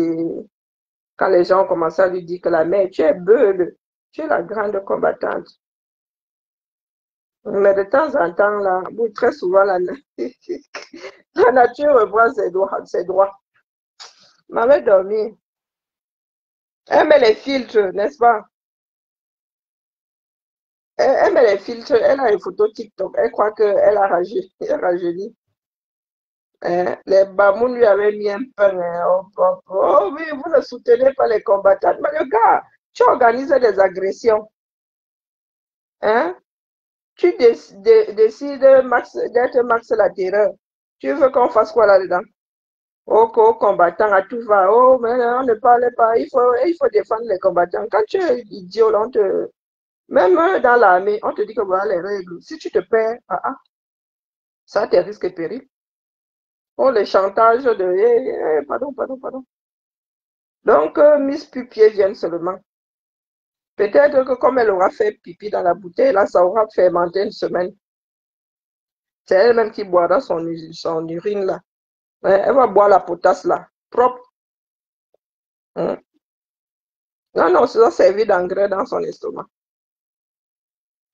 Quand les gens ont commencé à lui dire que la mère, tu es beule, tu es la grande combattante. Mais de temps en temps, là, très souvent, la nature revoit ses droits. M'avait dormi. Elle met les filtres, n'est-ce pas? Elle met les filtres, elle a une photo TikTok, elle croit qu'elle a rajeuni. Les Bamoun lui avaient mis un pain. Oh oui, vous ne soutenez pas les combattants. Mais le gars, tu organises des agressions. Hein? Tu décides d'être Max la terreur. Tu veux qu'on fasse quoi là-dedans? Oh, combattant, à tout va. Oh, mais on ne parle pas. Il faut défendre les combattants. Quand tu es idiot, même dans l'armée, on te dit que voilà les règles. Si tu te perds, ça te risque de périr. Oh, les chantages de... pardon. Donc, Miss Pupier vient seulement. Peut-être que comme elle aura fait pipi dans la bouteille, là, ça aura fermenté une semaine. C'est elle-même qui boira son urine, là. Elle va boire la potasse, là, propre. Non, ça servi d'engrais dans son estomac.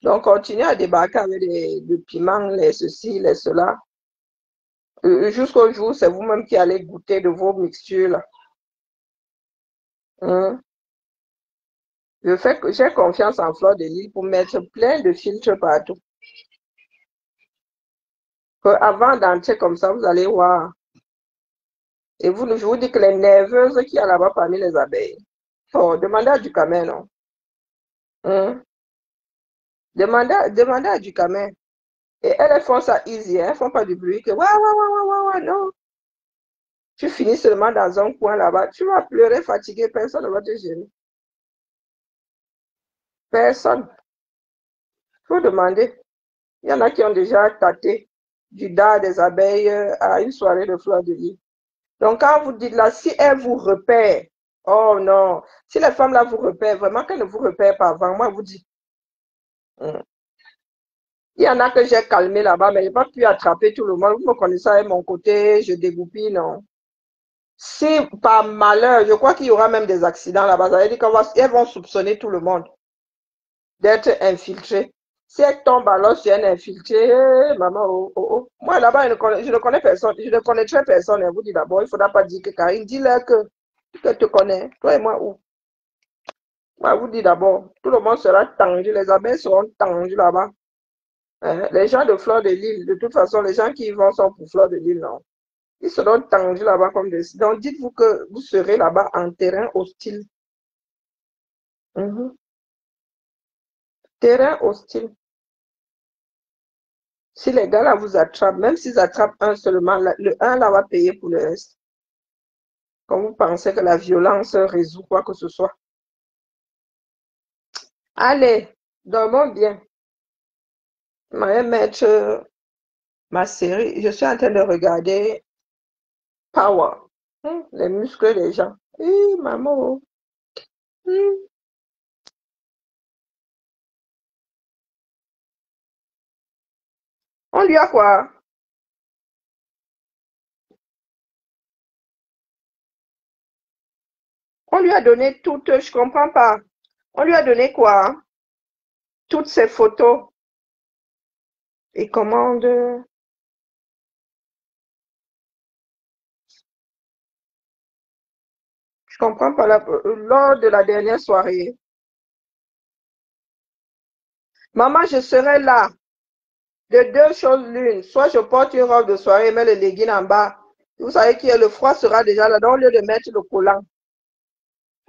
Donc, continuez à débarquer avec des piments, les ceci, les cela. Jusqu'au jour, c'est vous-même qui allez goûter de vos mixtures, là. J'ai confiance en Fleur de Lys pour mettre plein de filtres partout. Avant d'entrer comme ça, vous allez voir. Et je vous dis que les nerveuses qu'il y a là-bas parmi les abeilles. Oh, demandez à Ducamel, non? Demandez à Ducamel. Et elles font ça easy, elles font pas du bruit que ouais, non. Tu finis seulement dans un coin là-bas, tu vas pleurer fatigué, personne ne va te gêner. Personne. Il faut demander. Il y en a qui ont déjà tâté du dard des abeilles à une soirée de Fleur de Lys. Donc, quand vous dites là, si elles vous repèrent, oh non, si les femmes là vous repèrent, vraiment qu'elles ne vous repèrent pas avant, moi, je vous dis. Il y en a que j'ai calmé là-bas, mais je n'ai pas pu attraper tout le monde. Vous me connaissez à mon côté, je dégoupille, non. Si par malheur, je crois qu'il y aura même des accidents là-bas, ça veut dire qu'elles vont soupçonner tout le monde d'être infiltrés. Si elle tombe alors sur un infiltré, maman, Moi là-bas, je ne connais personne, je ne connaîtrai personne. Elle vous dit d'abord, il ne faudra pas dire que Karine, dis-leur que tu connais, toi et moi où. Moi, je vous dis d'abord, tout le monde sera tendu, les abeilles seront tendues là-bas. Les gens de Fleur de Lys, de toute façon, les gens qui y vont sont pour Fleur de Lys, non. Ils seront tendus là-bas comme des... Donc, dites-vous que vous serez là-bas en terrain hostile. Terrain hostile. Si les gars là vous attrapent, même s'ils attrapent un seulement, le un là va payer pour le reste. Quand vous pensez que la violence résout quoi que ce soit. Allez, dormons bien. Je vais mettre ma série. Je suis en train de regarder Power. Les muscles des gens. Maman. On lui a quoi? On lui a donné toutes, je comprends pas. On lui a donné quoi? Toutes ces photos. Et commande. Je comprends pas. Lors de la dernière soirée. Maman, je serai là. De deux choses l'une. Soit je porte une robe de soirée et mets le legging en bas. Vous savez que le froid sera déjà là. Donc, au lieu de mettre le collant.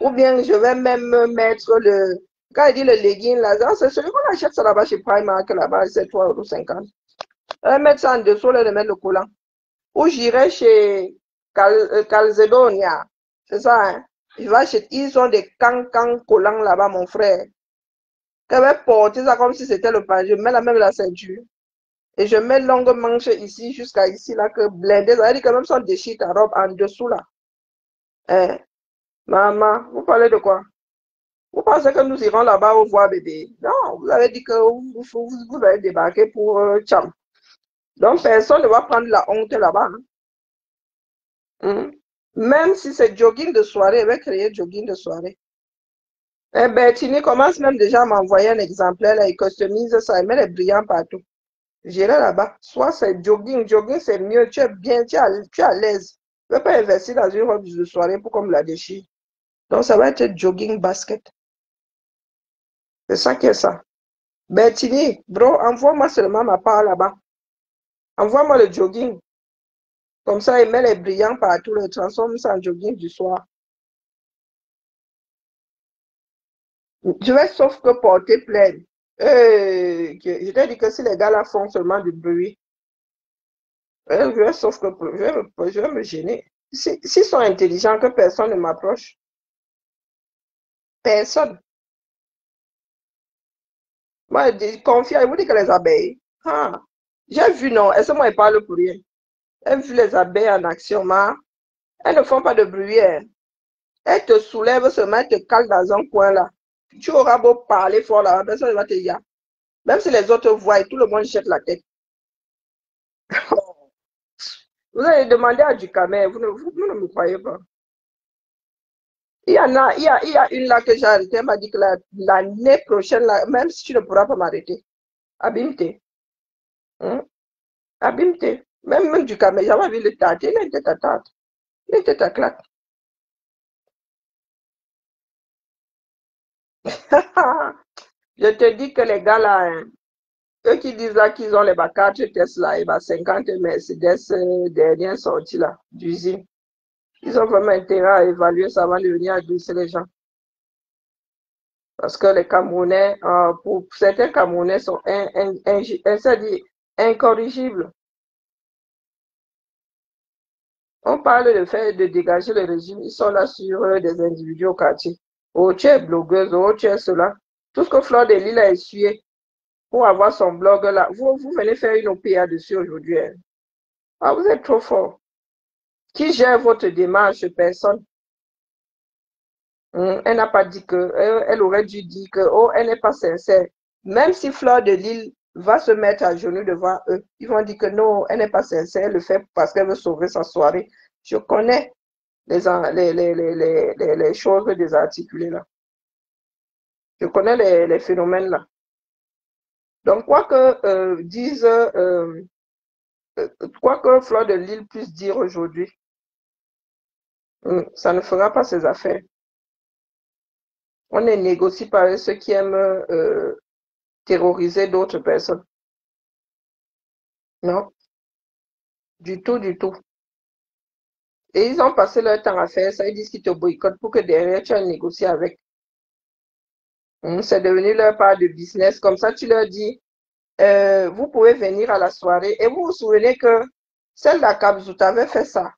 Ou bien je vais même mettre le... Quand il dit le legging là, c'est celui qu'on achète ça là-bas chez Primark, là-bas, c'est 3,50 €. Je vais mettre ça en dessous, au lieu de mettre le collant. Ou j'irai chez Calzedonia. C'est ça, hein? Je vais acheter. Ils ont des cancans collants là-bas, mon frère. Je vais porter ça comme si c'était le pas. Je mets la même la ceinture. Et je mets longue manche ici jusqu'à ici, là, que blindé. Ça veut dire que même si on déchire ta robe en dessous, là. Maman, vous parlez de quoi? Vous pensez que nous irons là-bas au voir bébé? Non, vous avez dit que vous allez débarquer pour Cham. Donc, personne ne va prendre la honte là-bas. Même si c'est jogging de soirée, elle va créer jogging de soirée. Eh ben, Tini commence même déjà à m'envoyer un exemplaire, là, il customise ça, il met les brillants partout. J'irai là-bas. Soit c'est jogging, jogging c'est mieux, tu es bien, tu es à l'aise. Tu ne veux pas investir dans une robe de soirée pour qu'on me la déchire. Donc ça va être jogging basket. C'est ça qui est ça. Ben, Tini, bro, envoie-moi seulement ma part là-bas. Envoie-moi le jogging. Comme ça, il met les brillants partout, le transforme ça en jogging du soir. Je vais sauf que porter plainte. Je t'ai dit que si les gars là font seulement du bruit, je vais sauf que je vais me gêner. S'ils sont intelligents, que personne ne m'approche. Personne. Moi, confie, vous dites que les abeilles. Ah, j'ai vu, non, est-ce que moi, ils parlent pour rien? J'ai vu les abeilles en action, mais elles ne font pas de bruit. Hein. Elles te soulèvent seulement, elles te calent dans un coin là. Tu auras beau parler fort là, personne ne va te dire. Même si les autres voient, tout le monde jette la tête. Vous allez demander à Ducamel, vous ne me croyez pas. Il y a une là que j'ai arrêtée, elle m'a dit que l'année prochaine, là, même si tu ne pourras pas m'arrêter, abîme-toi. Hein? Abîme-toi. Même Ducamel, j'avais vu le tâter, il était ta tante. Il était ta claque. Je te dis que les gars là, hein, eux qui disent là qu'ils ont les 4 Tesla et 50 Mercedes dernières sorties là, d'usine. Ils ont vraiment intérêt à évaluer ça avant de venir adresser les gens. Parce que les Camerounais, pour certains Camerounais, sont incorrigibles. On parle de faire de dégager le régime. Ils sont là sur des individus au quartier. Oh, tu es blogueuse, oh, tu es cela. Tout ce que Fleur de Lille a essuyé pour avoir son blog là. Vous venez faire une OPA dessus aujourd'hui. Hein. Ah, vous êtes trop fort. Qui gère votre démarche? Personne. Elle n'a pas dit que, elle aurait dû dire que, oh, elle n'est pas sincère. Même si Fleur de Lille va se mettre à genoux devant eux, ils vont dire que non, elle n'est pas sincère, elle le fait parce qu'elle veut sauver sa soirée. Je connais les choses désarticulées là. Je connais les phénomènes là. Donc, quoi que quoi que Fleur de Lille puisse dire aujourd'hui, ça ne fera pas ses affaires. On ne négocie pas avec ceux qui aiment terroriser d'autres personnes. Non, du tout, du tout. Et ils ont passé leur temps à faire ça. Ils disent qu'ils te boycottent pour que derrière, tu ailles négocier avec. C'est devenu leur part de business. Comme ça, tu leur dis, vous pouvez venir à la soirée. Et vous vous souvenez que celle d'Akabzout avait fait ça.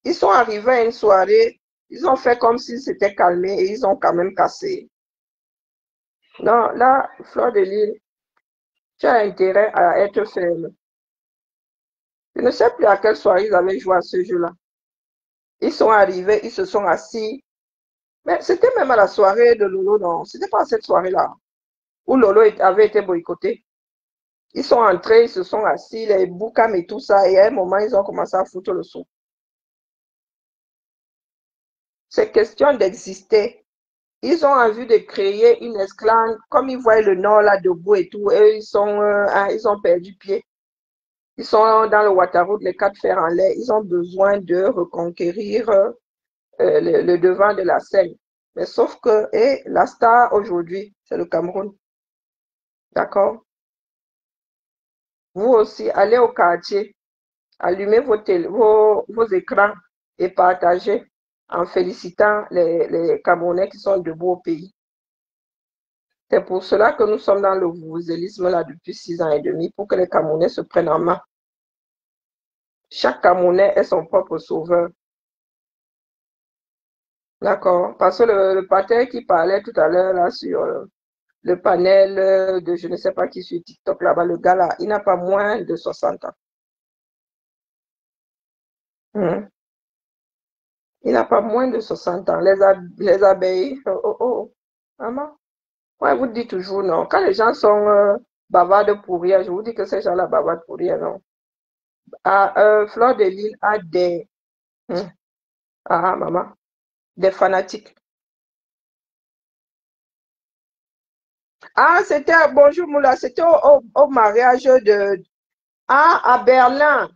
Ils sont arrivés à une soirée, ils ont fait comme s'ils s'étaient calmés et ils ont quand même cassé. Non, là, Fleur de Lille, tu as intérêt à être ferme. Je ne sais plus à quelle soirée ils avaient joué à ce jeu-là. Ils sont arrivés, ils se sont assis. Mais c'était même à la soirée de Lolo, non. C'était pas à cette soirée-là où Lolo avait été boycotté. Ils sont entrés, ils se sont assis, les boucams et tout ça. Et à un moment, ils ont commencé à foutre le son. C'est question d'exister. Ils ont envie de créer une esclave, comme ils voient le nord là debout et tout. Eux, ils ont perdu pied. Ils sont dans le Waterroute, les 4 fers en l'air. Ils ont besoin de reconquérir le devant de la scène. Mais sauf que la star aujourd'hui, c'est le Cameroun. D'accord? Vous aussi, allez au quartier, allumez vos écrans et partagez en félicitant les Camerounais qui sont debout au pays. C'est pour cela que nous sommes dans le vouvouzélisme là depuis 6 ans et demi, pour que les Camerounais se prennent en main. Chaque Camerounais est son propre sauveur. D'accord? Parce que le pater qui parlait tout à l'heure là sur le panel de je ne sais pas qui sur TikTok là-bas, le gars là, il n'a pas moins de 60 ans. Il n'a pas moins de 60 ans. Les abeilles, oh, maman. Ouais, vous dites toujours non. Quand les gens sont bavards pour rien, je vous dis que ces gens-là bavardent pour rien, non. Fleur de Lille a des... Ah, maman. Des fanatiques. Ah, c'était, bonjour Moula, c'était au mariage de... Ah, à Berlin.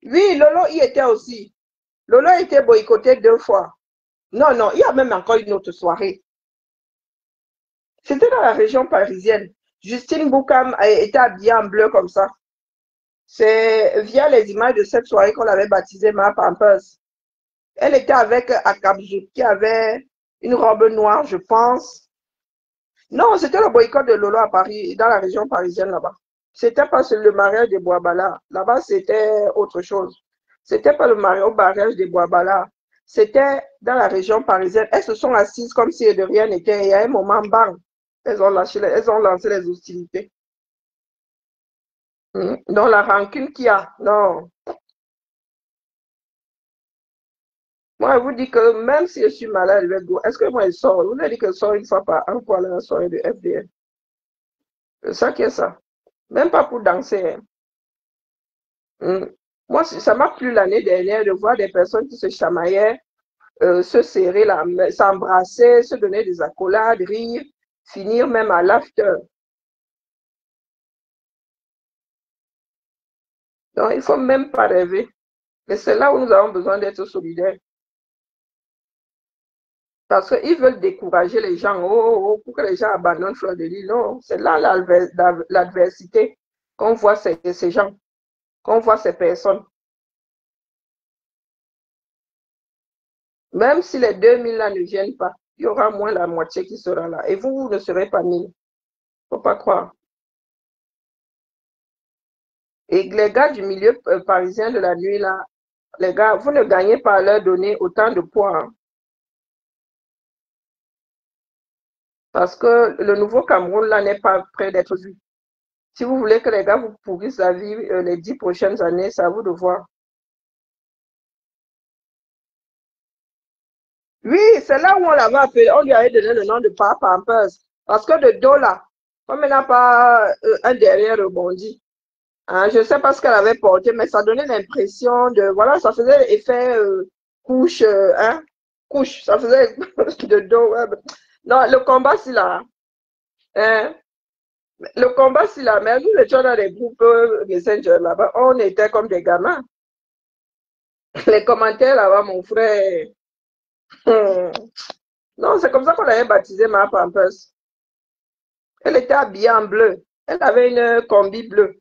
Oui, Lolo y était aussi. Lolo a été boycotté 2 fois. Non, non, il y a même encore une autre soirée. C'était dans la région parisienne. Justine Boukam a été habillée en bleu comme ça. C'est via les images de cette soirée qu'on l'avait baptisée Ma Pampers. Elle était avec Akabzu qui avait une robe noire, je pense. Non, c'était le boycott de Lolo à Paris, dans la région parisienne là-bas. C'était pas le mariage des Boabala. Là-bas, c'était autre chose. C'était pas le mariage des Boabala. C'était dans la région parisienne. Elles se sont assises comme si de rien n'était. Et à un moment, bang, elles ont lancé les hostilités. Dans la rancune qu'il y a. Non. Moi, je vous dis que même si je suis malade, est-ce que moi, je sors? Vous avez dit que je sors une fois par an pour aller à la soirée de FDN. C'est ça qui est ça. Même pas pour danser. Moi, ça m'a plu l'année dernière de voir des personnes qui se chamaillaient, se serrer, s'embrasser, se donner des accolades, rire, finir même à l'after. Donc, il ne faut même pas rêver. Et c'est là où nous avons besoin d'être solidaires. Parce qu'ils veulent décourager les gens. Oh, pour que les gens abandonnent Fleur de Lys. Non, c'est là l'adversité qu'on voit ces gens, qu'on voit ces personnes. Même si les 2000 là ne viennent pas, il y aura moins la moitié qui sera là. Et vous ne serez pas 1000. Il ne faut pas croire. Et les gars du milieu parisien de la nuit, là, les gars, vous ne gagnez pas à leur donner autant de poids. Hein. Parce que le nouveau Cameroun, là, n'est pas prêt d'être vu. Si vous voulez que les gars vous pourrissent la vie les 10 prochaines années, c'est à vous de voir. Oui, c'est là où on l'avait appelé, on lui avait donné le nom de Papa Pampers. Parce que de dos, là, comme elle n'a pas un derrière rebondi, hein, je ne sais pas ce qu'elle avait porté, mais ça donnait l'impression de, voilà, ça faisait effet couche, hein, couche, ça faisait de dos. Ouais. Non, le combat, c'est là. Hein, le combat, c'est là. Mais nous étions dans les groupes Messenger là-bas, on était comme des gamins. Les commentaires là-bas, mon frère. Non, c'est comme ça qu'on avait baptisé Ma Pampers. Elle était habillée en bleu. Elle avait une combi bleue.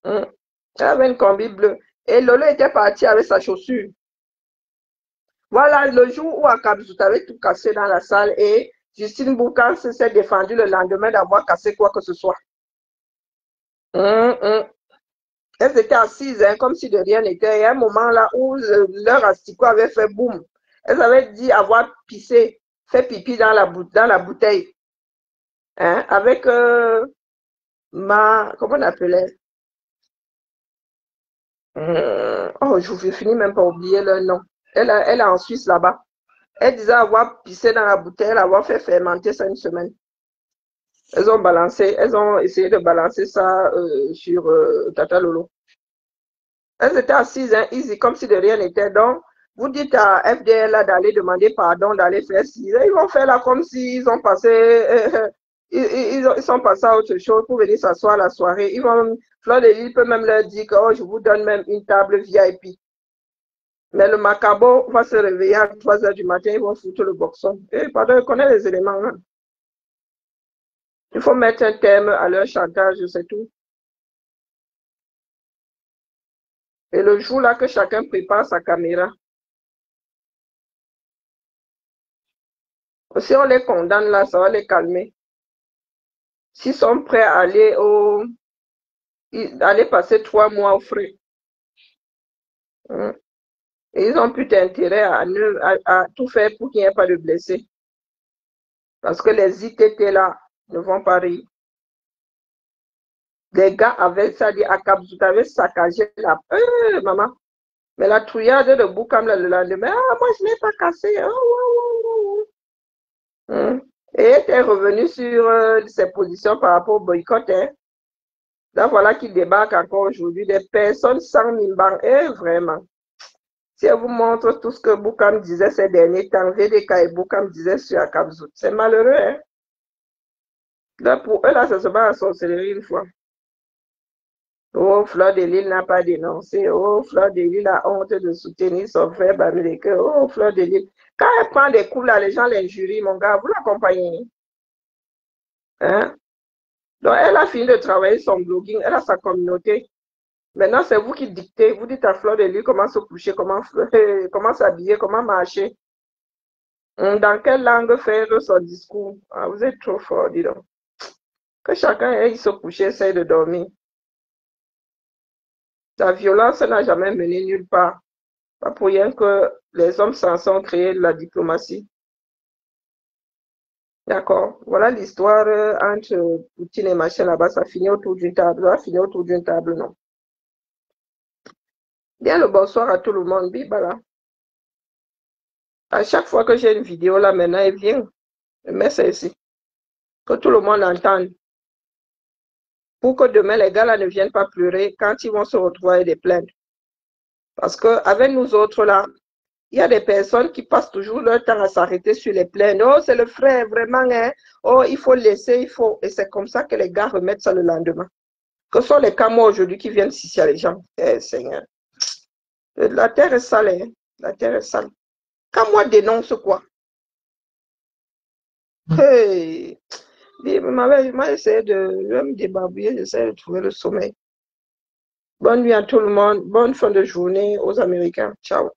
Elle avait une combi bleue. Et Lolo était parti avec sa chaussure. Voilà le jour où Akabzu avait tout cassé dans la salle et Justine Boucan s'est défendue le lendemain d'avoir cassé quoi que ce soit. Elles étaient assises hein, comme si de rien n'était. Il y a un moment là où leur asticot avait fait boum. Elles avaient dit avoir pissé, fait pipi dans la bouteille. Hein, avec comment on appelait? Oh, je finis même pas oublier leur nom. Elle est en Suisse là-bas. Elle disait avoir pissé dans la bouteille, avoir fait fermenter ça une semaine. Elles ont essayé de balancer ça sur Tata Lolo. Elles étaient assises, hein, easy, comme si de rien n'était. Donc, vous dites à FDL d'aller demander pardon, d'aller faire ci. Ils vont faire là comme s'ils ont passé, ils sont passés à autre chose pour venir s'asseoir à la soirée. Fleur de Lys peut même leur dire que oh, je vous donne même une table VIP. Mais le Macabo va se réveiller à 3 h du matin, ils vont foutre le boxon. Pardon, je connais les éléments. Hein. Il faut mettre un terme à leur chantage, c'est tout. Et le jour là que chacun prépare sa caméra. Si on les condamne là, ça va les calmer. S'ils sont prêts à aller passer 3 mois au frais. Et ils ont plus d'intérêt à tout faire pour qu'il n'y ait pas de blessés. Parce que les ITT là ne vont pas rire. Les gars avaient ça dit Akabzu avait saccagé la maman. Mais la trouillade de Boukam le lendemain, ah moi je n'ai pas cassé. Et était revenu sur ses positions par rapport au boycott. Hein. Là voilà qu'il débarque encore aujourd'hui des personnes sans mimban. Vraiment. Si elle vous montre tout ce que Boukam disait ces derniers temps, VDK et Boukam disaient sur Akabzout, c'est malheureux, hein. Là, pour eux, là, ça se bat à sorcellerie une fois. Oh, Fleur de Lille n'a pas dénoncé. Oh, Fleur de Lille a honte de soutenir son frère américain. Oh, Fleur de Lille. Quand elle prend des coups là, les gens l'injurient, mon gars, vous l'accompagnez. Hein? Donc, elle a fini de travailler son blogging, elle a sa communauté. Maintenant, c'est vous qui dictez. Vous dites à Fleur de Lille comment se coucher, comment s'habiller, comment marcher. Dans quelle langue faire son discours. Ah, vous êtes trop fort, dis donc. Que chacun aille se coucher, essaye de dormir. La violence n'a jamais mené nulle part. Pas pour rien que les hommes s'en sont créés de la diplomatie. D'accord. Voilà l'histoire entre Poutine et machin là-bas. Ça finit autour d'une table. Ça finit autour d'une table, non. Bien le bonsoir à tout le monde. Bibala. À chaque fois que j'ai une vidéo là, maintenant, elle vient. Je mets ça ici. Que tout le monde entende. Pour que demain, les gars là ne viennent pas pleurer quand ils vont se retrouver des plaintes. Parce qu'avec nous autres là, il y a des personnes qui passent toujours leur temps à s'arrêter sur les plaintes. Oh, c'est le frère, vraiment, hein. Oh, il faut laisser, il faut. Et c'est comme ça que les gars remettent ça le lendemain. Que sont les cas, moi, aujourd'hui, qui viennent ici à les gens? Eh, Seigneur. La terre est sale, hein. La terre est sale. Quand moi dénonce quoi? Hey. Moi, j'essaie de me débarbouiller, j'essaie de trouver le sommeil. Bonne nuit à tout le monde. Bonne fin de journée aux Américains. Ciao.